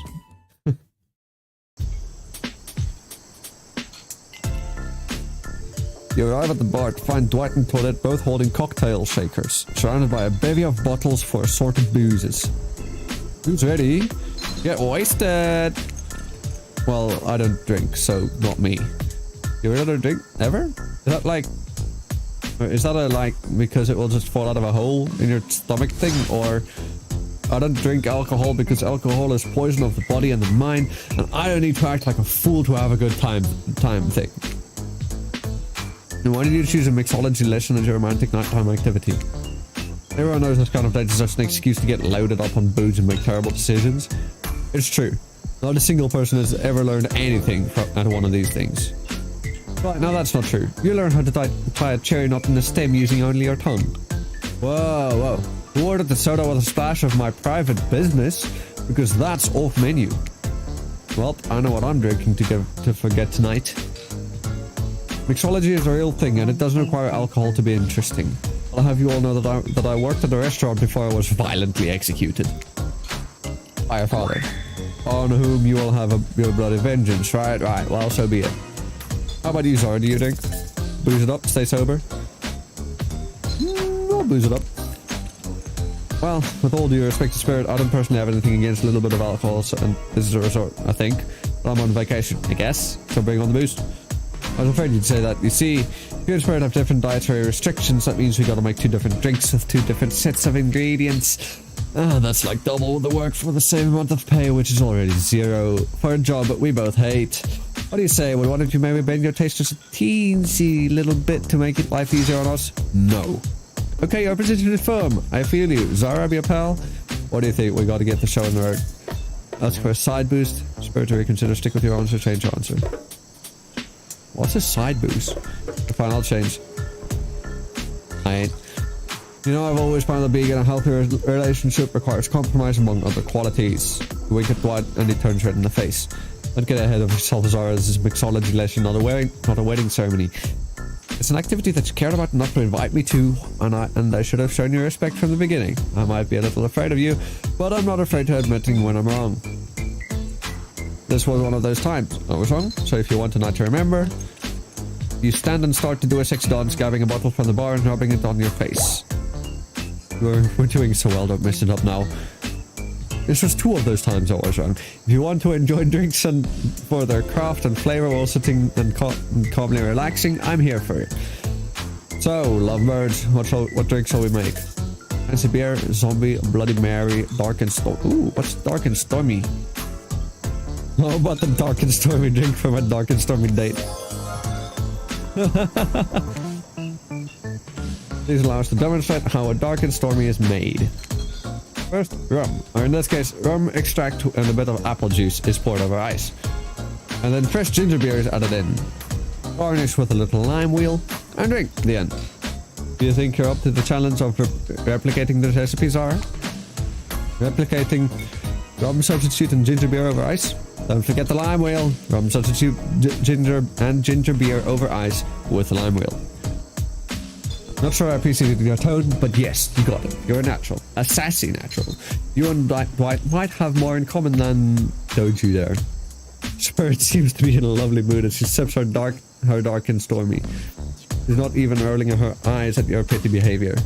You arrive at the bar to find Dwight and Claudette both holding cocktail shakers, surrounded by a bevy of bottles for assorted boozes. Who's ready? Get wasted! Well, I don't drink, so not me. You really don't drink? Ever? Is that a, like, because it will just fall out of a hole in your stomach thing? Or, I don't drink alcohol because alcohol is poison of the body and the mind, and I don't need to act like a fool to have a good time thing. And why did you choose a mixology lesson as your romantic nighttime activity? Everyone knows this kind of date is just an excuse to get loaded up on booze and make terrible decisions. It's true. Not a single person has ever learned anything at one of these things. Right, now that's not true. You learn how to tie a cherry knot in the stem using only your tongue. Whoa. Who ordered the soda with a splash of my private business? Because that's off menu. Well, I know what I'm drinking to forget tonight. Mixology is a real thing, and it doesn't require alcohol to be interesting. I'll have you all know that I worked at a restaurant before I was violently executed by a father, on whom you will have your bloody vengeance. Right, well, so be it. How about you, Zara? Do you drink? Booze it up, stay sober? I'll booze it up. Well, with all due respect to Spirit, I don't personally have anything against a little bit of alcohol, and this is a resort, I think. But I'm on vacation, I guess, so bring on the booze. I was afraid you'd say that. You see, you and Spirit have different dietary restrictions. That means we gotta make 2 different drinks with 2 different sets of ingredients. That's like double the work for the same amount of pay, which is already 0 for a job that we both hate. What do you say? Well, why don't you maybe bend your taste just a teensy little bit to make life easier on us? No. Okay, your position is firm. I feel you. Zara, be a pal? What do you think? We gotta get the show on the road. Ask for a side boost. Spirit to reconsider. Stick with your answer. Change your answer. What's a side boost? Fine, I'll change. You know, I've always found that being in a healthy relationship requires compromise among other qualities. You wink at Dwight and he turns red in the face. Don't get ahead of yourself, Zara. This is a mixology lesson, not a wedding ceremony. It's an activity that you cared about enough to invite me to, and I should have shown you respect from the beginning. I might be a little afraid of you, but I'm not afraid to admitting when I'm wrong. This was one of those times. I was wrong, so if you want a night to remember, you stand and start to do a sexy dance, grabbing a bottle from the bar and rubbing it on your face. We're doing so well, don't mess it up now. This was 2 of those times I was wrong. If you want to enjoy drinks and for their craft and flavor while sitting and calmly relaxing, I'm here for it. So, lovebirds, what drinks shall we make? Fancy beer, zombie, Bloody Mary, dark and stormy. Ooh, what's dark and stormy? How about the dark and stormy drink from a dark and stormy date? These allow us to demonstrate how a dark and stormy is made. First, rum, or in this case, rum extract and a bit of apple juice is poured over ice. And then fresh ginger beer is added in. Garnish with a little lime wheel, and drink. The end. Do you think you're up to the challenge of replicating the recipes are? Replicating rum substitute and ginger beer over ice? Don't forget the lime wheel. Rum substitute ginger beer over ice with the lime wheel. Not sure I appreciated your tone, but yes, you got it. You're a natural. A sassy natural. You and Dwight might have more in common than... Don't you dare. Spirit seems to be in a lovely mood as she sips her dark and stormy. She's not even rolling her eyes at your petty behavior.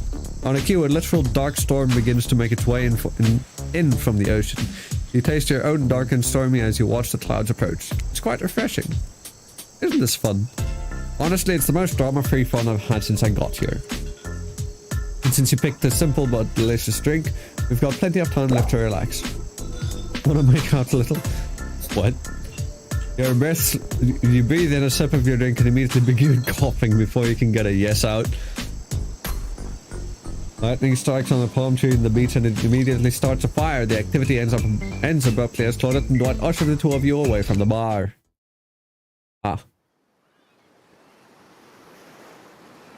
On a cue, a literal dark storm begins to make its way in from the ocean. You taste your own dark and stormy as you watch the clouds approach. It's quite refreshing. Isn't this fun? Honestly, it's the most drama-free fun I've had since I got here. And since you picked a simple but delicious drink, we've got plenty of time left to relax. Wanna make out a little? What? You breathe in a sip of your drink and immediately begin coughing before you can get a yes out. Lightning strikes on the palm tree in the beach and it immediately starts a fire. The activity ends abruptly as Claudette and Dwight usher the 2 of you away from the bar. Ah.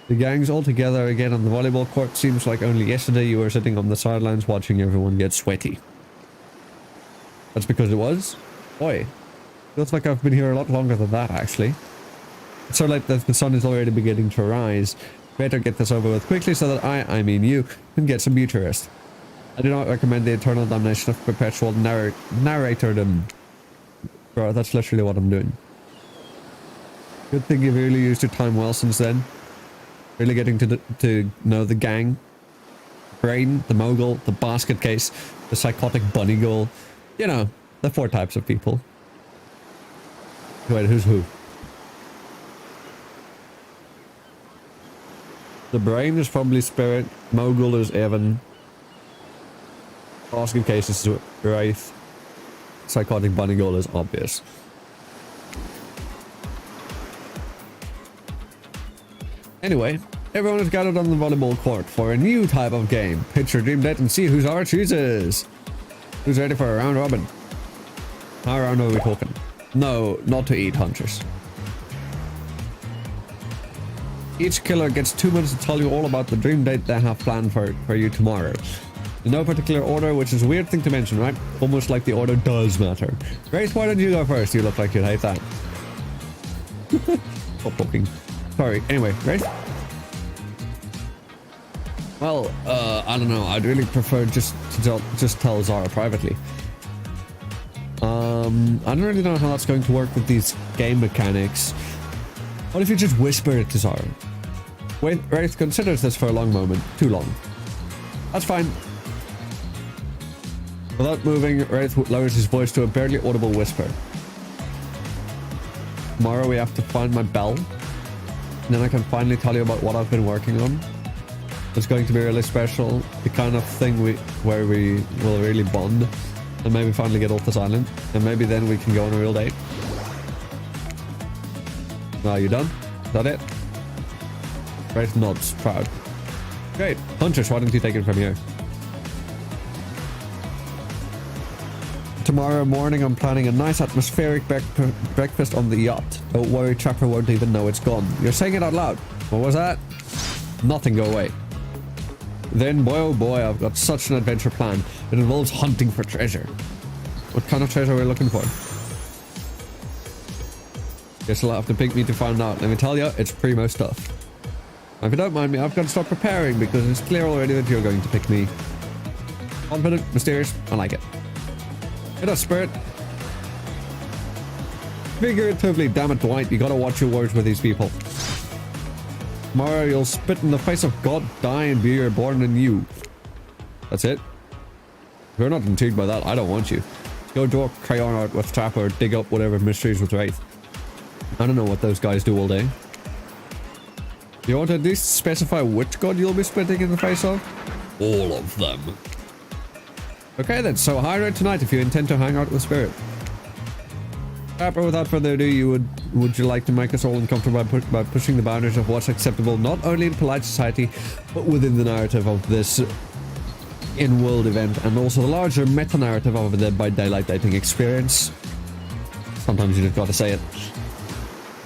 The gang's all together again on the volleyball court. Seems like only yesterday you were sitting on the sidelines watching everyone get sweaty. That's because it was? Boy. Feels like I've been here a lot longer than that, actually. It's so late that the sun is already beginning to rise. Better get this over with quickly so that I mean you, can get some beauty rest. I do not recommend the eternal damnation of perpetual narratordom. Bro, that's literally what I'm doing. Good thing you've really used your time well since then. Really getting to know the gang. Brain, the mogul, the basket case, the psychotic bunny girl. You know, the 4 types of people. Wait, who's who? The brain is probably Spirit. Mogul is Evan. Basket case is Wraith. Psychotic bunny girl is obvious. Anyway, everyone is gathered on the volleyball court for a new type of game. Pitch your dream date and see whose our chooses. Who's ready for a round robin? How round are we talking? No, not to eat, hunters. Each killer gets 2 minutes to tell you all about the dream date they have planned for you tomorrow. In no particular order, which is a weird thing to mention, right? Almost like the order does matter. Grace, why don't you go first? You look like you'd hate that. Stop talking. Sorry. Anyway, Grace? Well, I don't know. I'd really prefer just tell Zara privately. I don't really know how that's going to work with these game mechanics. What if you just whisper it to Zara? Wait, Wraith considers this for a long moment. Too long. That's fine. Without moving, Wraith lowers his voice to a barely audible whisper. Tomorrow we have to find my bell. And then I can finally tell you about what I've been working on. It's going to be really special. The kind of thing where we will really bond. And maybe finally get off this island. And maybe then we can go on a real date. Are you done? Is that it? Wraith nods, proud. Great. Hunters, why don't you take it from here? Tomorrow morning I'm planning a nice atmospheric breakfast on the yacht. Don't worry, Trapper won't even know it's gone. You're saying it out loud. What was that? Nothing, go away. Then, boy oh boy, I've got such an adventure plan. It involves hunting for treasure. What kind of treasure are we looking for? Guess you'll have to pick me to find out. Let me tell you, it's primo stuff. If you don't mind me, I've got to start preparing because it's clear already that you're going to pick me. Confident, mysterious, I like it. Get up, Spirit. Figuratively, damn it, Dwight, you gotta watch your words with these people. Tomorrow you'll spit in the face of God, die, and be reborn anew. That's it. If you're not intrigued by that, I don't want you. Go draw crayon art with Trapper or dig up whatever mysteries with Wraith. I don't know what those guys do all day. You want to at least specify which god you'll be spitting in the face of? All of them. Okay then, so hire it tonight if you intend to hang out with Spirit. Trapper, without further ado, would you like to make us all uncomfortable by pushing the boundaries of what's acceptable not only in polite society, but within the narrative of this in-world event, and also the larger meta-narrative of the Dead by Daylight dating experience? Sometimes you just gotta say it.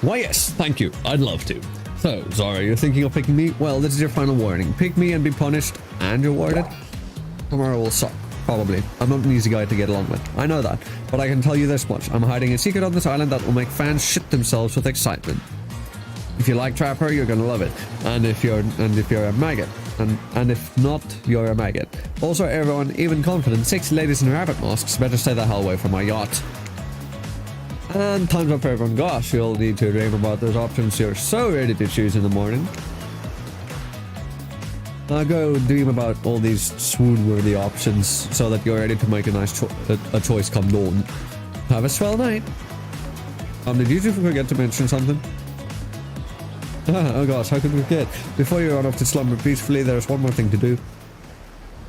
Why yes, thank you, I'd love to. So, Zara, you're thinking of picking me? Well, this is your final warning. Pick me and be punished and rewarded. Tomorrow will suck. Probably. I'm not an easy guy to get along with. I know that. But I can tell you this much. I'm hiding a secret on this island that will make fans shit themselves with excitement. If you like Trapper, you're gonna love it. And if you're a maggot. And if not, you're a maggot. Also, everyone, even confident, sexy ladies in rabbit masks, better stay the hell away from my yacht. And time's up for everyone. Gosh, you'll need to dream about those options you're so ready to choose in the morning. Now go dream about all these swoon-worthy options so that you're ready to make a nice choice come dawn. Have a swell night. Did you two forget to mention something? Oh gosh, how could we forget? Before you run off to slumber peacefully, there's one more thing to do.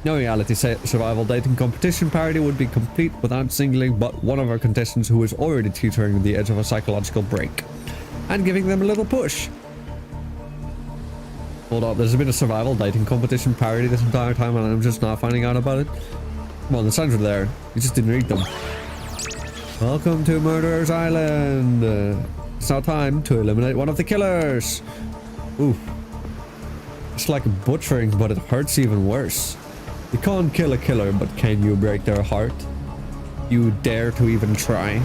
No reality survival dating competition parody would be complete without singling but one of our contestants who is already teetering on the edge of a psychological break. And giving them a little push. Hold up, there's been a survival dating competition parody this entire time and I'm just now finding out about it. Come on, the signs were there. You just didn't read them. Welcome to Murderer's Island. It's now time to eliminate one of the killers. Ooh. It's like butchering, but it hurts even worse. You can't kill a killer, but can you break their heart? You dare to even try?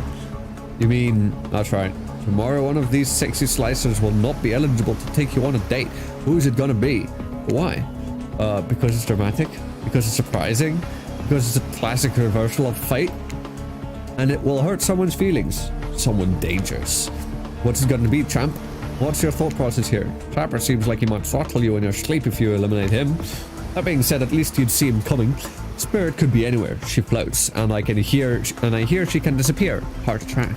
You mean, that's right. Tomorrow one of these sexy slicers will not be eligible to take you on a date. Who's it gonna be? Why? Because it's dramatic? Because it's surprising? Because it's a classic reversal of fate? And it will hurt someone's feelings. Someone dangerous. What's it gonna be, champ? What's your thought process here? Trapper seems like he might throttle you in your sleep if you eliminate him. That being said, at least you'd see him coming. Spirit could be anywhere. She floats, and I hear she can disappear. Hard to track.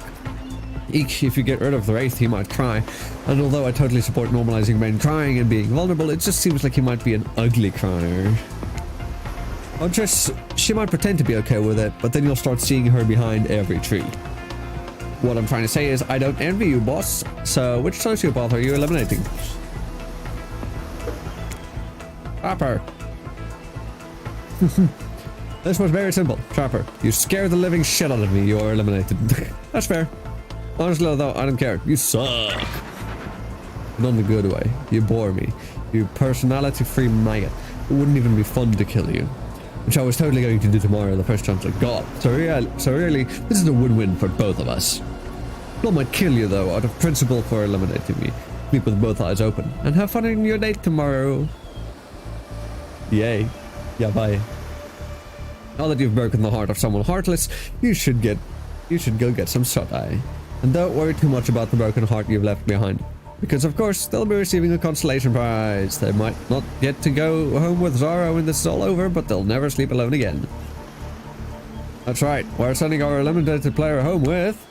Eek, if you get rid of the Wraith, he might cry. And although I totally support normalizing men crying and being vulnerable, it just seems like he might be an ugly crier. Or just, she might pretend to be okay with it, but then you'll start seeing her behind every tree. What I'm trying to say is, I don't envy you, boss. So, which sociopath are you eliminating? Trapper. This was very simple. Trapper, you scared the living shit out of me. You are eliminated. That's fair. Honestly, though, I don't care. You suck. Not in a good way. You bore me. You personality-free maggot. It wouldn't even be fun to kill you. Which I was totally going to do tomorrow the first chance I got. So really, this is a win-win for both of us. I might kill you, though, out of principle for eliminating me. Sleep with both eyes open. And have fun on your date tomorrow. Yay. Yeah, bye. Now that you've broken the heart of someone heartless, you should go get some shut-eye. And don't worry too much about the broken heart you've left behind. Because of course, they'll be receiving a consolation prize. They might not get to go home with Zara when this is all over, but they'll never sleep alone again. That's right, we're sending our eliminated player home with...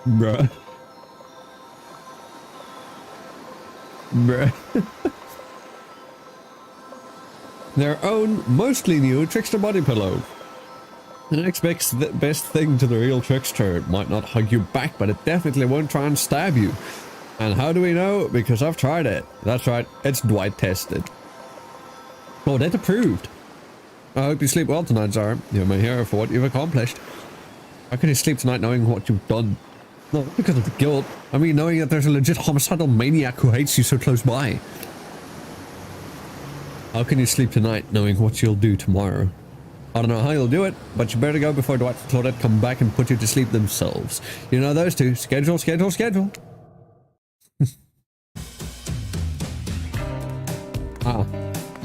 Bruh. Bruh. Their own, mostly new trickster body pillow. The next best thing to the real trickster. It might not hug you back, but it definitely won't try and stab you. And how do we know? Because I've tried it. That's right, it's Dwight tested. Oh, that approved. I hope you sleep well tonight, Zara. You're my hero for what you've accomplished. How can you sleep tonight knowing what you've done? Not because of the guilt. I mean, knowing that there's a legit homicidal maniac who hates you so close by. How can you sleep tonight knowing what you'll do tomorrow? I don't know how you'll do it, but you better go before Dwight and Claudette come back and put you to sleep themselves. You know those two. Schedule, schedule, schedule.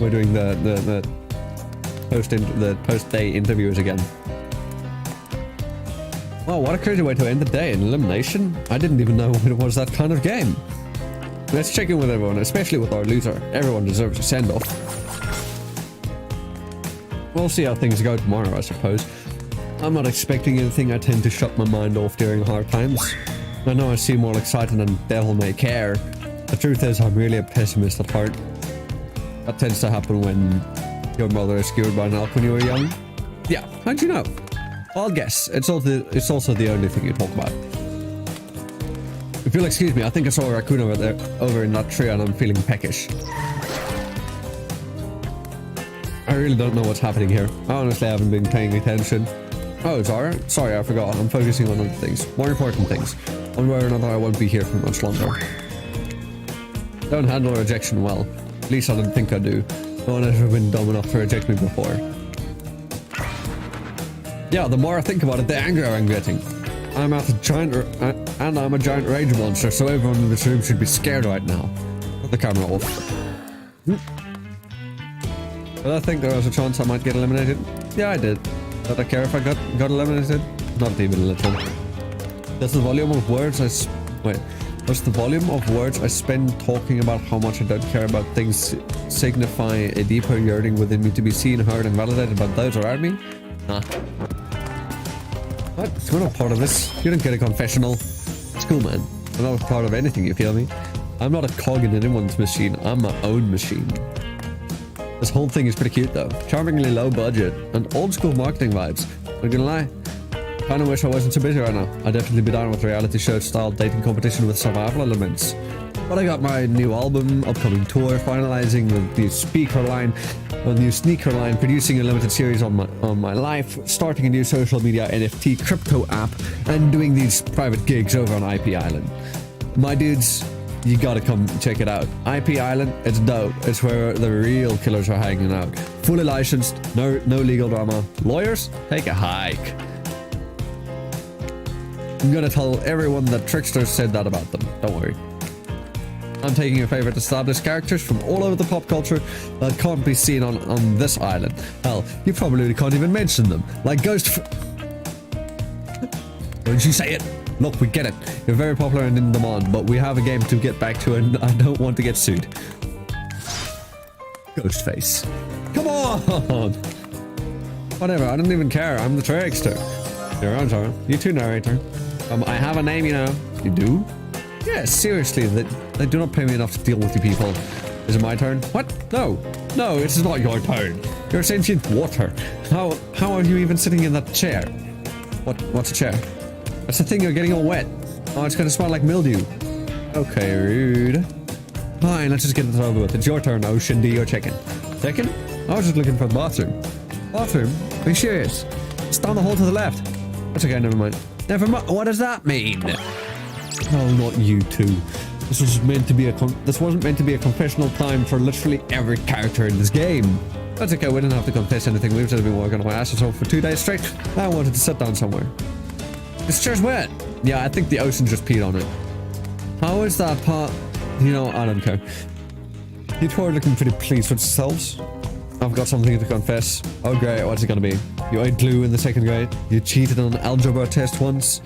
We're doing the post-day interviews again. Wow, what a crazy way to end the day. An elimination? I didn't even know it was that kind of game. Let's check in with everyone, especially with our loser. Everyone deserves a send-off. We'll see how things go tomorrow, I suppose. I'm not expecting anything. I tend to shut my mind off during hard times. I know I seem more excited than devil may care. The truth is, I'm really a pessimist at heart. That tends to happen when your mother is cured by an elk when you were young. Yeah, how'd you know? I'll guess. It's also the only thing you talk about. If you'll excuse me, I think I saw a raccoon over in that tree and I'm feeling peckish. I really don't know what's happening here. I honestly haven't been paying attention. Oh, Zara? Sorry, I forgot. I'm focusing on other things. More important things. One way or another, I won't be here for much longer. Don't handle rejection well. At least I don't think I do. No one has ever been dumb enough to reject me before. Yeah, the more I think about it, the angrier I'm getting. I'm a giant rage monster, so everyone in this room should be scared right now. Put the camera off. Did I think there was a chance I might get eliminated? Yeah, I did. Did I care if I got eliminated? Not even a little. What's the volume of words I spend talking about how much I don't care about things signify a deeper yearning within me to be seen, heard, and validated by those around me? Nah. What? You're not part of this. You don't get a confessional. It's cool, man. I'm not part of anything, you feel me? I'm not a cog in anyone's machine. I'm my own machine. This whole thing is pretty cute, though. Charmingly low budget and old school marketing vibes. Not gonna lie. Kinda wish I wasn't so busy right now. I'd definitely be down with reality show style dating competition with survival elements. But I got my new album, upcoming tour, finalizing the new sneaker line, producing a limited series on my life, starting a new social media NFT crypto app, and doing these private gigs over on IP Island. My dudes, you gotta come check it out. IP Island, it's dope. It's where the real killers are hanging out. Fully licensed, no legal drama. Lawyers, take a hike. I'm gonna tell everyone that Tricksters said that about them. Don't worry. I'm taking your favorite established characters from all over the pop culture that can't be seen on this island. Hell, you probably can't even mention them. Like Ghost... Don't you say it? Look, we get it. You're very popular and in demand, but we have a game to get back to and I don't want to get sued. Ghostface. Come on! Whatever, I don't even care. I'm the trickster. You're on, Zara. You too, narrator. I have a name, you know. You do? Yeah, seriously, they do not pay me enough to deal with you people. Is it my turn? What? No. No, it is not your turn. You're sentient water. How are you even sitting in that chair? What's a chair? That's the thing, you're getting all wet. Oh, it's gonna smell like mildew. Okay, rude. Fine, let's just get this over with. It's your turn, Ocean. Do your check-in. Check-in? I was just looking for the bathroom. Bathroom? Are you serious? It's down the hall to the left. That's okay, never mind. Never mind. What does that mean? Oh, not you two. This wasn't meant to be a confessional time for literally every character in this game. That's okay, we didn't have to confess anything. We've just been working on my asses off for 2 days straight. I wanted to sit down somewhere. This chair's wet. Yeah, I think the ocean just peed on it. How is that part? You know, I don't care. You two are looking pretty pleased with yourselves. I've got something to confess. Oh great, what's it gonna be? You ate glue in the 2nd grade. You cheated on an algebra test once.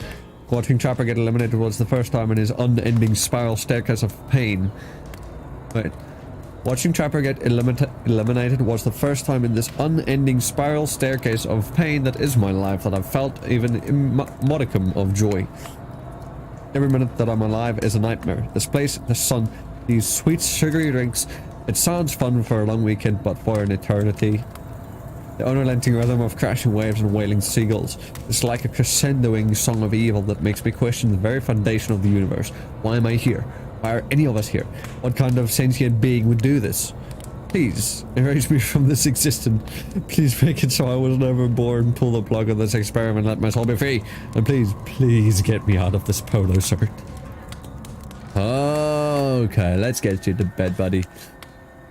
Watching Trapper get eliminated was the first time in his unending spiral staircase of pain. Wait. Watching Trapper get eliminated was the first time in this unending spiral staircase of pain that is my life that I've felt even a modicum of joy. Every minute that I'm alive is a nightmare. This place, the sun, these sweet sugary drinks. It sounds fun for a long weekend, but for an eternity. The unrelenting rhythm of crashing waves and wailing seagulls is like a crescendoing song of evil that makes me question the very foundation of the universe. Why am I here? Why are any of us here? What kind of sentient being would do this? Please, erase me from this existence. Please make it so I was never born. Pull the plug on this experiment. Let my soul be free. And please get me out of this polo shirt. Okay, let's get you to bed, buddy.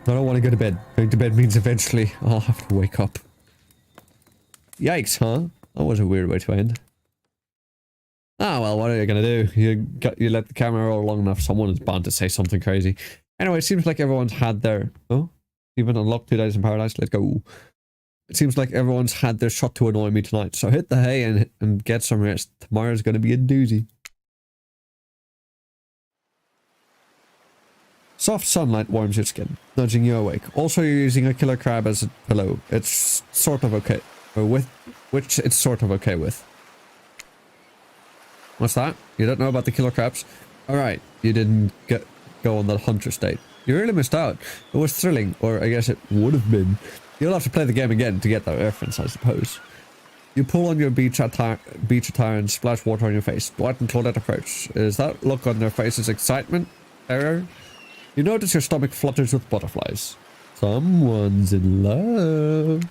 I don't want to go to bed. Going to bed means eventually I'll have to wake up. Yikes, huh? That was a weird way to end. Ah, well, what are you gonna do? You let the camera roll long enough, someone is bound to say something crazy. Anyway, it seems like everyone's had their... Oh? Even unlocked 2 days in paradise? Let's go. It seems like everyone's had their shot to annoy me tonight, so hit the hay and get some rest. Tomorrow's gonna be a doozy. Soft sunlight warms your skin, nudging you awake. Also, you're using a killer crab as a pillow. It's sort of okay, which it's sort of okay with. What's that? You don't know about the killer crabs? Alright, you didn't go on that hunter's date. You really missed out. It was thrilling, or I guess it would have been. You'll have to play the game again to get that reference, I suppose. You pull on your beach attire and splash water on your face. Dwight and Claudette approach. Is that look on their faces excitement? Terror? You notice your stomach flutters with butterflies. Someone's in love.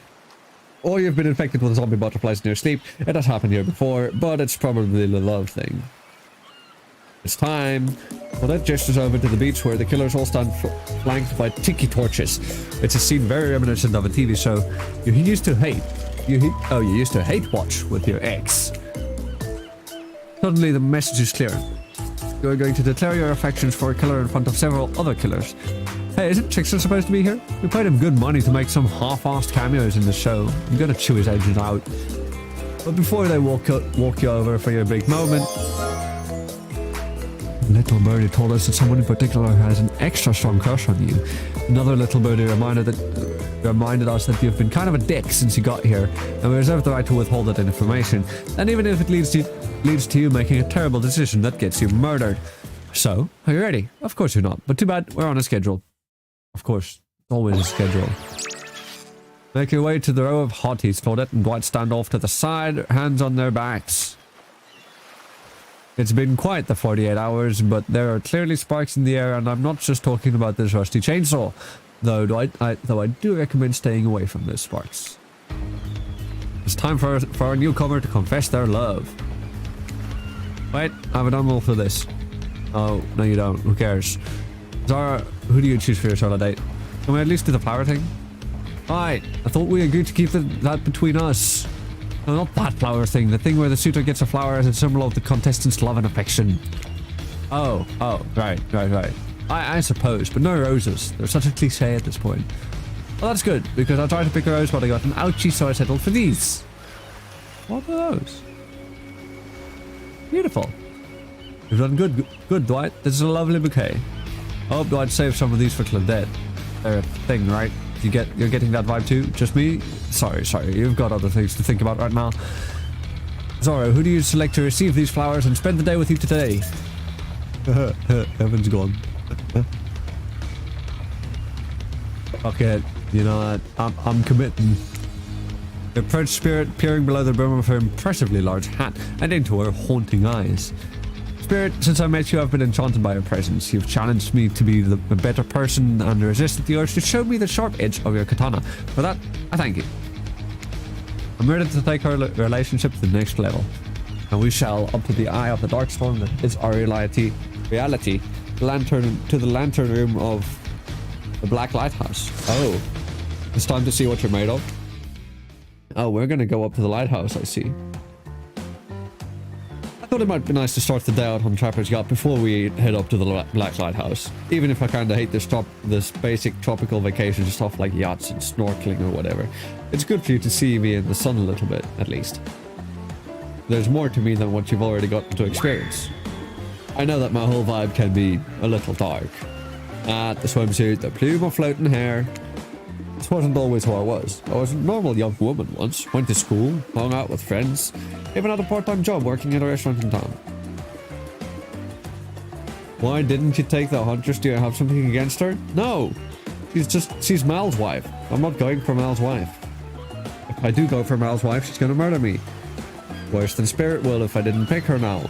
Or you've been infected with zombie butterflies in your sleep. It has happened here before, but it's probably the love thing. It's time. Claudette gestures over to the beach where the killers all stand flanked by tiki torches. It's a scene very reminiscent of a TV show you used to hate. You used to hate watch with your ex. Suddenly the message is clear. You're going to declare your affections for a killer in front of several other killers. Hey, isn't Trickster supposed to be here? We paid him good money to make some half-assed cameos in the show. I'm gonna chew his agent out. But before they walk you over for your big moment, Little Birdie told us that someone in particular has an extra strong crush on you. Another Little Birdie reminded us that you've been kind of a dick since you got here, and we reserve the right to withhold that information. And even if it leads to you making a terrible decision that gets you murdered. So, are you ready? Of course you're not, but too bad, we're on a schedule. Of course, always a schedule. Make your way to the row of hotties. Claudette and Dwight stand off to the side, hands on their backs. It's been quite the 48 hours, but there are clearly sparks in the air, and I'm not just talking about this rusty chainsaw. Though I do recommend staying away from those sparks. It's time for a newcomer to confess their love. Wait, I have a done all for this. Oh, no you don't. Who cares? Zara, who do you choose for your solo date? Can we at least do the flower thing? Alright, I thought we agreed to keep that between us. No, not that flower thing. The thing where the suitor gets a flower as a symbol of the contestant's love and affection. Oh, right. I suppose, but no roses. They're such a cliche at this point. Well, that's good, because I tried to pick a rose, but I got an ouchie, so I settled for these. What are those? Beautiful. You've done good, Dwight. This is a lovely bouquet. I hope Dwight saved some of these for Claudette. They're a thing, right? You're getting that vibe too? Just me? Sorry. You've got other things to think about right now. Zorro, who do you select to receive these flowers and spend the day with you today? Evan's gone. Okay, you know, I'm committing. The approached spirit peering below the brim of her impressively large hat and into her haunting eyes. Spirit, since I met you, I've been enchanted by your presence. You've challenged me to be a better person and resisted the urge to show me the sharp edge of your katana. For that, I thank you. I'm ready to take our relationship to the next level. And we shall, up to the eye of the dark storm that is our reality, to the lantern room of the Black Lighthouse. Oh, it's time to see what you're made of. Oh, we're gonna go up to the lighthouse, I see. I thought it might be nice to start the day out on Trapper's Yacht before we head up to the Black Lighthouse. Even if I kinda hate this basic tropical vacation stuff like yachts and snorkeling or whatever. It's good for you to see me in the sun a little bit, at least. There's more to me than what you've already gotten to experience. I know that my whole vibe can be a little dark. The swimsuit, the plume of floating hair. This wasn't always who I was. I was a normal young woman once, went to school, hung out with friends, even had a part-time job working at a restaurant in town. Why didn't you take the huntress? Do you have something against her? No! She's Mal's wife. I'm not going for Mal's wife. If I do go for Mal's wife, she's gonna murder me. Worse than Spirit will if I didn't pick her now.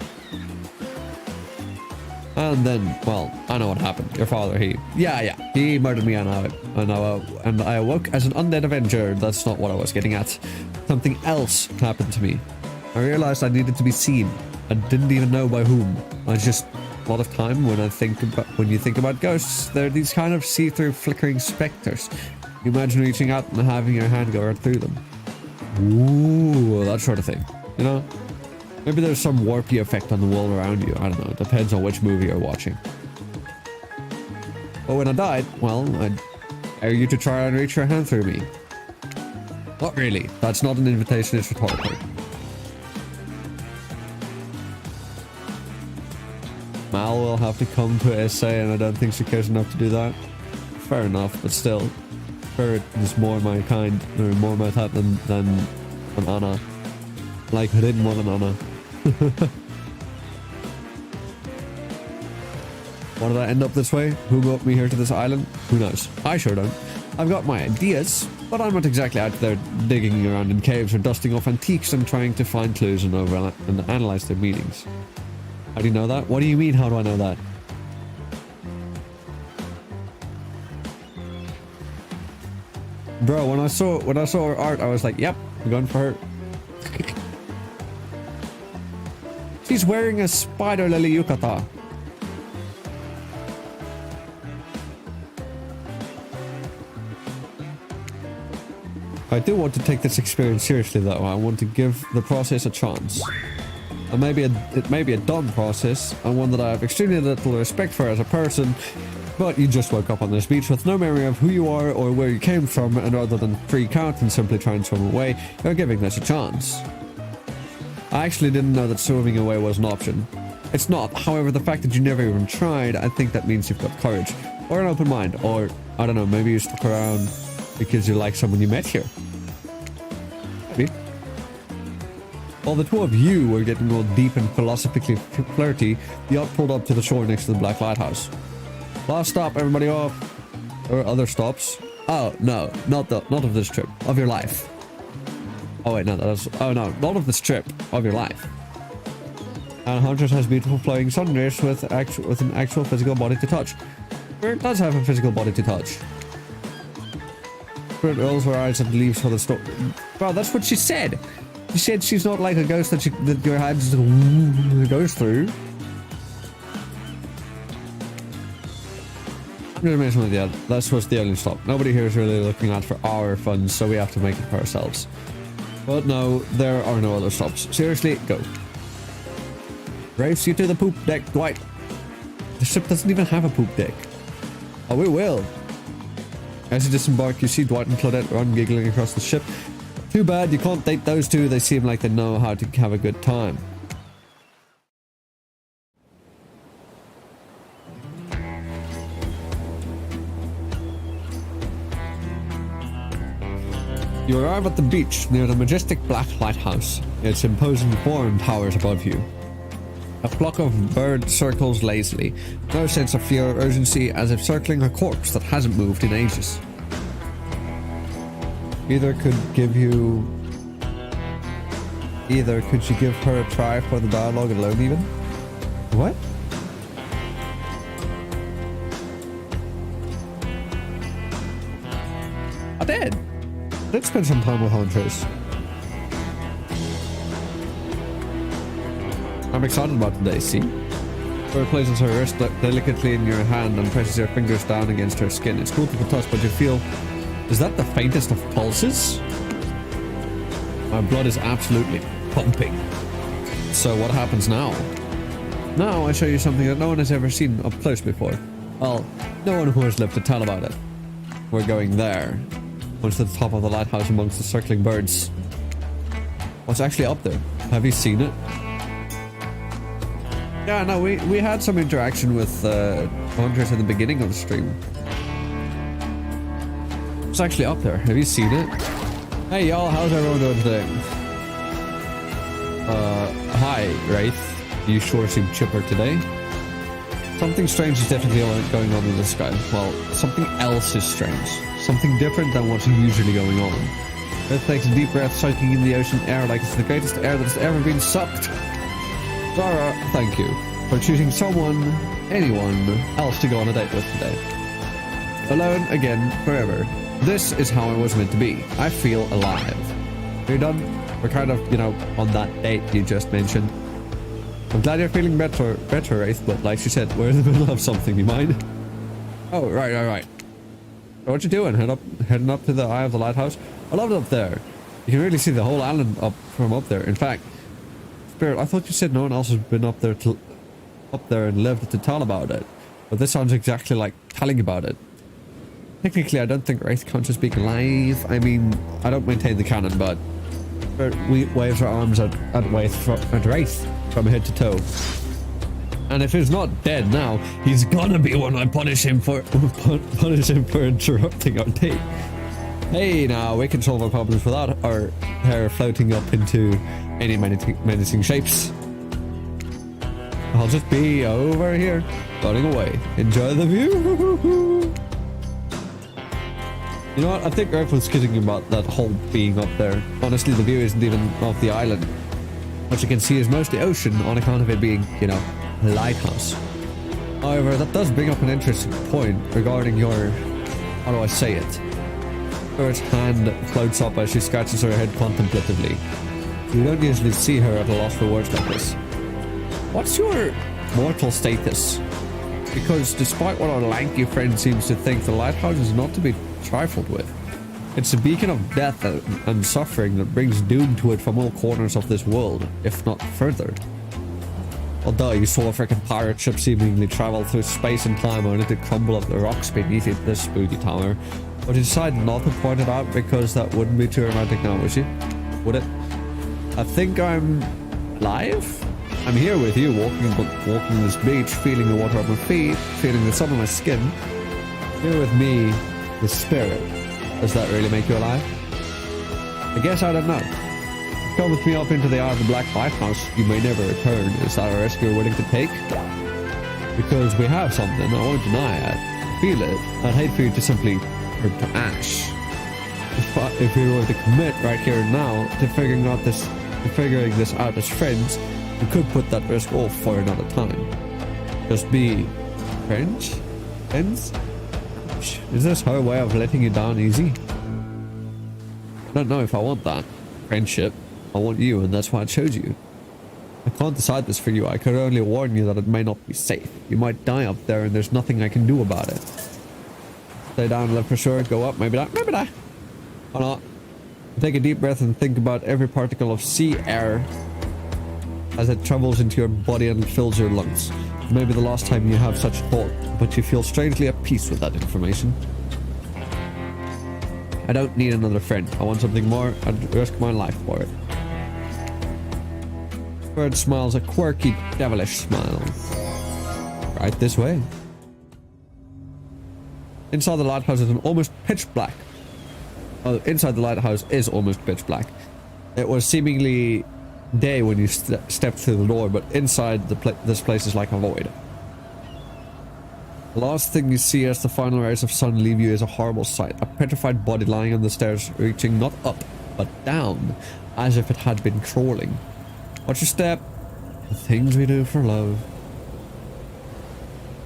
And then, well, I know what happened. Your father, he murdered me and I awoke as an undead avenger. That's not what I was getting at. Something else happened to me. I realized I needed to be seen. I didn't even know by whom. A lot of time when you think about ghosts, they're these kind of see-through flickering specters. You imagine reaching out and having your hand go right through them. Ooh, that sort of thing. You know? Maybe there's some warpy effect on the wall around you. I don't know. It depends on which movie you're watching. But when I died, well, I dare you to try and reach your hand through me. Not really. That's not an invitation, it's rhetorical. Mal will have to come to SA, and I don't think she cares enough to do that. Fair enough, but still. Spirit is more my kind, or more my type than Anna. Like, I didn't want an Anna. Why did I end up this way? Who got me here to this island? Who knows? I sure don't. I've got my ideas, but I'm not exactly out there digging around in caves or dusting off antiques and trying to find clues and analyze their meanings. How do you know that? What do you mean, how do I know that? Bro, when I saw her art, I was like, yep, I'm going for her. She's wearing a spider lily yukata. I do want to take this experience seriously though. I want to give the process a chance. And it may be a dumb process, and one that I have extremely little respect for as a person, but you just woke up on this beach with no memory of who you are or where you came from, and rather than freak out and simply try and swim away, you're giving this a chance. I actually didn't know that swimming away was an option. It's not, however, the fact that you never even tried, I think that means you've got courage, or an open mind, or, I don't know, maybe you stuck around because you like someone you met here. Maybe. While the two of you were getting all deep and philosophically flirty, the yacht pulled up to the shore next to the Black Lighthouse. Last stop, everybody off. Or other stops. Oh, no, not of this trip. Of your life. Oh, wait, no, oh, no, not of this trip. Of your life. And Huntress has beautiful flowing sunrays with an actual physical body to touch. Spirit does have a physical body to touch. Spirit rolls her eyes and leaves for the store. Bro, that's what she said. She said she's not like a ghost that your hand just goes through. Yeah, that was the only stop. Nobody here is really looking out for our funds, so we have to make it for ourselves. But no, there are no other stops. Seriously, go. Race you to the poop deck, Dwight. The ship doesn't even have a poop deck. Oh, we will. As you disembark, you see Dwight and Claudette run giggling across the ship. Too bad you can't date those two. They seem like they know how to have a good time. You arrive at the beach near the majestic Black Lighthouse. Its imposing form towers above you. A flock of birds circles lazily. No sense of fear or urgency, as if circling a corpse that hasn't moved in ages. Either could you give her a try for the dialogue alone even? What? I did. Let's spend some time with Huntress. I'm excited about today, see? Her places her wrist delicately in your hand and presses your fingers down against her skin. It's cool to the touch, but you feel... Is that the faintest of pulses? My blood is absolutely pumping. So what happens now? Now I show you something that no one has ever seen up close before. Well, no one who has lived to tell about it. We're going there. Once to the top of the lighthouse amongst the circling birds. What's actually up there? Have you seen it? Yeah, no, we had some interaction with Huntress at the beginning of the stream. It's actually up there. Have you seen it? Hey y'all, how's everyone doing today? Hi, Wraith. You sure seem chipper today. Something strange is definitely going on in the sky. Well, something else is strange. Something different than what's usually going on. It takes a deep breath, soaking in the ocean air like it's the greatest air that has ever been sucked. Zara, thank you for choosing anyone else to go on a date with today. Alone, again, forever. This is how I was meant to be. I feel alive. Are you done? We're kind of, on that date you just mentioned. I'm glad you're feeling better, Wraith, but like she said, we're in the middle of something, you mind? Oh, right. So what you doing? Heading up to the eye of the lighthouse? I love it up there. You can really see the whole island from up there. In fact, Spirit, I thought you said no one else has been up there and lived to tell about it. But this sounds exactly like telling about it. Technically, I don't think Wraith counts as being alive. I mean, I don't maintain the cannon, but we waves our arms at Wraith from head to toe. And if he's not dead now, he's gonna be when I punish him for interrupting our date. Hey, now we can solve our problems without our hair floating up into any menacing shapes. I'll just be over here, floating away. Enjoy the view. You know what? I think Earth was kidding about that whole being up there. Honestly, the view isn't even of the island. What you can see is mostly ocean on account of it being, you know, a lighthouse. However, that does bring up an interesting point regarding your... how do I say it? Earth's hand floats up as she scratches her head contemplatively. You don't usually see her at a loss for words like this. What's your mortal status? Because despite what our lanky friend seems to think, the lighthouse is not to be trifled with. It's a beacon of death and suffering that brings doom to it from all corners of this world, if not further. Although you saw a freaking pirate ship seemingly travel through space and time only to crumble up the rocks beneath it, this spooky tower. But you decided not to point it out because that wouldn't be too romantic now, would you? Would it? I think I'm alive? I'm here with you, walking this beach, feeling the water on my feet, feeling the sun on my skin. Here with me, the spirit. Does that really make you alive? I guess I don't know. Come with me up into the eye of the Black Lighthouse. You may never return. Is that a risk you're willing to take? Because we have something. I won't deny it. I feel it. I'd hate for you to simply turn to ash. If we were to commit right here and now to figuring this out as friends, we could put that risk off for another time. Just be friends? Friends? Is this her way of letting you down easy? I don't know if I want that. Friendship. I want you, and that's why I chose you. I can't decide this for you. I could only warn you that it may not be safe. You might die up there, and there's nothing I can do about it. Stay down, live for sure. Go up, maybe die. Or not. Take a deep breath and think about every particle of sea air as it travels into your body and fills your lungs. Maybe the last time you have such thought, but you feel strangely at peace with that information. I don't need another friend. I want something more. I'd risk my life for it. Bird smiles a quirky, devilish smile. Right this way. Inside the lighthouse is almost pitch black. Oh, inside the lighthouse is almost pitch black. It was seemingly day when you stepped through the door, but inside this place is like a void. The last thing you see as the final rays of sun leave you is a horrible sight. A petrified body lying on the stairs, reaching not up, but down, as if it had been crawling. Watch your step. The things we do for love.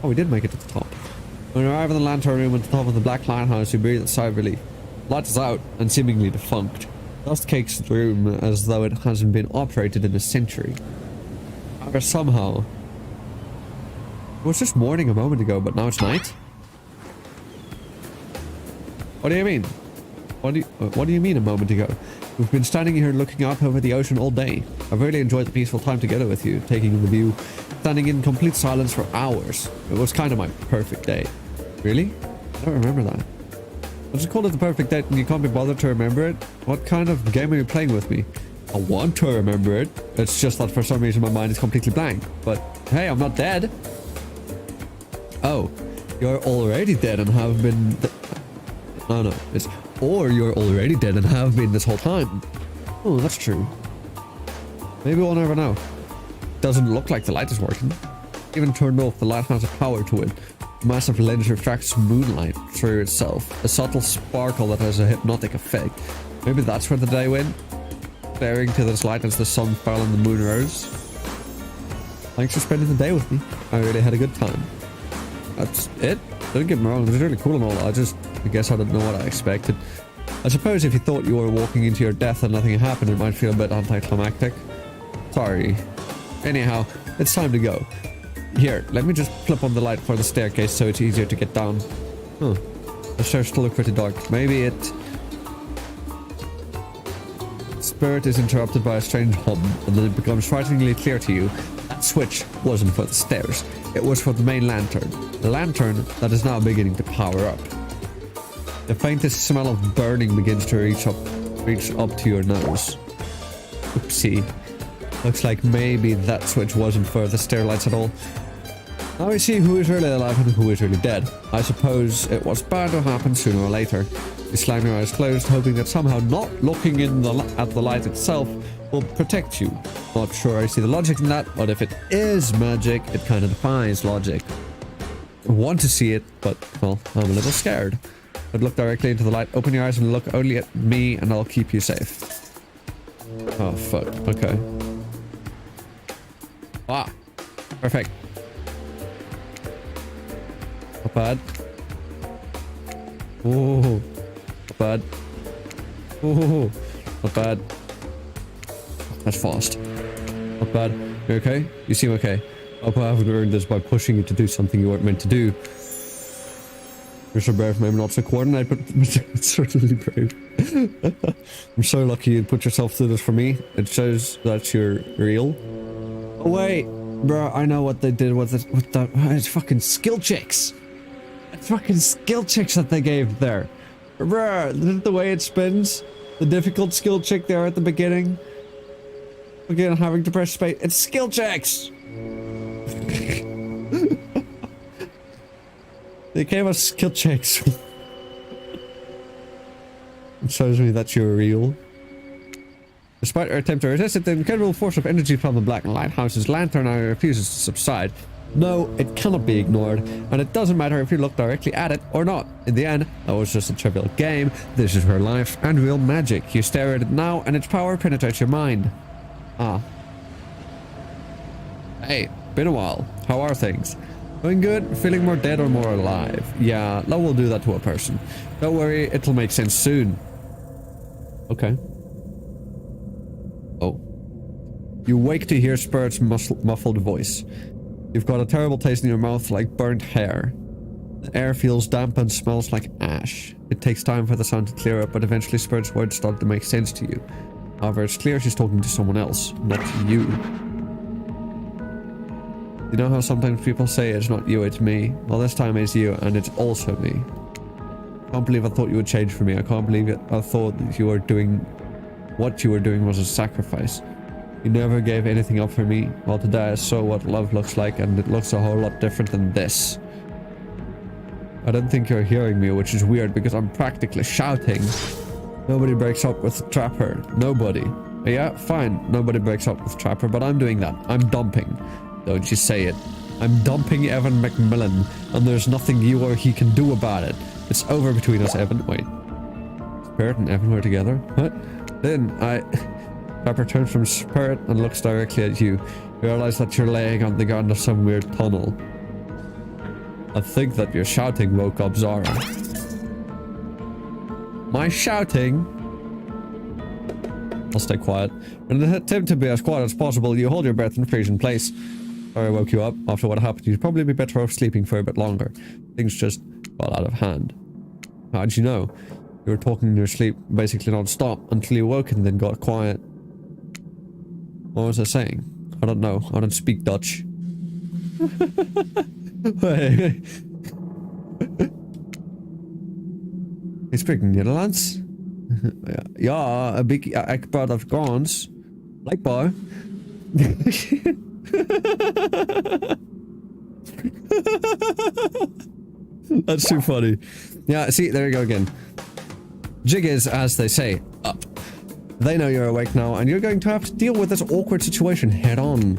Oh, we did make it to the top. When you arrive in the lantern room at the top of the Black Lighthouse, you breathe a sigh of relief. Light is out and seemingly defunct. Dust cakes the room as though it hasn't been operated in a century. However, somehow... It was just morning a moment ago, but now it's night? What do you mean? What do you mean a moment ago? We've been standing here looking out over the ocean all day. I've really enjoyed the peaceful time together with you, taking in the view, standing in complete silence for hours. It was kind of my perfect day. Really? I don't remember that. I just called it the perfect date and you can't be bothered to remember it? What kind of game are you playing with me? I want to remember it. It's just that for some reason my mind is completely blank. But hey, I'm not dead. Oh, you're already dead and have been... No, it's... Or you're already dead and have been this whole time. Oh, that's true. Maybe we'll never know. Doesn't look like the light is working. Even turned off, the light has a power to it. A massive lens refracts moonlight through itself. A subtle sparkle that has a hypnotic effect. Maybe that's where the day went. Staring to this light as the sun fell and the moon rose. Thanks for spending the day with me. I really had a good time. That's it. Don't get me wrong, it was really cool and all. I guess I didn't know what I expected. I suppose if you thought you were walking into your death and nothing happened, it might feel a bit anticlimactic. Sorry. Anyhow, it's time to go. Here, let me just flip on the light for the staircase so it's easier to get down. Huh. The stairs still look pretty dark. Maybe it... Spirit is interrupted by a strange hum, and then it becomes frighteningly clear to you that switch wasn't for the stairs. It was for the main lantern. The lantern that is now beginning to power up. The faintest smell of burning begins to reach up to your nose. Oopsie. Looks like maybe that switch wasn't for the stair lights at all. Now we see who is really alive and who is really dead. I suppose it was bound to happen sooner or later. You slam your eyes closed, hoping that somehow not looking at the light itself will protect you. Not sure I see the logic in that, but if it is magic, it kind of defies logic. I want to see it, but, well, I'm a little scared. I'd look directly into the light, open your eyes and look only at me, and I'll keep you safe. Oh, fuck. Okay. Ah. Perfect. Not bad. Oh. Not bad. Oh. Not bad. That's fast. Not bad. You okay? You seem okay. I hope I haven't earned this by pushing you to do something you weren't meant to do. You're so brave, maybe not so coordinated, but it's certainly brave. I'm so lucky you put yourself through this for me. It shows that you're real. Oh wait, bro, I know what they did with the it's fucking skill checks. It's fucking skill checks that they gave there. Bro, the way it spins, the difficult skill check there at the beginning. Again, having to press space. It's skill checks. They gave us skill checks. It shows me that you're real. Despite our attempt to resist it, the incredible force of energy from the Black Lighthouse's lantern eye refuses to subside. No, it cannot be ignored, and it doesn't matter if you look directly at it or not. In the end, that was just a trivial game. This is real life and real magic. You stare at it now, and its power penetrates your mind. Ah. Hey, been a while. How are things? Going good? Feeling more dead or more alive? Yeah, love will do that to a person. Don't worry, it'll make sense soon. Okay. Oh. You wake to hear Spirit's muffled voice. You've got a terrible taste in your mouth like burnt hair. The air feels damp and smells like ash. It takes time for the sound to clear up, but eventually Spirit's words start to make sense to you. However, it's clear she's talking to someone else, not you. You know how sometimes people say it's not you, it's me? Well, this time it's you, and it's also me. I can't believe I thought you would change for me. I can't believe it. I thought that you were doing... what you were doing was a sacrifice. You never gave anything up for me. Well, today I saw what love looks like, and it looks a whole lot different than this. I don't think you're hearing me, which is weird, because I'm practically shouting. Nobody breaks up with Trapper. Nobody. Yeah, fine. Nobody breaks up with Trapper, but I'm doing that. I'm dumping. Don't you say it. I'm dumping Evan McMillan, and there's nothing you or he can do about it. It's over between us, Evan. Wait. Spirit and Evan were together? What? Then Pepper turns from Spirit and looks directly at you. You realize that you're laying on the ground of some weird tunnel. I think that your shouting woke up Zara. My shouting? I'll stay quiet. In an attempt to be as quiet as possible, you hold your breath and freeze in place. Sorry I woke you up. After what happened, you'd probably be better off sleeping for a bit longer. Things just got out of hand. How'd you know? You were talking in your sleep basically non-stop until you woke and then got quiet. What was I saying? I don't know. I don't speak Dutch. Hey. Je spreekt Nederlands? Ja, ik praat Afrikaans. Blijkbaar. That's too funny. Yeah, see, there you go again. Jig is, as they say, up. They know you're awake now, and you're going to have to deal with this awkward situation head on.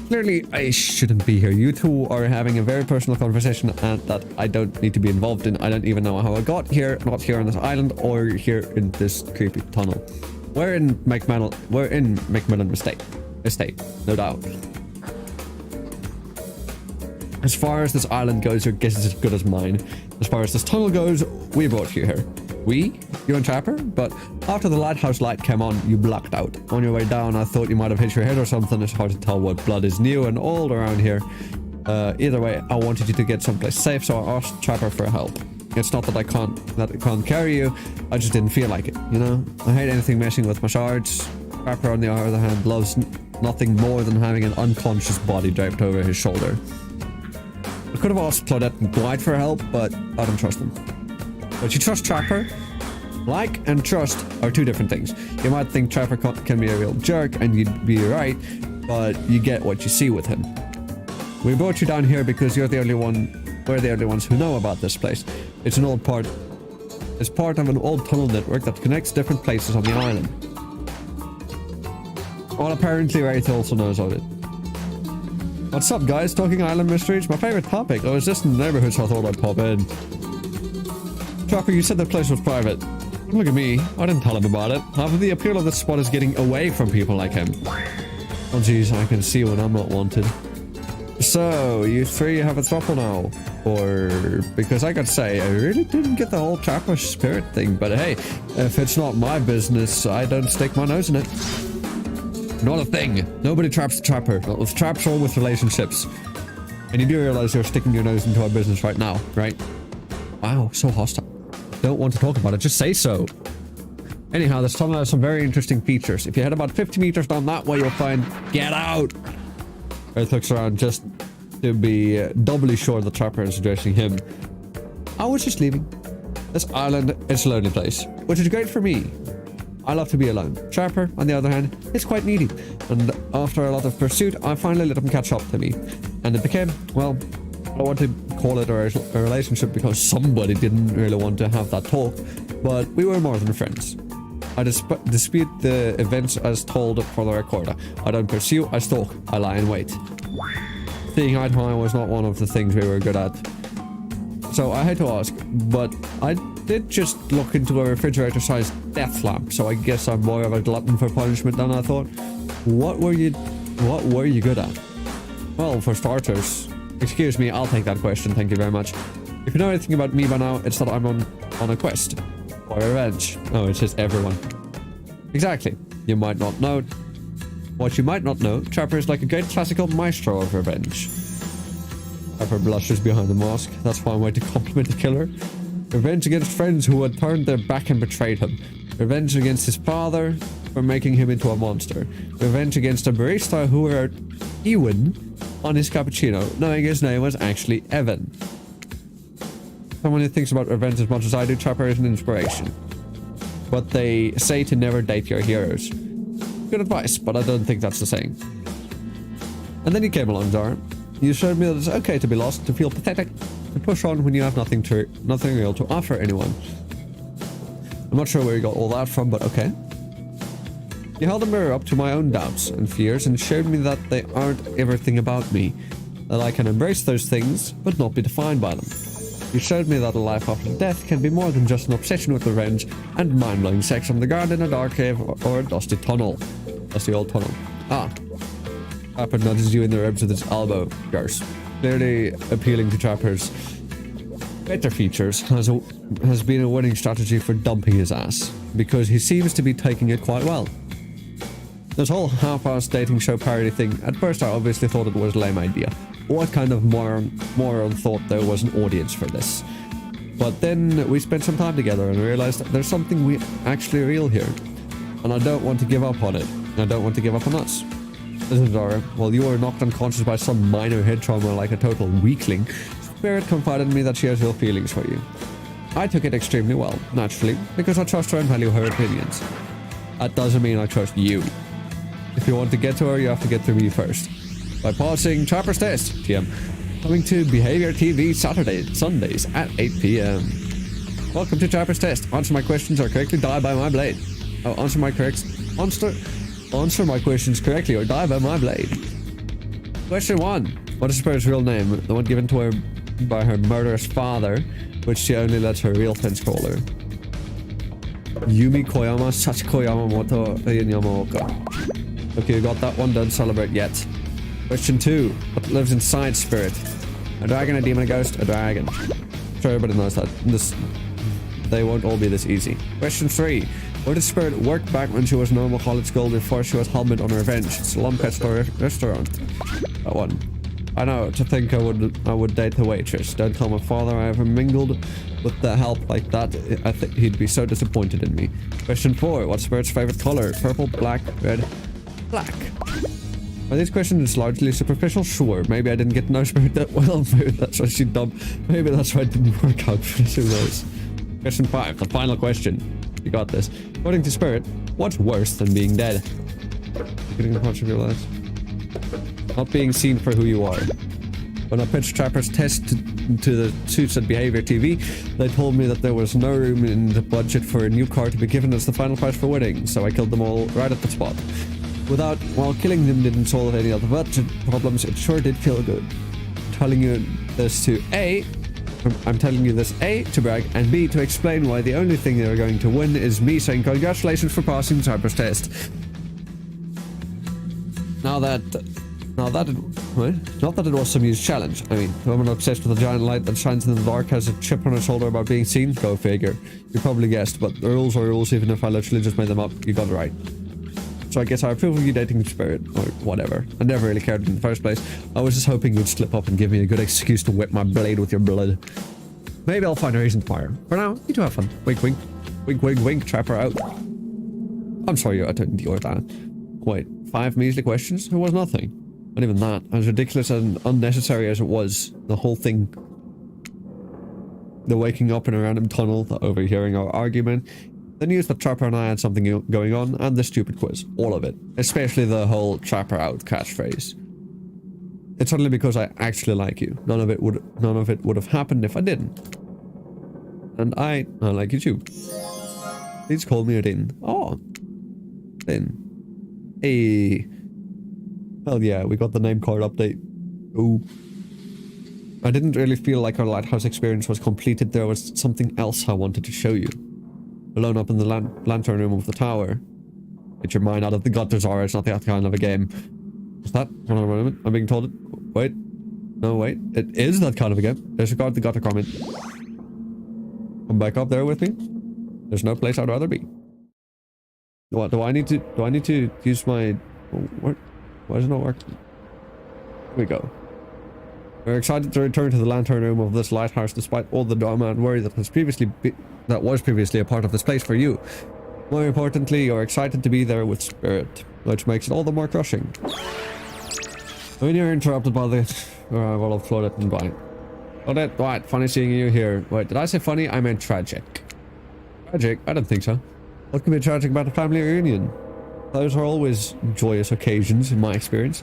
Clearly, I shouldn't be here. You two are having a very personal conversation that I don't need to be involved in. I don't even know how I got here, not here on this island, or here in this creepy tunnel. We're in McMillan Estate, no doubt. As far as this island goes, your guess is as good as mine. As far as this tunnel goes, we brought you here. We? You and Trapper? But after the lighthouse light came on, you blacked out. On your way down, I thought you might have hit your head or something. It's hard to tell what blood is new and old around here. Either way, I wanted you to get someplace safe, so I asked Trapper for help. It's not that I can't carry you. I just didn't feel like it, you know? I hate anything messing with my shards. Trapper, on the other hand, loves nothing more than having an unconscious body draped over his shoulder. I could have asked Claudette and Dwight for help, but I don't trust them. But you trust Trapper? Like and trust are two different things. You might think Trapper can be a real jerk, and you'd be right, but you get what you see with him. We brought you down here because we're the only ones who know about this place. It's part of an old tunnel network that connects different places on the island. Well, apparently Wraith also knows of it. What's up, guys? Talking island mysteries? My favorite topic. I was just in the neighborhood, so I thought I'd pop in. Trapper, you said the place was private. Look at me. I didn't tell him about it. Half of the appeal of this spot is getting away from people like him. Oh jeez, I can see when I'm not wanted. So, you three have a throuple now? Or... because I gotta say, I really didn't get the whole Trapper spirit thing, but hey, if it's not my business, I don't stick my nose in it. Not a thing. Nobody traps the Trapper. Not with traps or with relationships. And you do realize you're sticking your nose into our business right now, right? Wow, so hostile. Don't want to talk about it, just say so. Anyhow, this tunnel has some very interesting features. If you head about 50 meters down that way, you'll find... Get out! Earth looks around just to be doubly sure the Trapper is addressing him. I was just leaving. This island is a lonely place, which is great for me. I love to be alone. Trapper, on the other hand, is quite needy. And after a lot of pursuit, I finally let him catch up to me. And it became, well... I don't want to call it a relationship because somebody didn't really want to have that talk, but we were more than friends. I dispute the events as told for the recorder. I don't pursue, I stalk, I lie in wait. Seeing eye to eye was not one of the things we were good at. So I hate to ask, but I did just look into a refrigerator-sized death lamp, so I guess I'm more of a glutton for punishment than I thought. What were you good at? Well, for starters... Excuse me, I'll take that question, thank you very much. If you know anything about me by now, it's that I'm on a quest. For revenge. Oh, it's just everyone. Exactly. You might not know. What you might not know, Trapper is like a great classical maestro of revenge. Trapper blushes behind the mask. That's one way to compliment the killer. Revenge against friends who had turned their back and betrayed him. Revenge against his father for making him into a monster. Revenge against a barista who wrote Ewan on his cappuccino, knowing his name was actually Evan. Someone who thinks about revenge as much as I do, Trapper is an inspiration. But they say to never date your heroes. Good advice, but I don't think that's the saying. And then you came along, Zara. You showed me that it's okay to be lost, to feel pathetic, to push on when you have nothing real to offer anyone. I'm not sure where you got all that from, but okay. You held a mirror up to my own doubts and fears and showed me that they aren't everything about me, that I can embrace those things, but not be defined by them. You showed me that a life after death can be more than just an obsession with revenge and mind-blowing sex on the ground in a dark cave or a dusty tunnel. Dusty old tunnel. Ah. Trapper nudges you in the ribs with his elbow. Gross. Clearly appealing to Trapper's better features has been a winning strategy for dumping his ass, because he seems to be taking it quite well. This whole half-assed dating show parody thing, at first I obviously thought it was a lame idea. What kind of moron thought there was an audience for this? But then we spent some time together and realized that there's something actually real here. And I don't want to give up on it. And I don't want to give up on us. Listen, Zara, while you were knocked unconscious by some minor head trauma like a total weakling, Spirit confided in me that she has real feelings for you. I took it extremely well, naturally, because I trust her and value her opinions. That doesn't mean I trust you. If you want to get to her, you have to get to me first. By pausing Trapper's Test, TM. Coming to Behavior TV Sundays at 8 p.m. Welcome to Trapper's Test. Answer my questions or correctly die by my blade. Oh, answer my questions correctly or die by my blade. Question 1. What is Spirit's real name? The one given to her by her murderous father, which she only lets her real friends call her. Yumi Koyama Sachikoyama Moto Yamaoka. Okay, you got that one, don't celebrate yet. Question 2. What lives inside Spirit? A dragon, a demon, a ghost, a dragon. Sure, everybody knows that. They won't all be this easy. Question 3. Where did Spirit work back when she was normal college girl before she was hell-bent on revenge? Salon, pet store, restaurant. That one. I know, to think I would date a waitress. Don't tell my father I ever mingled with the help like that. I think he'd be so disappointed in me. Question 4. What's Spirit's favorite color? Purple, black, red, black. Are these questions largely superficial? Sure. Maybe I didn't get to know Spirit that well. Maybe that's why she dumped. Maybe that's why it didn't work out for us. Who knows? Question 5, the final question. You got this. According to Spirit, what's worse than being dead? Getting the punch of your life. Not being seen for who you are. When I pitched Trapper's test to the Suits and Behavior TV, they told me that there was no room in the budget for a new car to be given as the final prize for winning, so I killed them all right at the spot. While killing them didn't solve any of the budget problems, it sure did feel good. I'm telling you this to A, to brag, and B, to explain why the only thing they're going to win is me saying congratulations for passing Trapper's test. Not that it was some huge challenge. I mean, the woman obsessed with a giant light that shines in the dark has a chip on her shoulder about being seen. Go figure. You probably guessed, but the rules are rules even if I literally just made them up. You got it right. So I guess I approve of you dating Spirit, or whatever. I never really cared in the first place. I was just hoping you'd slip up and give me a good excuse to whip my blade with your blood. Maybe I'll find a reason to fire. For now, you two have fun. Wink, wink. Wink, wink, wink. Trapper out. I'm sorry I didn't do that. Wait, 5 measly questions? It was nothing. Not even that. As ridiculous and unnecessary as it was, the whole thing. The waking up in a random tunnel, the overhearing our argument, the news that Trapper and I had something going on, and the stupid quiz. All of it. Especially the whole Trapper out catchphrase. It's only because I actually like you. None of it would have happened if I didn't. And I like you too. Please call me Rin. Oh. Rin. Hey. Hell yeah, we got the name card update. Ooh. I didn't really feel like our lighthouse experience was completed. There was something else I wanted to show you. Alone up in the lantern room of the tower. Get your mind out of the gutter, Zara. It's not that kind of a game. What's that? Hold on a moment. I'm being told it. Wait. No, wait. It is that kind of a game. Disregard the gutter comment. Come back up there with me. There's no place I'd rather be. What do I need to use my... What? Why is it not working? Here we go. We're excited to return to the lantern room of this lighthouse despite all the drama and worry that was previously a part of this place for you. More importantly, you're excited to be there with Spirit, which makes it all the more crushing. When you're interrupted by the arrival of Claudette and Dwight. Claudette, Dwight, funny seeing you here. Wait, did I say funny? I meant tragic. Tragic? I don't think so. What could be tragic about a family reunion? Those are always joyous occasions, in my experience.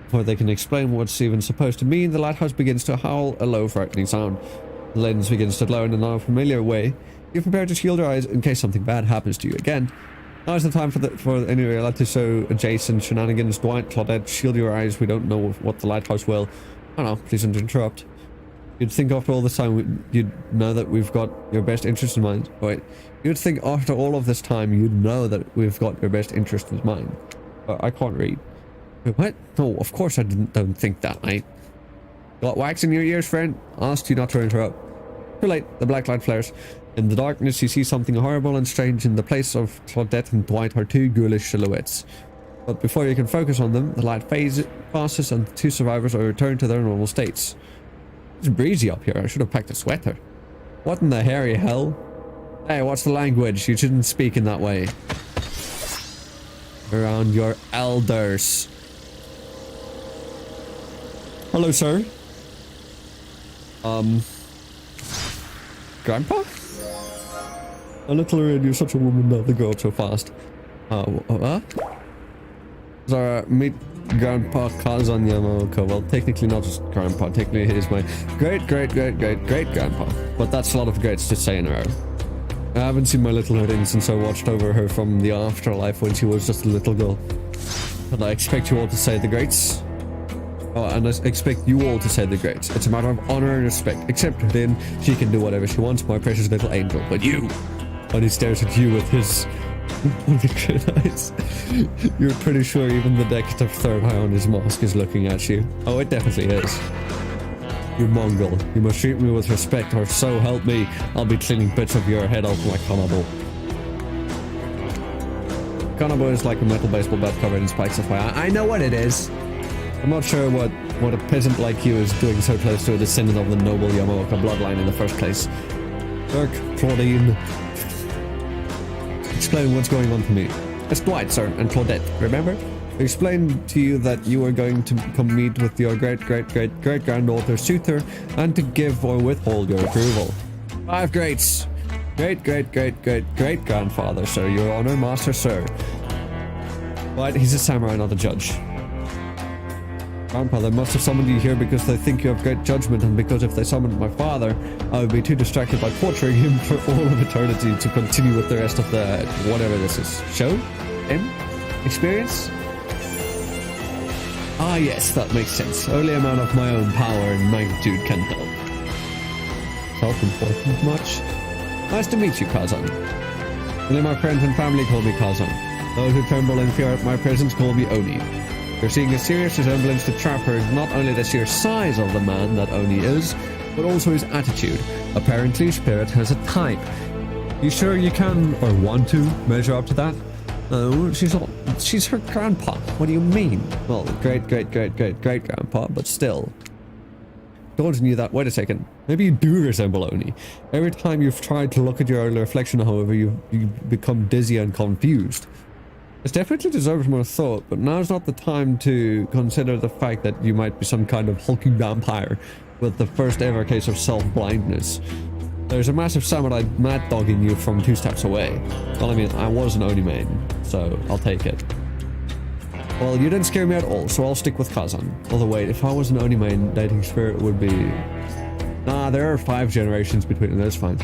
Before they can explain what's even supposed to mean, the lighthouse begins to howl a low, frightening sound. The lens begins to glow in an unfamiliar way. You're prepared to shield your eyes in case something bad happens to you again. Now is the time for any reality show adjacent shenanigans. Dwight, Claudette, shield your eyes. We don't know what the lighthouse will. Oh no, please don't interrupt. You'd think after all this time you'd know that we've got your best interest in mind. Wait, you'd think after all of this time you'd know that we've got your best interest in mind. I can't read. Wait, what? No, of course I don't think that, mate. Got wax in your ears, friend? Asked you not to interrupt. Too late, the black light flares. In the darkness you see something horrible and strange. In the place of Claudette and Dwight are 2 ghoulish silhouettes. But before you can focus on them, the light passes and the 2 survivors are returned to their normal states. It's breezy up here. I should have packed a sweater. What in the hairy hell? Hey, what's the language? You shouldn't speak in that way. Around your elders. Hello, sir. Grandpa? A little red, you're such a woman now. They grow up so fast. Zara, meet Grandpa Kazan Yamaoka. Well, technically not just Grandpa. Technically he is my great-great-great-great-great-grandpa. But that's a lot of greats to say in a row. I haven't seen my little Hoodin since I watched over her from the afterlife when she was just a little girl. And I expect you all to say the greats. Oh, and I expect you all to say the greats. It's a matter of honor and respect. Except Hoodin, she can do whatever she wants, my precious little angel. But you! And he stares at you with his... eyes. You're pretty sure even the decorative third eye on his mask is looking at you. Oh, it definitely is. You Mongol. You must treat me with respect, or so help me, I'll be cleaning bits of your head off like Kanabo. Kanabo is like a metal baseball bat covered in spikes of fire. I know what it is. I'm not sure what a peasant like you is doing so close to a descendant of the noble Yamaoka bloodline in the first place. Dirk, Claudine... Explain what's going on to me. It's Dwight, sir, and Claudette, remember? I explained to you that you were going to come meet with your great-great-great-great-granddaughter suitor and to give or withhold your approval. 5 greats. great-great-great-great-great-grandfather, sir, your honor, master, sir. But he's a samurai, not a judge. Grandpa, they must have summoned you here because they think you have great judgment, and because if they summoned my father, I would be too distracted by torturing him for all of eternity to continue with the rest of the whatever this is. Show? Experience? Ah yes, that makes sense. Only a man of my own power and magnitude can help. Self-important much? Nice to meet you, Kazan. Only my friends and family call me Kazan. Those who tremble in fear at my presence call me Oni. You're seeing a serious resemblance to Trapper in not only the sheer size of the man that Oni is, but also his attitude. Apparently, Spirit has a type. You sure you can, or want to, measure up to that? No, she's her grandpa. What do you mean? Well, great-grandpa, but still. Don't knew that. Wait a second. Maybe you do resemble Oni. Every time you've tried to look at your own reflection, however, you become dizzy and confused. This definitely deserves more thought, but now's not the time to consider the fact that you might be some kind of hulking vampire with the first ever case of self-blindness. There's a massive samurai mad dogging you from 2 steps away. Well, I mean, I was an Oni main, so I'll take it. Well, you didn't scare me at all, so I'll stick with Kazan. Although wait, if I was an Oni main, dating Spirit would be... Nah, there are 5 generations between them, that's fine.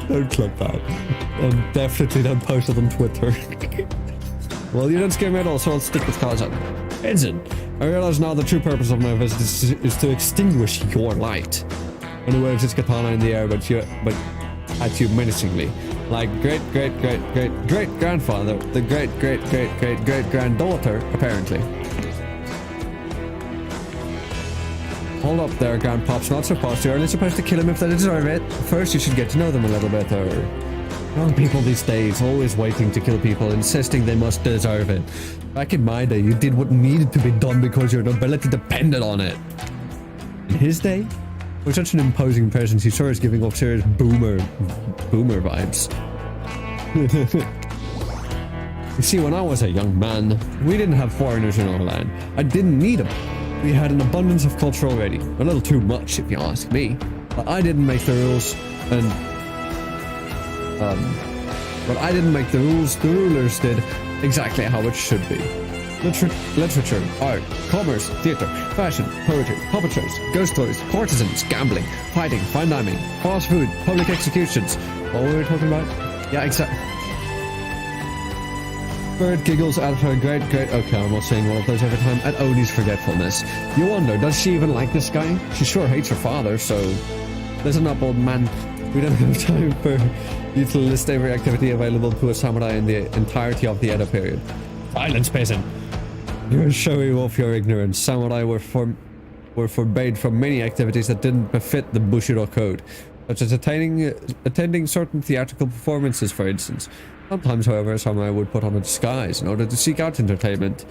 Don't clip that. Definitely don't post it on Twitter. Well, you didn't scare me at all, so I'll stick with Kazan. Ensign, I realize now the true purpose of my visit is to extinguish your light. And he waves his katana in the air, but at you menacingly. Like great-great-great-great-great-grandfather, the great-great-great-great-great-granddaughter, apparently. Hold up there, Grandpop's not supposed to. You're only supposed to kill him if they deserve it. First, you should get to know them a little better. Young people these days, always waiting to kill people, insisting they must deserve it. Back in my day, you did what needed to be done because your nobility depended on it. In his day, with such an imposing presence, he sure is giving off serious boomer vibes. You see, when I was a young man, we didn't have foreigners in our land. I didn't need them. We had an abundance of culture already. A little too much, if you ask me. But I didn't make the rules, but I didn't make the rules, the rulers did exactly how it should be. Literature, art, commerce, theater, fashion, poetry, puppetries, ghost stories, courtesans, gambling, fighting, fine dining, fast food, public executions. What were we talking about? Yeah, exactly. Bird giggles at her great... Okay, I'm not saying all of those every time. At Oni's forgetfulness. You wonder, does she even like this guy? She sure hates her father, so... Listen up, old man. We don't have time for you to list every activity available to a samurai in the entirety of the Edo period. Silence, peasant! You're showing off your ignorance. Samurai were forbade from many activities that didn't befit the Bushido code, such as attending certain theatrical performances, for instance. Sometimes, however, samurai would put on a disguise in order to seek out entertainment.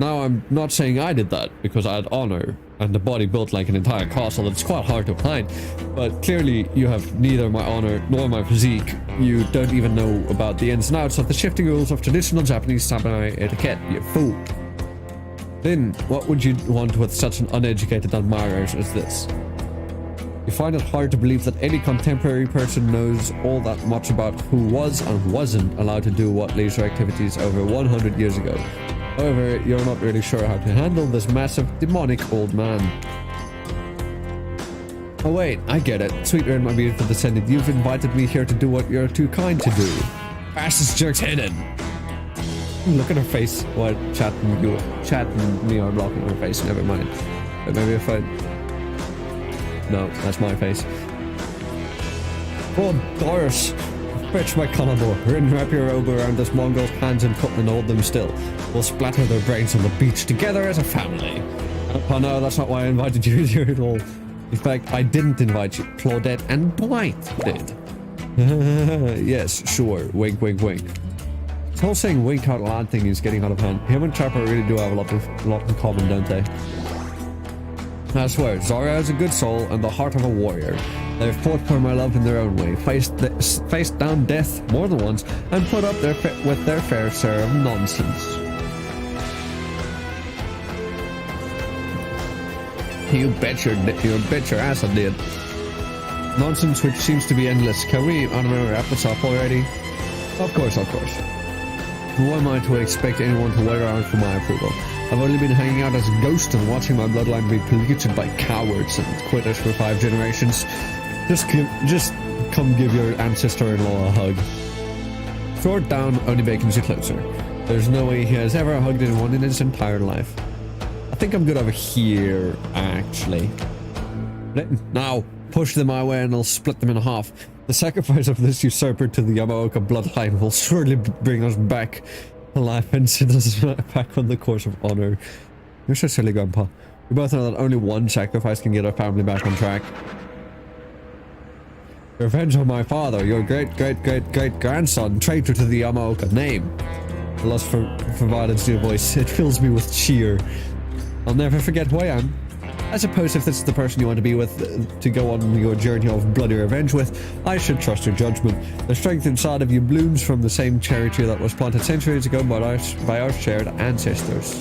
Now, I'm not saying I did that, because I had honor, and a body built like an entire castle that's quite hard to find, but clearly you have neither my honor nor my physique. You don't even know about the ins and outs of the shifting rules of traditional Japanese samurai etiquette, you fool. Then, what would you want with such an uneducated admirer as this? You find it hard to believe that any contemporary person knows all that much about who was and wasn't allowed to do what leisure activities over 100 years ago. However, you're not really sure how to handle this massive, demonic old man. Oh wait, I get it. Sweeter and my beautiful descendant, you've invited me here to do what you're too kind to do. Fastest jerk's hidden. Look at her face while chatting me or blocking her face. Never mind. But maybe if I... No, that's my face. Oh, Doris! Fetch my cannibal. Wrap your robe around this Mongol's hands and hold them still. We'll splatter their brains on the beach together as a family. Oh no, that's not why I invited you here at all. In fact, I didn't invite you. Claudette and Blight did. Yes, sure. Wink, wink, wink. This whole saying wink out loud thing is getting out of hand. Him and Trapper really do have a lot in common, don't they? I swear, Zara has a good soul and the heart of a warrior. They've fought for my love in their own way, faced down death more than once, and put up with their fair share of nonsense. You bet your ass I did. Nonsense which seems to be endless. Can we, I don't know, wrap this up already? Of course. Who am I to expect anyone to wait around for my approval? I've only been hanging out as a ghost and watching my bloodline be polluted by cowards and quitters for 5 generations. Just come give your ancestor-in-law a hug. Throw it down only makes you closer. There's no way he has ever hugged anyone in his entire life. I think I'm good over here, actually. Now, push them my way and I'll split them in half. The sacrifice of this usurper to the Yamaoka bloodline will surely bring us back to life and set us back on the course of honor. You're so silly, Grandpa. We both know that only one sacrifice can get our family back on track. Revenge on my father, your great-great-great-great-grandson, traitor to the Yamaoka name. The lust for violence in your voice, it fills me with cheer. I'll never forget who I am. I suppose if this is the person you want to be with, to go on your journey of bloody revenge with, I should trust your judgment. The strength inside of you blooms from the same cherry tree that was planted centuries ago by our shared ancestors.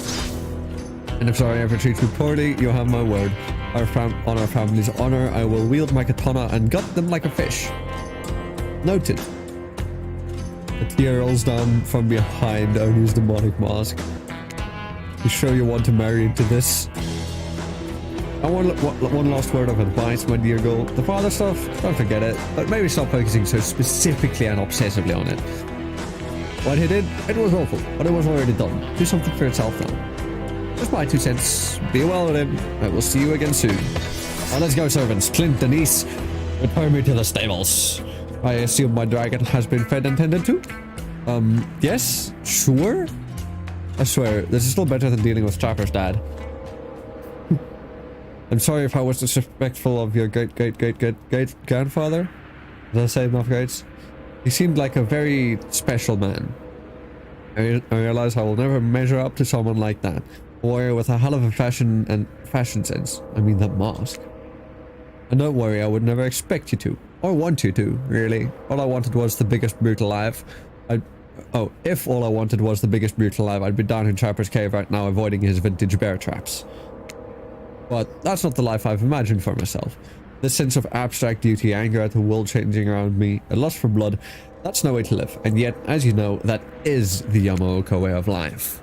And if Zara ever treats me poorly, you'll have my word. On our family's honor, I will wield my katana and gut them like a fish. Noted. A tear rolls down from behind Oni's demonic mask. You sure you want to marry into this? I want one last word of advice, my dear girl. The father stuff, don't forget it, but maybe stop focusing so specifically and obsessively on it. What he did, it was awful, but it was already done. Do something for yourself now. Just my 2 cents. Be well with him. I will see you again soon. Now let's go, servants. Clint, Denise, return me to the stables. I assume my dragon has been fed and tended to? Yes? Sure? I swear, this is still better than dealing with Trapper's dad. I'm sorry if I was disrespectful of your great-grandfather. Did I say enough greats? He seemed like a very special man. I realize I will never measure up to someone like that. A warrior with a hell of a fashion sense. I mean, that mask. And don't worry, I would never expect you to. Or want you to, really. All I wanted was the biggest brute alive. If all I wanted was the biggest brute alive, I'd be down in Trapper's Cave right now avoiding his vintage bear traps. But that's not the life I've imagined for myself. This sense of abstract duty, anger at the world changing around me, a lust for blood, that's no way to live. And yet, as you know, that is the Yamaoka way of life.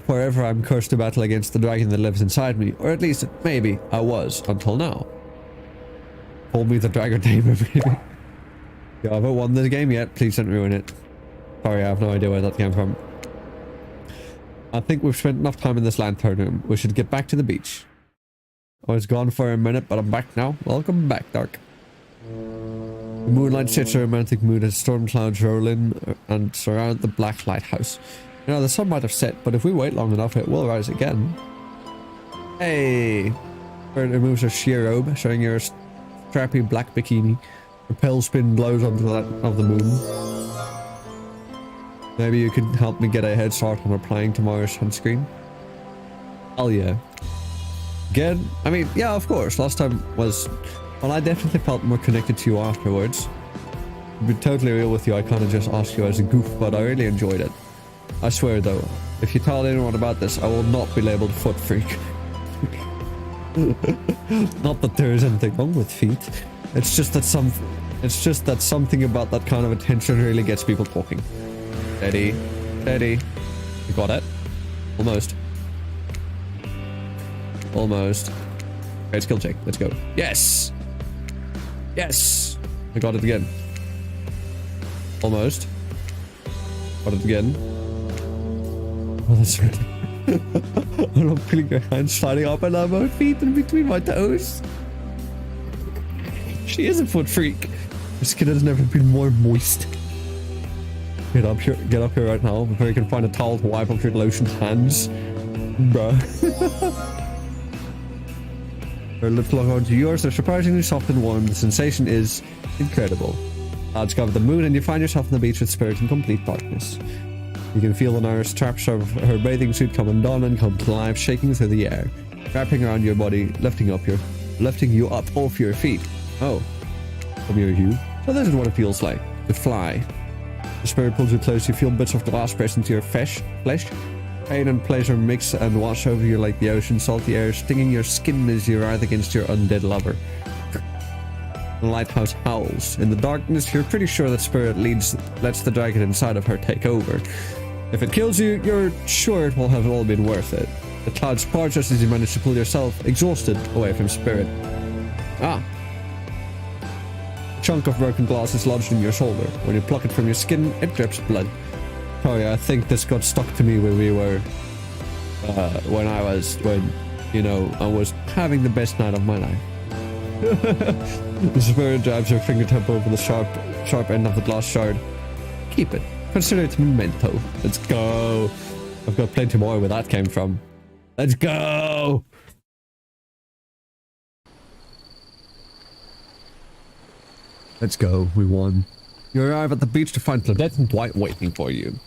Forever I'm cursed to battle against the dragon that lives inside me, or at least maybe I was until now. Call me the dragon tamer, baby. You haven't won this game yet, please don't ruin it. Sorry, I have no idea where that came from. I think we've spent enough time in this lantern room. We should get back to the beach. I was gone for a minute, but I'm back now. Welcome back, Dark. The moonlight sets a romantic mood as storm clouds roll in and surround the black lighthouse. You know, the sun might have set, but if we wait long enough, it will rise again. Hey! Bird removes her sheer robe, showing her strappy black bikini. Her pale spin blows onto that of the moon. Maybe you can help me get a head start on applying tomorrow's sunscreen? Hell yeah. Again? I mean, yeah, of course. Last time was... Well, I definitely felt more connected to you afterwards. To be totally real with you, I kind of just asked you as a goof, but I really enjoyed it. I swear though, if you tell anyone about this, I will not be labeled foot freak. Not that there is anything wrong with feet. It's just that something about that kind of attention really gets people talking. Steady. Steady. You got it? Almost. Almost. Okay, skill check. Let's go. Yes! Yes! I got it again. Almost. Got it again. Oh, that's right. I'm feeling your hands sliding up and down my feet and between my toes. She is a foot freak. Her skin has never been more moist. Get up here right now before you can find a towel to wipe off your lotioned hands. Bruh. Her lips lock onto yours, they're surprisingly soft and warm. The sensation is incredible. Clouds cover the moon and you find yourself on the beach with spirit in complete darkness. You can feel the nurse straps of her bathing suit come undone and come to life, shaking through the air, wrapping around your body, lifting you up off your feet. Oh, come here, you. So this is what it feels like to fly. The spirit pulls you close. You feel bits of glass pressed into your flesh. Pain and pleasure mix and wash over you like the ocean, salty air stinging your skin as you writhe against your undead lover. The lighthouse howls. In the darkness, you're pretty sure that spirit lets the dragon inside of her take over. If it kills you, you're sure it will have all been worth it. The clouds part just as you manage to pull yourself, exhausted, away from spirit. Ah. A chunk of broken glass is lodged in your shoulder. When you pluck it from your skin, it drips blood. Oh yeah, I think this got stuck to me when we were... you know, I was having the best night of my life. The spirit jabs your fingertip over the sharp end of the glass shard. Keep it. Consider it memento. Let's go. I've got plenty more where that came from. Let's go! Let's go. We won. You arrive at the beach to find Claudette and Dwight waiting for you.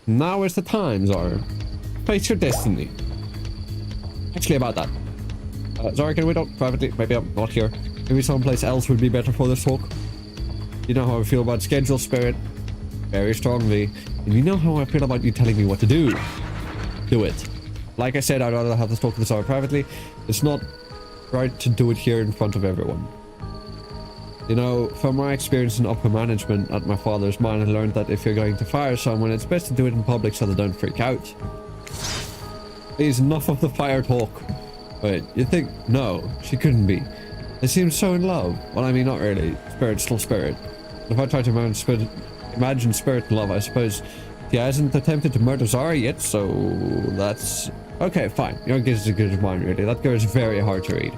Now is the time, Zara. Face your destiny. Actually, about that. Zara, can we talk privately? Maybe I'm not here. Maybe someplace else would be better for this talk. You know how I feel about schedule, Spirit. Very strongly. And you know how I feel about you telling me what to do. Do it. Like I said, I'd rather have this talk with Zara privately. It's not right to do it here in front of everyone. You know, from my experience in upper management at my father's mine, I learned that if you're going to fire someone, it's best to do it in public so they don't freak out. Please, enough of the fire talk. Wait, you think? No, she couldn't be. They seem so in love. Well, I mean, not really. Spirit's still spirit. If I try to imagine spirit in love, I suppose he hasn't attempted to murder Zara yet, so that's... Okay, fine. Your guess is as good as mine, really. That girl is very hard to read.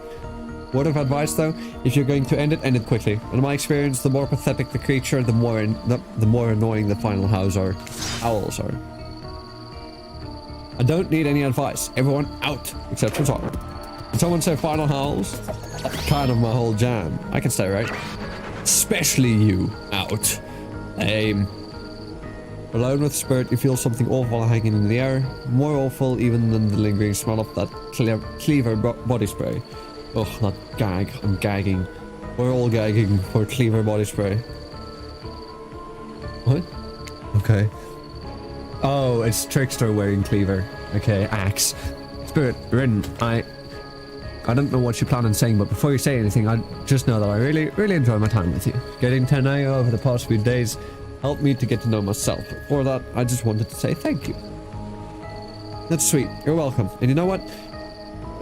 Word of advice, though, if you're going to end it quickly. In my experience, the more pathetic the creature, the more annoying the final owls are. I don't need any advice. Everyone out, except for Zara. Did someone say final howls? That's kind of my whole jam. I can stay, right? Especially you, out. Alone with Spirit, you feel something awful hanging in the air. More awful even than the lingering smell of that cleaver body spray. Ugh, that gag. I'm gagging. We're all gagging for cleaver body spray. What? Okay. Oh, it's Trickster wearing cleaver. Okay, axe. Spirit, Rin, I don't know what you plan on saying, but before you say anything, I just know that I really enjoy my time with you. Getting to know you over the past few days helped me to get to know myself. For that, I just wanted to say thank you. That's sweet. You're welcome. And you know what?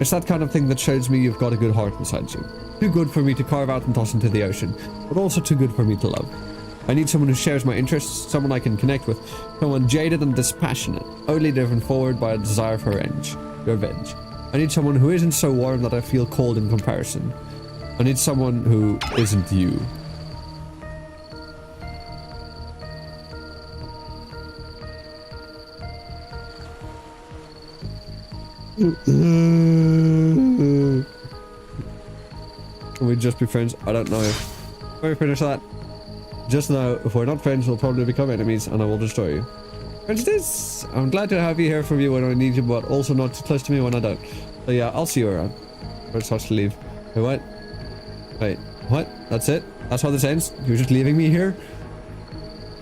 It's that kind of thing that shows me you've got a good heart inside you. Too good for me to carve out and toss into the ocean, but also too good for me to love. I need someone who shares my interests, someone I can connect with, someone jaded and dispassionate, only driven forward by a desire for revenge. I need someone who isn't so warm that I feel cold in comparison. I need someone who isn't you. Can we just be friends? I don't know if... Before we finish that, just know, if we're not friends, we'll probably become enemies and I will destroy you. Prejudice! I'm glad to have you here from you when I need you, but also not too close to me when I don't. So yeah, I'll see you around. First starts to leave. Wait, what? Wait, what? That's it? That's how this ends? You're just leaving me here?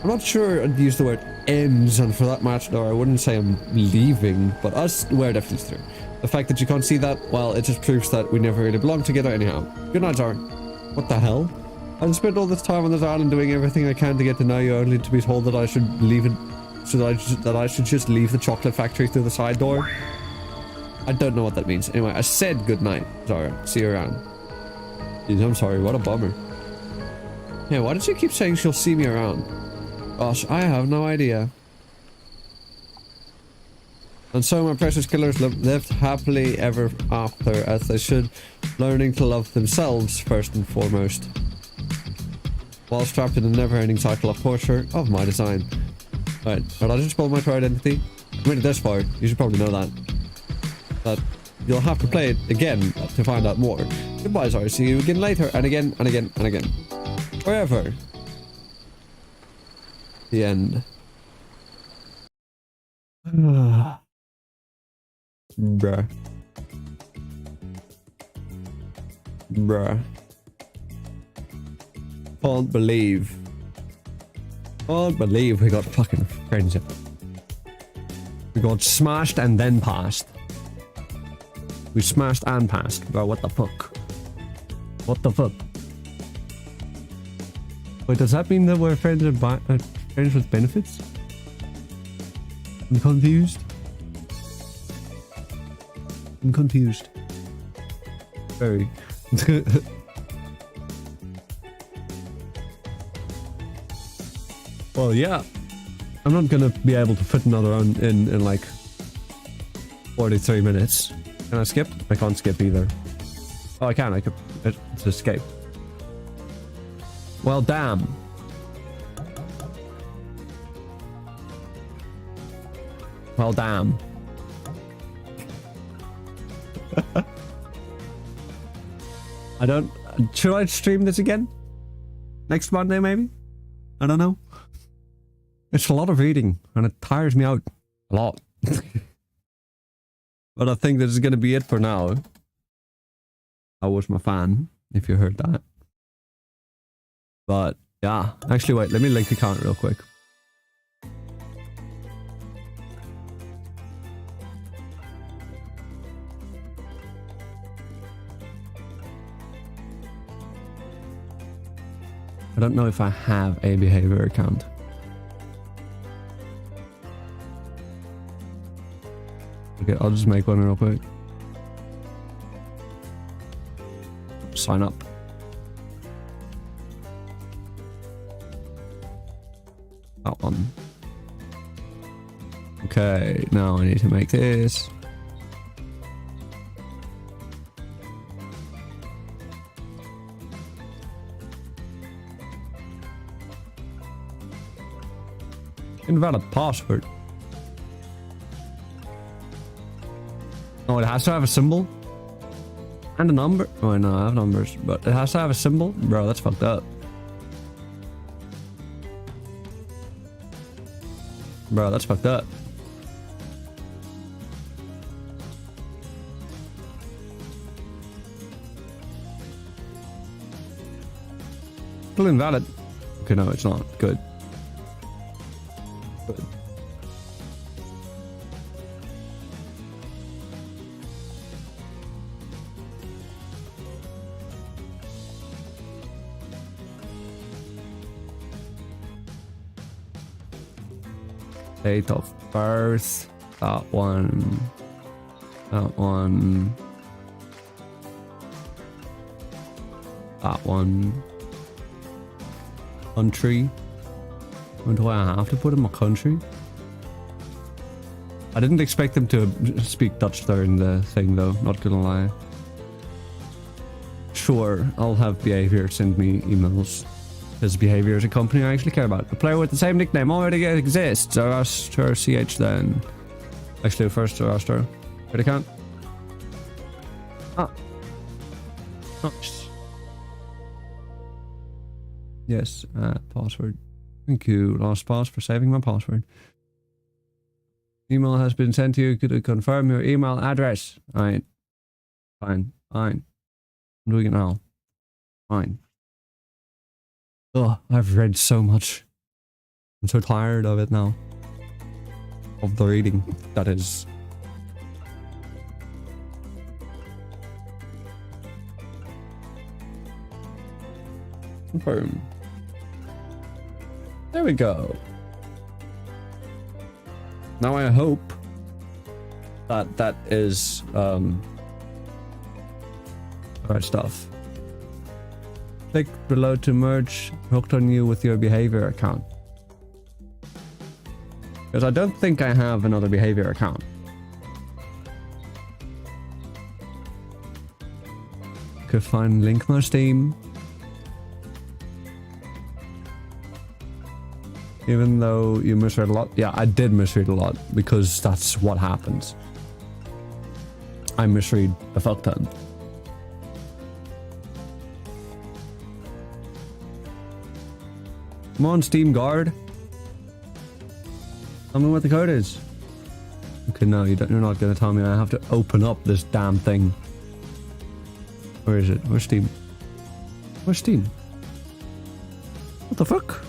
I'm not sure I'd use the word ends, and for that matter, I wouldn't say I'm leaving, but us, we're definitely through. The fact that you can't see that, well, it just proves that we never really belonged together anyhow. Good night, Zara. What the hell? I've spent all this time on this island doing everything I can to get to know you, only to be told that I should leave it, that I should just leave the chocolate factory through the side door. I don't know what that means. Anyway, I said good night, Zara. See you around. Jeez, I'm sorry, what a bummer. Yeah, why did she keep saying she'll see me around? Gosh, I have no idea. And so my precious killers lived happily ever after, as they should, learning to love themselves first and foremost. While trapped in a never-ending cycle of torture of my design. Right, but I just spoiled my true identity. I made it this far, you should probably know that. But you'll have to play it again to find out more. Goodbye, Zara. See you again later, and again, and again, and again. Forever. The end. Bruh. Bruh. Can't believe we got fucking friends. We got smashed and then passed. We smashed and passed. Bro, what the fuck? What the fuck? Wait, does that mean that we're friends with benefits? I'm confused. I'm confused. Very. Well, yeah. I'm not gonna be able to fit another on in like 43 minutes. Can I skip? I can't skip either. Oh, I can. I could. It's escape. Well, damn. Well, damn. I don't... Should I stream this again? Next Monday, maybe? I don't know. It's a lot of reading, and it tires me out a lot. But I think this is going to be it for now. I was my fan, if you heard that. But, yeah. Actually, wait, let me link the account real quick. I don't know if I have a behavior account. Okay, I'll just make one real quick. Sign up. That one. Okay, now I need to make this. Invalid password. Oh, it has to have a symbol and a number. Oh, no, I have numbers, but it has to have a symbol. Bro, that's fucked up. Bro, that's fucked up. Still invalid. Okay, no, it's not. Good. Good. Date of birth. That one. That one. That one. Country. When do I have to put in my country? I didn't expect them to speak Dutch during the thing though, not gonna lie. Sure, I'll have Behavior send me emails. Because Behavior is a company I actually care about. A player with the same nickname already exists. Zarastro CH then. Actually, first Zarastro. Ready, count? Ah. Nice. Yes, password. Thank you, LastPass, for saving my password. Email has been sent to you. Could you confirm your email address? Alright. Fine. Fine. I'm doing it now. Fine. Oh, I've read so much. I'm so tired of it now. Of the reading, that is. Confirm. There we go. Now I hope that that is the right stuff. Click below to merge Hooked on You with your Behavior account. Because I don't think I have another Behavior account. Could find link my Steam. Even though you misread a lot. Yeah, I did misread a lot because that's what happens. I misread a fuck ton. Come on, Steam guard. Tell me what the code is. Okay, no, you're not going to tell me I have to open up this damn thing. Where is it? Where's Steam? Where's Steam? What the fuck?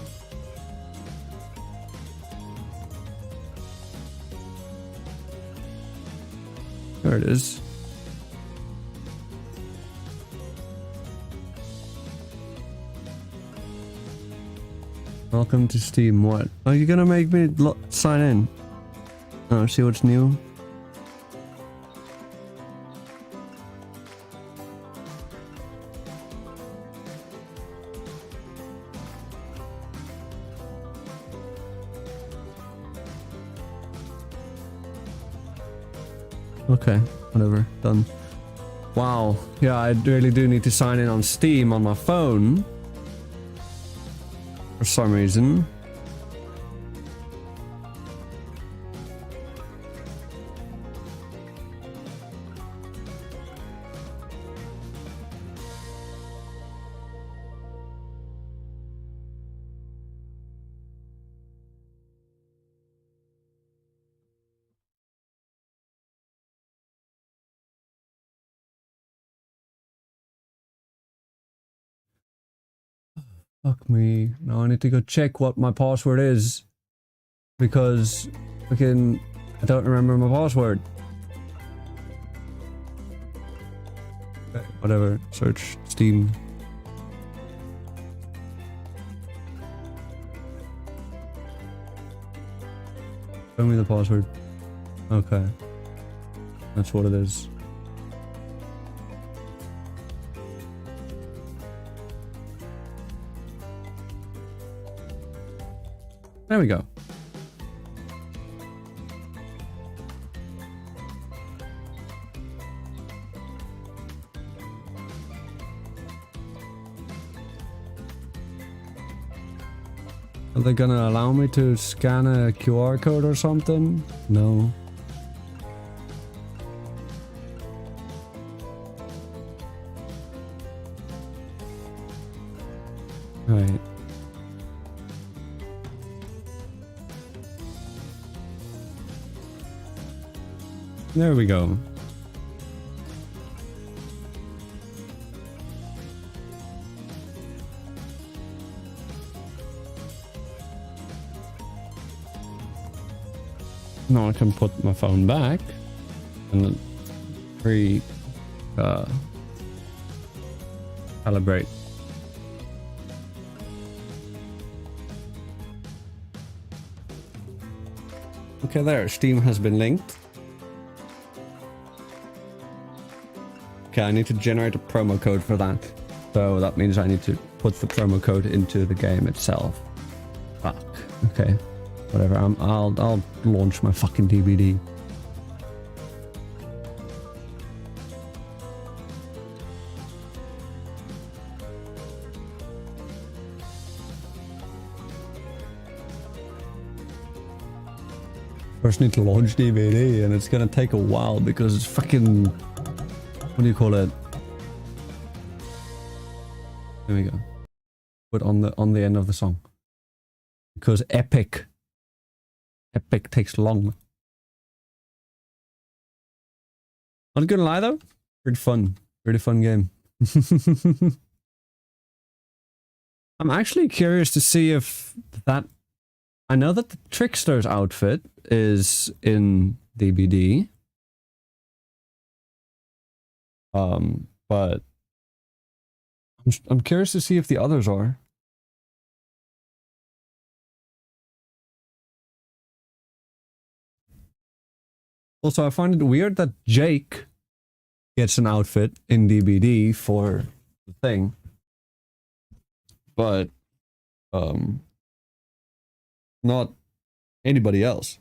There it is. Welcome to Steam. What? Are you gonna make me sign in? Oh, see what's new? Okay, whatever, done. Wow, yeah, I really do need to sign in on Steam on my phone. For some reason. Fuck me. Now I need to go check what my password is. Because I don't remember my password. Okay, whatever. Search Steam. Show me the password. Okay. That's what it is. There we go. Are they gonna allow me to scan a QR code or something? No. Right. There we go. Now I can put my phone back and then calibrate. Okay, there. Steam has been linked. Okay, I need to generate a promo code for that. So that means I need to put the promo code into the game itself. Fuck. Okay. Whatever. I'll launch my fucking DVD. First need to launch DVD and it's gonna take a while because it's fucking... What do you call it? There we go. Put on the end of the song. Because epic takes long. Not gonna lie though. Pretty fun. Pretty fun game. I'm actually curious to see if that... I know that the Trickster's outfit is in DBD. But I'm curious to see if the others are. Also, I find it weird that Jake gets an outfit in DBD for the thing. But, not anybody else.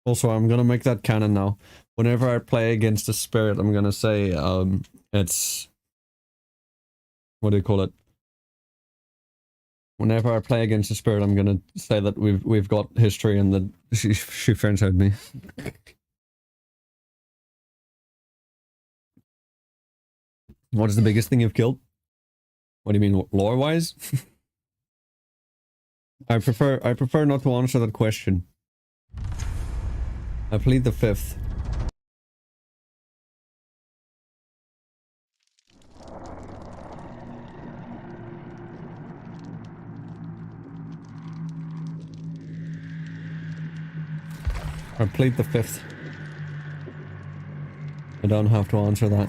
Also, I'm gonna make that canon now. Whenever I play against a spirit, I'm gonna say, it's... What do you call it? Whenever I play against a spirit, I'm gonna say that we've got history and that she friends-zoned me. What is the biggest thing you've killed? What do you mean, lore-wise? I prefer not to answer that question. I plead the fifth. I plead the fifth. I don't have to answer that.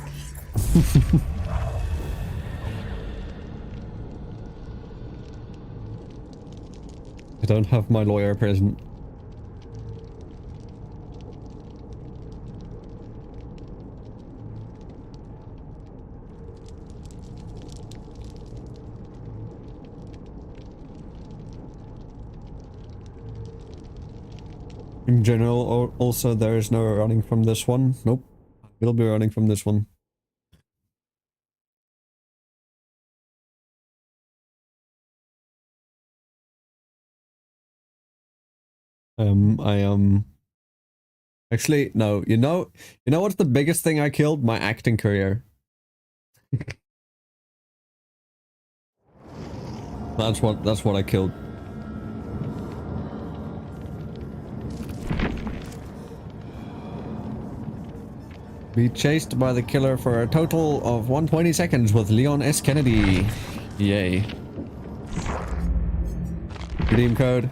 I don't have my lawyer present. In general, also there is no running from this one. Nope. We'll be running from this one. I am... Actually, no. You know what's the biggest thing I killed? My acting career. That's what I killed. Be chased by the killer for a total of 120 seconds with Leon S. Kennedy. Yay. Redeem code.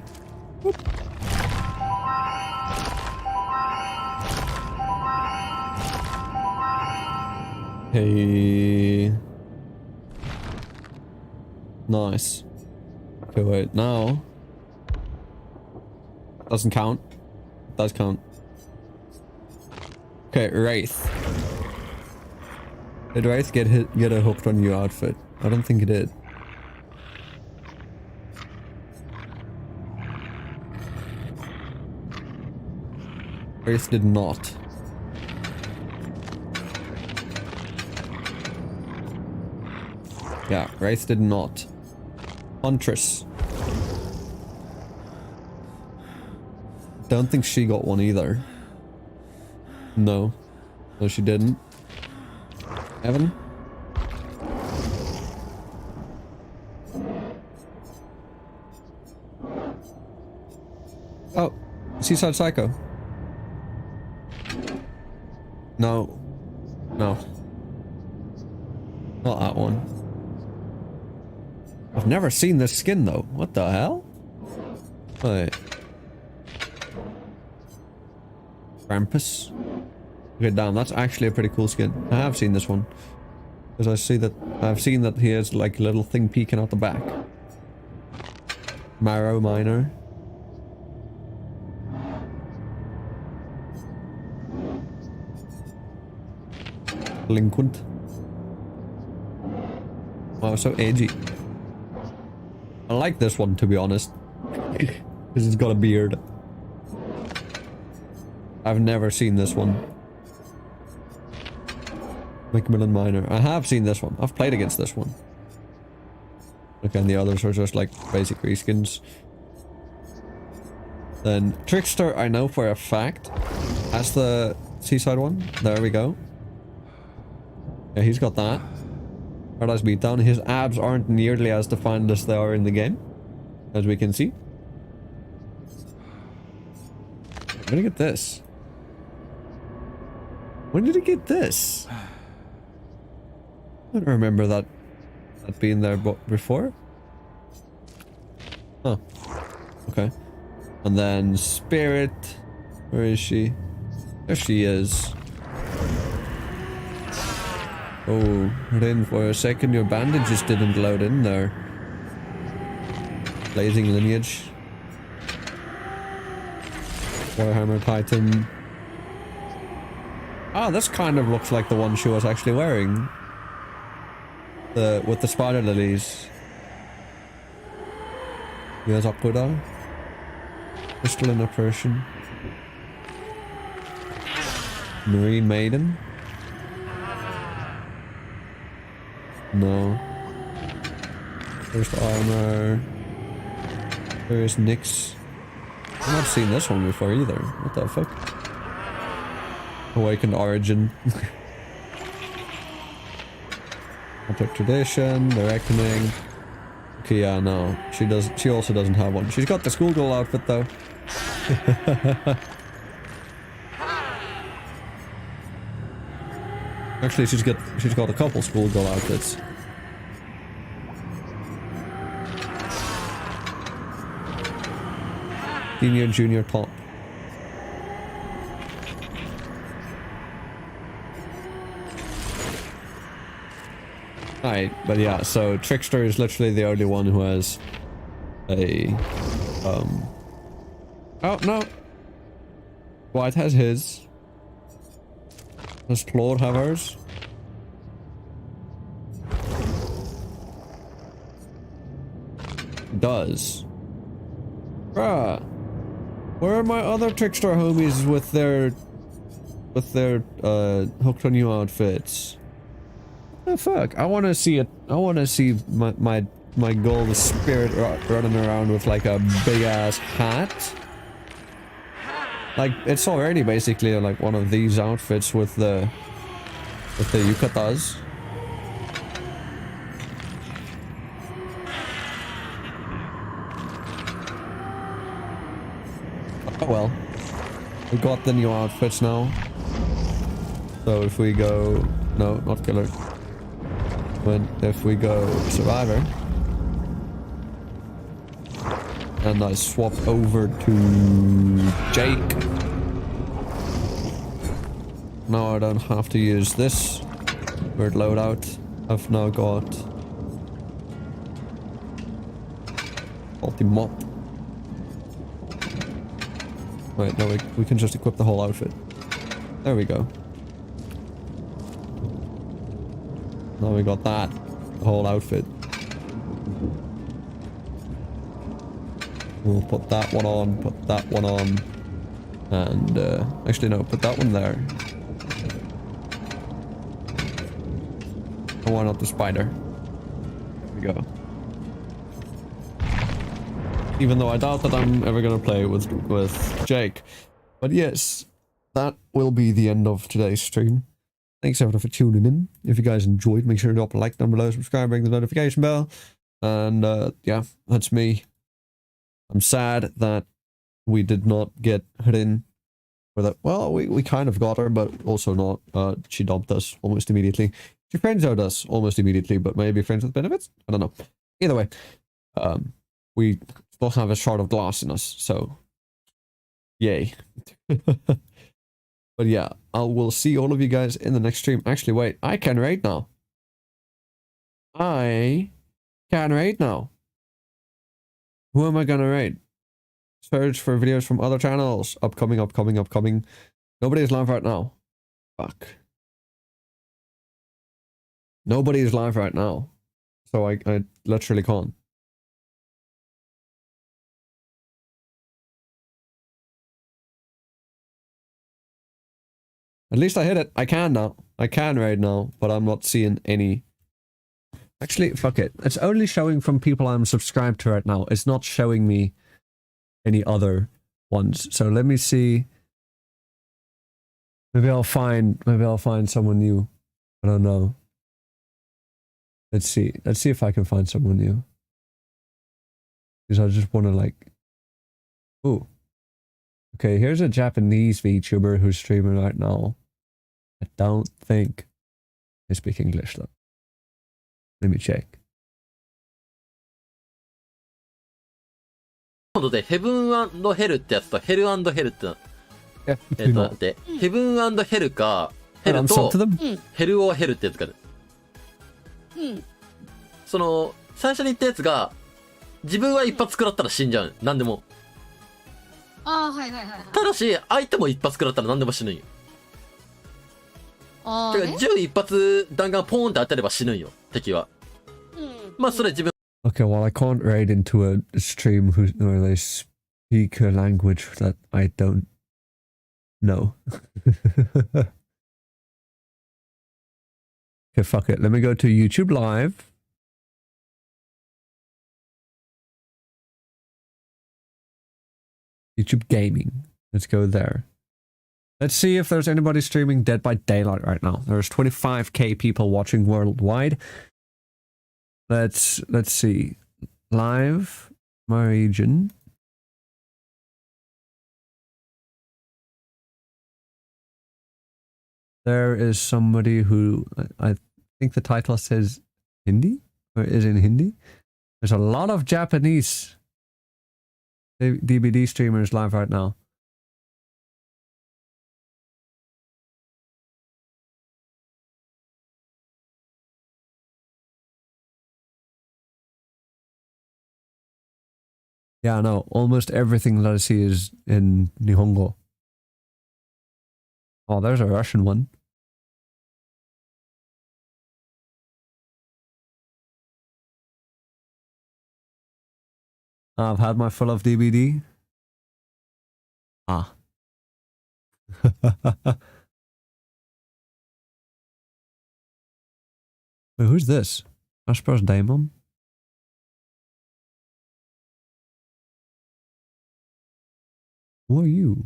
Whoop. Hey. Nice. Okay, wait, now. Doesn't count. It does count. Okay, Wraith. Did Wraith get a hooked on you outfit? I don't think he did. Wraith did not. Yeah, Wraith did not. Huntress. Don't think she got one either. No. No, she didn't. Evan? Oh, Seaside Psycho. No. No. Not that one. I've never seen this skin though. What the hell? Wait. Krampus. Okay, damn, that's actually a pretty cool skin. I have seen this one. Because I've seen that he has like a little thing peeking out the back. Marrow Miner. Delinquent. Wow, so edgy. I like this one, to be honest. Because it's got a beard. I've never seen this one. Macmillan Miner. I have seen this one. I've played against this one. Okay, and the others are just like basic reskins. Then Trickster, I know for a fact. That's the Seaside one. There we go. Yeah, he's got that. Paradise Beatdown. His abs aren't nearly as defined as they are in the game, as we can see. I'm gonna get this. When did he get this? I don't remember that being there before. Oh, okay. And then Spirit. Where is she? There she is. Oh, then for a second your bandages didn't load in there. Blazing Lineage. Warhammer Titan. Ah, this kind of looks like the one she was actually wearing. With the spider lilies. Here's Akuda. Crystal in a Persian. Marine Maiden. No. First Armor. There's Nyx. I've not seen this one before either. What the fuck? Awakened Origin. Object Tradition, The Reckoning. Okay, yeah, no. She also doesn't have one. She's got the schoolgirl outfit though. Actually, she's got a couple schoolgirl outfits. Senior, junior, top. Alright, but yeah, so Trickster is literally the only one who has a, oh, no. White has his. Does Claude have hers? He does. Bruh. Where are my other Trickster homies with their hooked on you outfits? The fuck? I want to see it. I want to see my gold spirit running around with like a big ass hat. Like it's already basically like one of these outfits with the yukatas. Oh well. We got the new outfits now. So if we go, no, not killer. If we go survivor and I swap over to Jake, now I don't have to use this weird loadout. I've now got ulti-mop. Wait, no, we can just equip the whole outfit. There we go. Now we got that. The whole outfit. We'll put that one on, put that one on. And, actually no, put that one there. And why not the spider? There we go. Even though I doubt that I'm ever gonna play with Jake. But yes, that will be the end of today's stream. Thanks everyone for tuning in. If you guys enjoyed, make sure to drop a like down below, subscribe, ring the notification bell. And yeah, that's me. I'm sad that we did not get her in. Well, we kind of got her, but also not. She dumped us almost immediately. She friends out us almost immediately, but maybe friends with benefits? I don't know. Either way, we still have a shard of glass in us, so yay. But yeah, I will see all of you guys in the next stream. Actually, wait, I can raid now. I can raid now. Who am I gonna raid? Search for videos from other channels. Upcoming. Nobody is live right now. Fuck. Nobody is live right now. So I literally can't. At least I hit it. I can now. I can raid now, but I'm not seeing any. Actually, fuck it. It's only showing from people I'm subscribed to right now. It's not showing me any other ones. So let me see. Maybe I'll find someone new. I don't know. Let's see. Let's see if I can find someone new. Because I just want to like... Ooh. Okay, here's a Japanese VTuber who's streaming right now. I don't think they speak English though. Let me check. でヘブン&ヘルってやつとヘル&ヘルってでヘブン&ヘルかヘルとヘルオヘルってやつがある。その最初に言ったやつが自分は一発食らったら死んじゃう。何でも。ああ、はいはいはい。ただし相手も一発食らったら何でも死ぬんよ。ああ、だから銃一発弾丸ポーンって当たれば死ぬんよ敵は。まあそれ自分。Okay, well I can't raid into a stream where they speak a language that I don't know. Okay, fuck it. Let me go to YouTube Live. YouTube Gaming. Let's go there. Let's see if there's anybody streaming Dead by Daylight right now. There's 25k people watching worldwide. Let's see. live my region. There is somebody who I think the title says Hindi or is in Hindi. There's a lot of Japanese DBD streamers live right now. Yeah, no, almost everything that I see is in Nihongo. Oh, there's a Russian one. I've had my full of DBD. Ah. Wait, who's this? Smash Bros. Daemon? Who are you?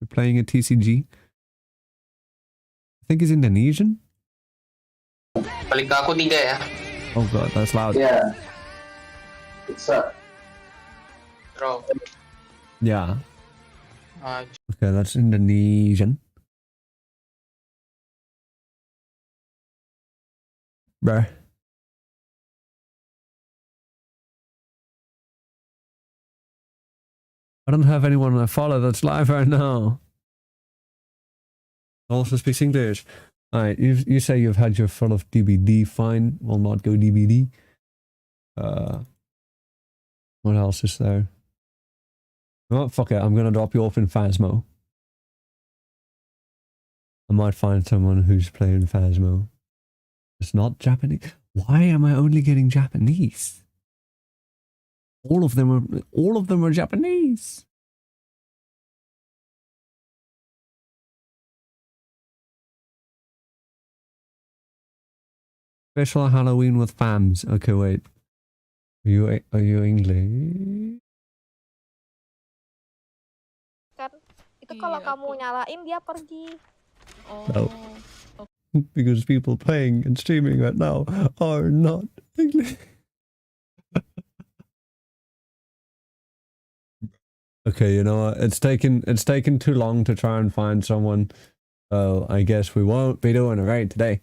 You're playing a TCG? I think he's Indonesian? Balik ako 3 ya. Oh god, that's loud. Yeah. What's up? Bro. Yeah. Okay, that's Indonesian. Bruh. I don't have anyone I follow that's live right now. Also speaks English. Alright, you say you've had your full of DBD, fine. Will not go DBD. What else is there? Oh, fuck it, I'm gonna drop you off in Phasmo. I might find someone who's playing Phasmo. It's not Japanese. Why am I only getting Japanese? All of them are Japanese. Special Halloween with fams. Okay, wait. Are you English? Kan itu kalau kamu nyalain dia pergi. No. Because people playing and streaming right now are not English. Okay, you know what? It's taken too long to try and find someone. So I guess we won't be doing a raid today.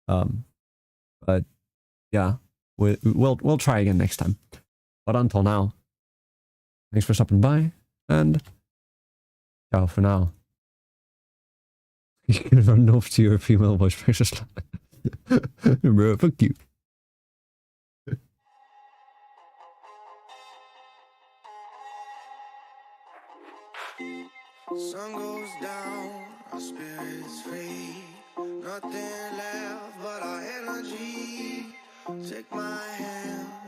But yeah, we'll try again next time. But until now, thanks for stopping by, and ciao for now. You can run off to your female voice precious. Bro, fuck you. Sun goes down, our spirits free. Nothing left but our energy. Take my hand.